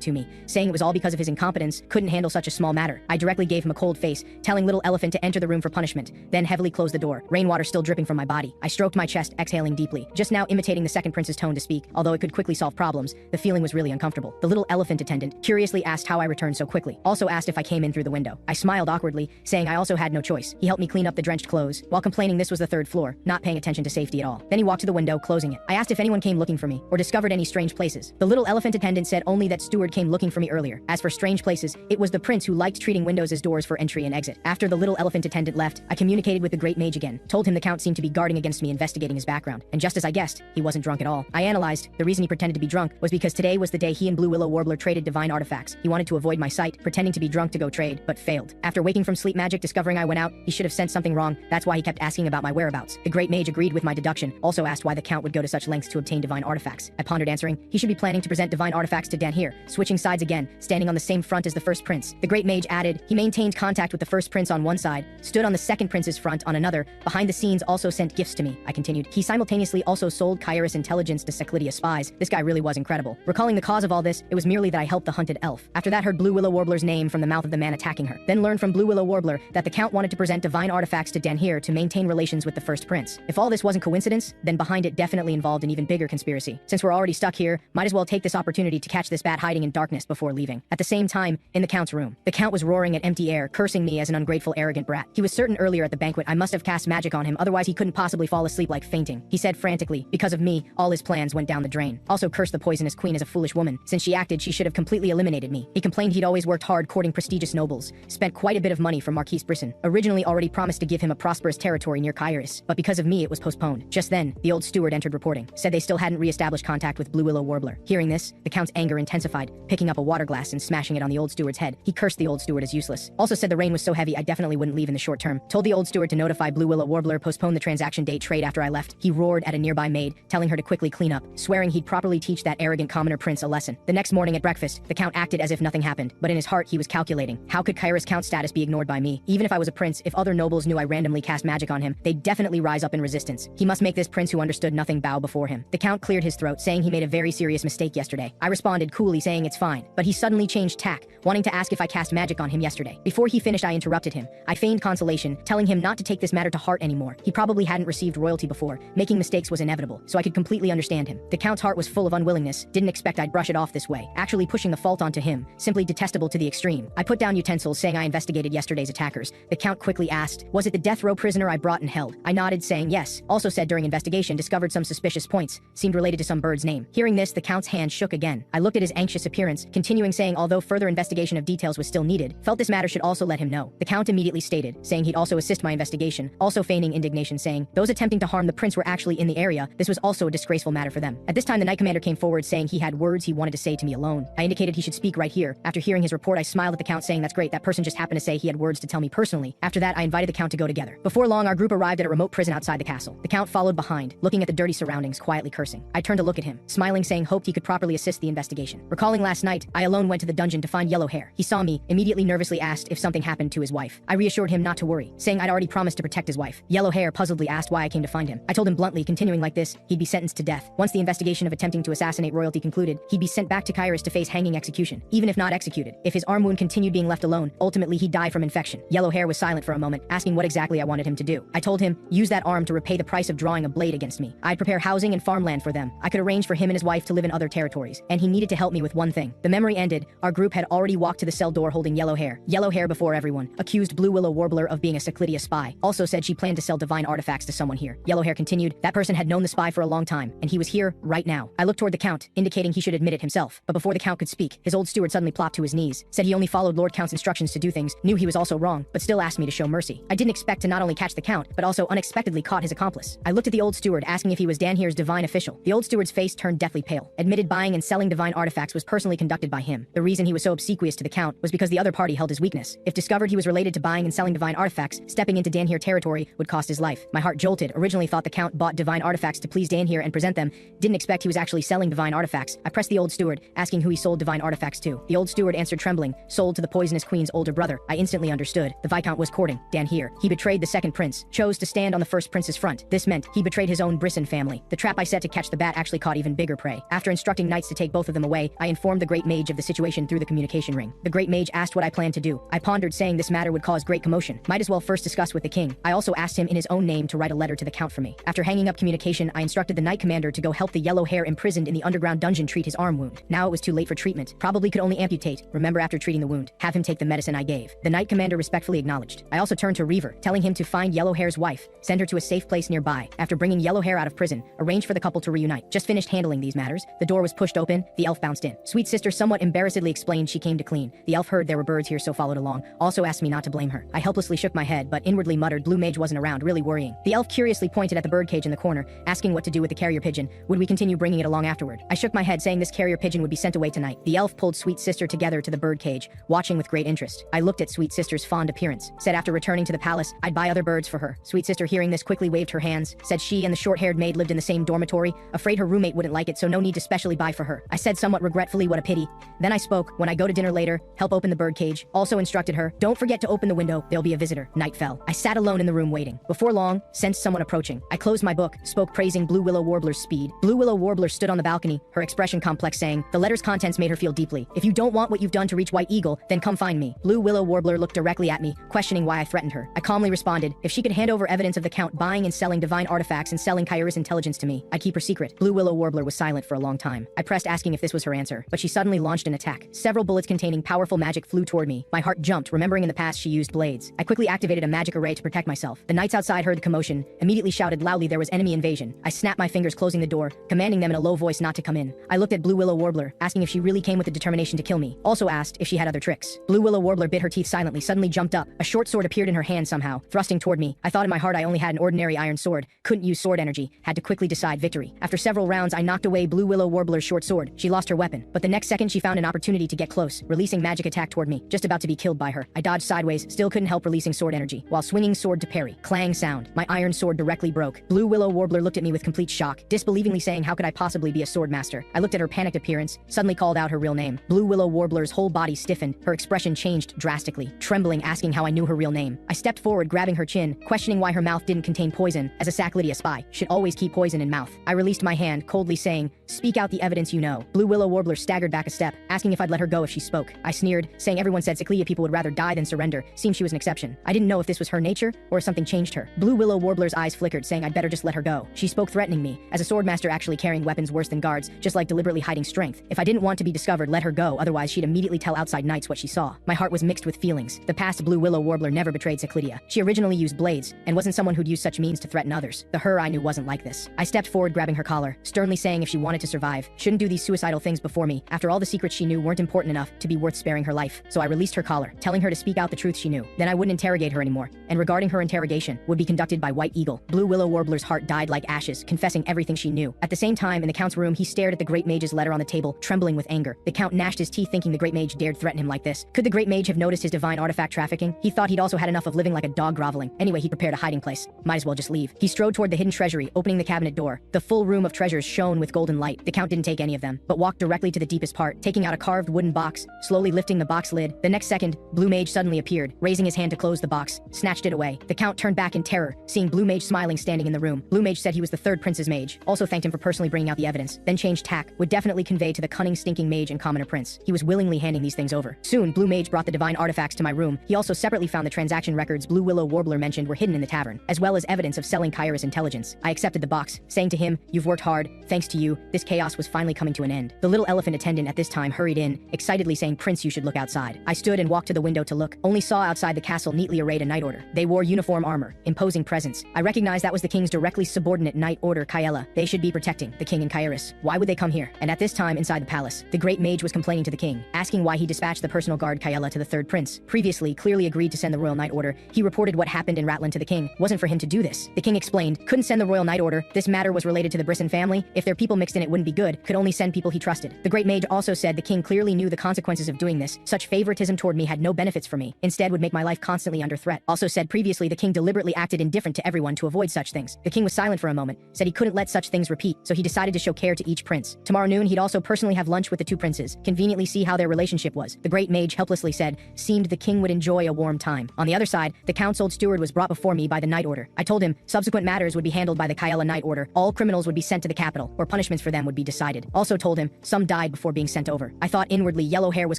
to me, saying it was all because of his incompetence, couldn't handle such a small matter. I directly gave him a cold face, telling little elephant to enter the room for punishment, then heavily closed the door, rainwater still dripping from my body. I stroked my chest, exhaling deeply, just now imitating the second prince's tone to speak. Although it could quickly solve problems, the feeling was really uncomfortable. The little elephant attendant curiously asked how I returned so quickly, also asked if I came in through the window. I smiled awkwardly, saying I also had no choice. He helped me clean up the drenched clothes, while complaining this was the third floor, not paying attention to safety at all. Then he walked to the window, closing it. I asked if anyone came looking for me, or discovered any strange places. The little elephant attendant said only that steward came looking for me earlier. As for strange places, it was the prince who liked treating windows as doors for entry and exit. After the little elephant attendant left, I communicated with the Great Mage again, told him the Count seemed to be guarding against me, investigating his background. And just as I guessed, he wasn't drunk at all. I analyzed, the reason he pretended to be drunk was because today was the day he and Blue Willow Warbler traded divine artifacts. He wanted to avoid my sight, pretending to be drunk to go trade, but failed. After waking from sleep magic, discovering I went out, he should have sensed something wrong, that's why he kept asking about my whereabouts. The Great Mage agreed with my deduction, also asked why the Count would go to such lengths to obtain divine artifacts. I pondered, answering, he should be planning to present divine artifacts to Danhir, switching sides again, standing on the same front as the first prince. The Great Mage added, he maintained contact with the first prince on one side, stood on the second prince's front on another, behind the scenes also sent gifts to me. I continued, he simultaneously also sold Kairos intelligence to Cyclidia spies. This guy really was incredible. Recalling the cause of all this, it was merely that I helped the hunted elf. After that heard Blue Willow Warbler's name from the mouth of the man attacking her. Then learned from Blue Willow Warbler that the Count wanted to present divine artifacts to Danhir to maintain relations with the first prince. If all this wasn't coincidence, then behind it definitely involved an even bigger conspiracy. Since we're already stuck here, might as well take this opportunity to catch this bat hiding in darkness before leaving. At the same time, in the Count's room, the Count was roaring at empty air, cursing me as an ungrateful, arrogant brat. He was certain earlier at the banquet I must have cast magic on him, otherwise he couldn't possibly fall asleep like fainting. He said frantically, because of me, all his plans went down the drain. Also cursed the poisonous queen as a foolish woman. Since she acted, she should have completely eliminated me. He complained he'd always worked hard courting prestigious nobles, spent quite a bit of money from Marquise Brisson, originally already promised to give him a prosperous territory near Kairos, but because of me it was postponed. Just then, the old steward entered reporting, said they still hadn't re-established contact with Blue Willow Warbler. Hearing this, the Count's anger intensified, picking up a water glass and smashing it on the old steward's head. He cursed the old steward as useless. Also said the rain was so heavy I definitely wouldn't leave in the short term. Told the old steward to notify Blue Willow Warbler, postpone the transaction date trade after I left. He roared at a nearby maid, telling her to quickly clean up, swearing he'd properly teach that arrogant commoner prince a lesson. The next morning at breakfast, the Count acted as if nothing happened, but in his heart he was calculating. How could Kairos Count status be ignored by me? Even if I was a prince, if other nobles knew I randomly cast magic on him, they'd definitely rise up in resistance. He must make this prince who understood nothing bow before him. The Count cleared his throat, saying he made a very serious mistake yesterday. I responded coolly, saying it's fine, but he suddenly changed tack, wanting to ask if I cast magic on him yesterday. Before he finished I interrupted him. I feigned consolation, telling him not to take this matter to heart anymore. He probably hadn't received royalty before, making mistakes was inevitable, so I could completely understand him. The Count's heart was full of unwillingness, didn't expect I'd brush it off this way, actually pushing the fault onto him, simply detestable to the extreme. I put down utensils, saying I investigated yesterday's attackers. The Count quickly asked, was it the death row prisoner I brought and held? I nodded, saying yes. Also said during investigation discovered some suspicious points, seemed related to some bird's name. Hearing this, the Count's hand shook again. I looked at his anxious appearance, continuing saying although further investigation of details was still needed, felt this matter should also let him know. The Count immediately stated, saying he'd also assist my investigation, also feigning indignation, saying those attempting to harm the prince were actually in the area, this was also a disgraceful matter for them. At this time the Knight Commander came forward, saying he had words he wanted to say to me alone. I indicated he should speak right here. After hearing his report I smiled at the Count, saying that's great, that person just happened to say he had words to tell me personally. After that I invited the Count to go together. Before long our group arrived at a remote prison outside the castle. The Count followed behind, looking at the dirty surroundings, quietly cursing. I turned to look at him, smiling, saying hoped he could properly assist the investigation. Recalling last night, I alone went to the dungeon to find Yellow Hair. He saw me, immediately nervously asked if something happened to his wife. I reassured him not to worry, saying I'd already promised to protect his wife. Yellow Hair puzzledly asked why I came to find him. I told him bluntly, continuing like this, he'd be sentenced to death. Once the investigation of attempting to assassinate royalty concluded, he'd be sent back to Kairos to face hanging execution. Even if not executed, if his arm wound continued being left alone, ultimately he'd die from infection. Yellow Hair was silent for a moment, asking what exactly I wanted him to do. I told him, use that arm to repay the price of drawing a blade against me. I'd prepared prepare housing and farmland for them. I could arrange for him and his wife to live in other territories, and he needed to help me with one thing. The memory ended. Our group had already walked to the cell door holding Yellow Hair. Yellow Hair before everyone accused Blue Willow Warbler of being a Cyclidia spy. Also said she planned to sell divine artifacts to someone here. Yellow Hair continued, that person had known the spy for a long time, and he was here right now. I looked toward the Count, indicating he should admit it himself. But before the Count could speak, his old steward suddenly plopped to his knees, said he only followed Lord Count's instructions to do things, knew he was also wrong, but still asked me to show mercy. I didn't expect to not only catch the Count, but also unexpectedly caught his accomplice. I looked at the old steward, asking if he was Danhere's divine official. The old steward's face turned deathly pale. Admitted buying and selling divine artifacts was personally conducted by him. The reason he was so obsequious to the Count was because the other party held his weakness. If discovered he was related to buying and selling divine artifacts, stepping into Danhere territory would cost his life. My heart jolted. Originally thought the Count bought divine artifacts to please Danhere and present them. Didn't expect he was actually selling divine artifacts. I pressed the old steward, asking who he sold divine artifacts to. The old steward answered trembling, sold to the poisonous queen's older brother. I instantly understood. The Viscount was courting Danhere. He betrayed the second prince, chose to stand on the first prince's front. This meant he betrayed his own Brisson family. The trap I set to catch the bat actually caught even bigger prey. After instructing knights to take both of them away, I informed the great mage of the situation through the communication ring. The great mage asked what I planned to do. I pondered, saying this matter would cause great commotion. Might as well first discuss with the king. I also asked him in his own name to write a letter to the Count for me. After hanging up communication, I instructed the knight commander to go help the Yellow Hair imprisoned in the underground dungeon treat his arm wound. Now it was too late for treatment. Probably could only amputate. Remember, after treating the wound, have him take the medicine I gave. The knight commander respectfully acknowledged. I also turned to Reaver, telling him to find Yellow Hair's wife, send her to a safe place nearby. After bringing Yellow Hair out of prison, arrange for the couple to reunite. Just finished handling these matters, the door was pushed open, the elf bounced in. Sweet sister somewhat embarrassedly explained she came to clean. The elf heard there were birds here, so followed along. Also asked me not to blame her. I helplessly shook my head, but inwardly muttered Blue Mage wasn't around, really worrying. The elf curiously pointed at the bird cage in the corner, asking what to do with the carrier pigeon. Would we continue bringing it along afterward? I shook my head, saying this carrier pigeon would be sent away tonight. The elf pulled Sweet Sister together to the bird cage, watching with great interest. I looked at Sweet Sister's fond appearance, said after returning to the palace, I'd buy other birds for her. Sweet Sister hearing this quickly waved her hands, said she and the short-haired maid lived in the same dormitory, afraid her roommate wouldn't like it, so no need to specially buy for her. I said somewhat regretfully, what a pity. Then I spoke, when I go to dinner later, help open the bird cage. Also instructed her, don't forget to open the window, there'll be a visitor. Night fell. I sat alone in the room waiting. Before long, sensed someone approaching. I closed my book, spoke praising Blue Willow Warbler's speed. Blue Willow Warbler stood on the balcony, her expression complex, saying, the letter's contents made her feel deeply. If you don't want what you've done to reach White Eagle, then come find me. Blue Willow Warbler looked directly at me, questioning why I threatened her. I calmly responded, if she could hand over evidence of the Count buying and selling divine artifacts and selling Kyra's intelligence to me, I'd keep her secret. Blue Willow Warbler was silent for a long time. I pressed, asking if this was her answer, but she suddenly launched an attack. Several bullets containing powerful magic flew toward me. My heart jumped, remembering in the past she used blades. I quickly activated a magic array to protect myself. The knights outside heard the commotion, immediately shouted loudly there was enemy invasion. I snapped my fingers, closing the door, commanding them in a low voice not to come in. I looked at Blue Willow Warbler, asking if she really came with the determination to kill me. Also asked if she had other tricks. Blue Willow Warbler bit her teeth silently, suddenly jumped up. A short sword appeared in her hand somehow, thrusting toward me. I thought in my heart I only had an ordinary iron sword, couldn't use sword energy, had to quickly decide victory. After several rounds, I knocked away Blue Willow Warbler's short sword. She lost her weapon, but the next second she found an opportunity to get close, releasing magic attack toward me, just about to be killed by her. I dodged sideways, still couldn't help releasing sword energy, while swinging sword to parry. Clang sound. My iron sword directly broke. Blue Willow Warbler looked at me with complete shock, disbelievingly saying how could I possibly be a sword master. I looked at her panicked appearance, suddenly called out her real name. Blue Willow Warbler's whole body stiffened, her expression changed drastically, trembling, asking how I knew her real name. I stepped forward, grabbing her chin, questioning why her mouth didn't contain poison, as a Cyclidia spy should always keep poison in mouth. I released my hand, coldly saying, speak out the evidence you know. Blue Willow Warbler staggered back a step, asking if I'd let her go if she spoke. I sneered, saying everyone said Cyclidia people would rather die than surrender. Seemed she was an exception. I didn't know if this was her nature, or if something changed her. Blue Willow Warbler's eyes flickered, saying I'd better just let her go. She spoke threatening me, as a swordmaster actually carrying weapons worse than guards, just like deliberately hiding strength. If I didn't want to be discovered, let her go, otherwise she'd immediately tell outside knights what she saw. My heart was mixed with feelings. The past Blue Willow Warbler never betrayed Cyclidia. She originally used blades, and wasn't someone who'd use such means to threaten others. The her I knew wasn't like this. I stepped forward, grabbing her collar, sternly saying if she wanted to survive, shouldn't do these suicidal things before me. After all the secrets she knew weren't important enough to be worth sparing her life. So I released her collar, telling her to speak out the truth she knew. Then I wouldn't interrogate her anymore, and regarding her interrogation would be conducted by White Eagle. Blue Willow Warbler's heart died like ashes, confessing everything she knew. At the same time, in the Count's room, he stared at the Great Mage's letter on the table, trembling with anger. The Count gnashed his teeth, thinking the Great Mage dared threaten him like this. Could the Great Mage have noticed his divine artifact trafficking? He thought he'd also had enough of living like a dog groveling. Anyway, he prepared a hiding place. Might as well just leave. He strode toward the hidden treasury, opening the cabinet door. The full room of treasures shone with golden light. light. The Count didn't take any of them, but walked directly to the deepest part, taking out a carved wooden box, slowly lifting the box lid. The next second, Blue Mage suddenly appeared, raising his hand to close the box, snatched it away. The Count turned back in terror, seeing Blue Mage smiling standing in the room. Blue Mage said he was the third prince's mage, also thanked him for personally bringing out the evidence, then changed tack, would definitely convey to the cunning stinking mage and commoner prince. He was willingly handing these things over. Soon, Blue Mage brought the divine artifacts to my room. He also separately found the transaction records Blue Willow Warbler mentioned were hidden in the tavern, as well as evidence of selling Kyra's intelligence. I accepted the box, saying to him, "You've worked hard. Thanks to you, this chaos was finally coming to an end." The little elephant attendant at this time hurried in, excitedly saying, "Prince, you should look outside." I stood and walked to the window to look, only saw outside the castle neatly arrayed a knight order. They wore uniform armor, imposing presence. I recognized that was the king's directly subordinate knight order, Kyella. They should be protecting the king and Kairos. Why would they come here? And at this time, inside the palace, the great mage was complaining to the king, asking why he dispatched the personal guard Kyella to the third prince. Previously, clearly agreed to send the royal knight order. He reported what happened in Ratland to the king. Wasn't for him to do this. The king explained, couldn't send the royal knight order. This matter was related to the Brisson family. If their people mixed in, it wouldn't be good. Could only send people he trusted. The great mage also said the king clearly knew the consequences of doing this. Such favoritism toward me had no benefits for me. Instead, would make my life constantly under threat. Also said previously the king deliberately acted indifferent to everyone to avoid such things. The king was silent for a moment, said he couldn't let such things repeat, so he decided to show care to each prince. Tomorrow noon, he'd also personally have lunch with the two princes, conveniently see how their relationship was. The great mage helplessly said, seemed the king would enjoy a warm time. On the other side, the count's old steward was brought before me by the knight order. I told him subsequent matters would be handled by the Kyella knight order. All criminals would be sent to the capital, where punishments for them would be decided. Also told him some died before being sent over. I thought inwardly Yellow Hair was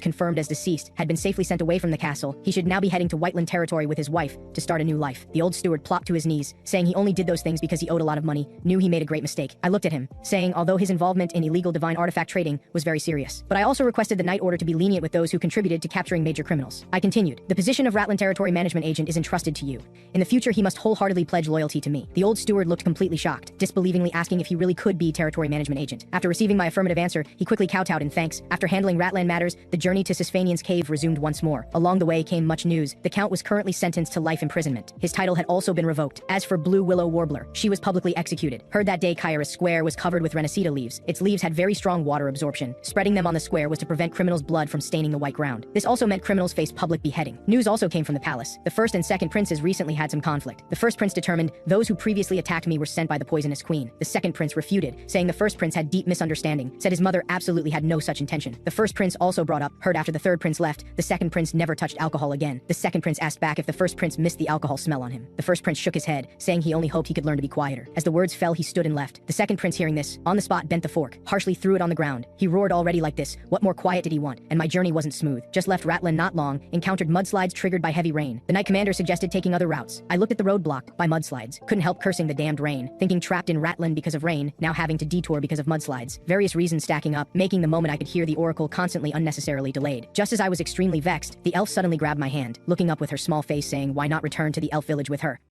confirmed as deceased, had been safely sent away from the castle. He should now be heading to Whiteland territory with his wife to start a new life. The old steward plopped to his knees, saying he only did those things because he owed a lot of money, knew he made a great mistake. I looked at him, saying although his involvement in illegal divine artifact trading was very serious, but I also requested the knight order to be lenient with those who contributed to capturing major criminals. I continued, the position of Ratland territory management agent is entrusted to you. In the future, he must wholeheartedly pledge loyalty to me. The old steward looked completely shocked, disbelievingly asking if he really could be territory management agent. After receiving my affirmative answer, he quickly kowtowed in thanks. After handling Ratland matters, the journey to Sisfanian's cave resumed once more. Along the way came much news. The count was currently sentenced to life imprisonment. His title had also been revoked. As for Blue Willow Warbler, she was publicly executed. Heard that day Kairos Square was covered with Renacida leaves. Its leaves had very strong water absorption. Spreading them on the square was to prevent criminals' blood from staining the white ground. This also meant criminals faced public beheading. News also came from the palace. The first and second princes recently had some conflict. The first prince determined those who previously attacked me were sent by the poisonous queen. The second prince refuted, saying the first prince had deep misunderstanding, said his mother absolutely had no such intention. The first prince also brought up, heard after the third prince left, the second prince never touched alcohol again. The second prince asked back if the first prince missed the alcohol smell on him. The first prince shook his head, saying he only hoped he could learn to be quieter. As the words fell, he stood and left. The second prince, hearing this, on the spot bent the fork, harshly threw it on the ground. He roared already like this, what more quiet did he want? And my journey wasn't smooth. Just left Ratland not long, encountered mudslides triggered by heavy rain. The knight commander suggested taking other routes. I looked at the road blocked by mudslides, couldn't help cursing the damned rain, thinking trapped in Ratland because of rain, now having to detour because of mudslides. Various reasons stacking up, making the moment I could hear the oracle constantly unnecessarily delayed. Just as I was extremely vexed, the elf suddenly grabbed my hand, looking up with her small face saying why not return to the elf village with her.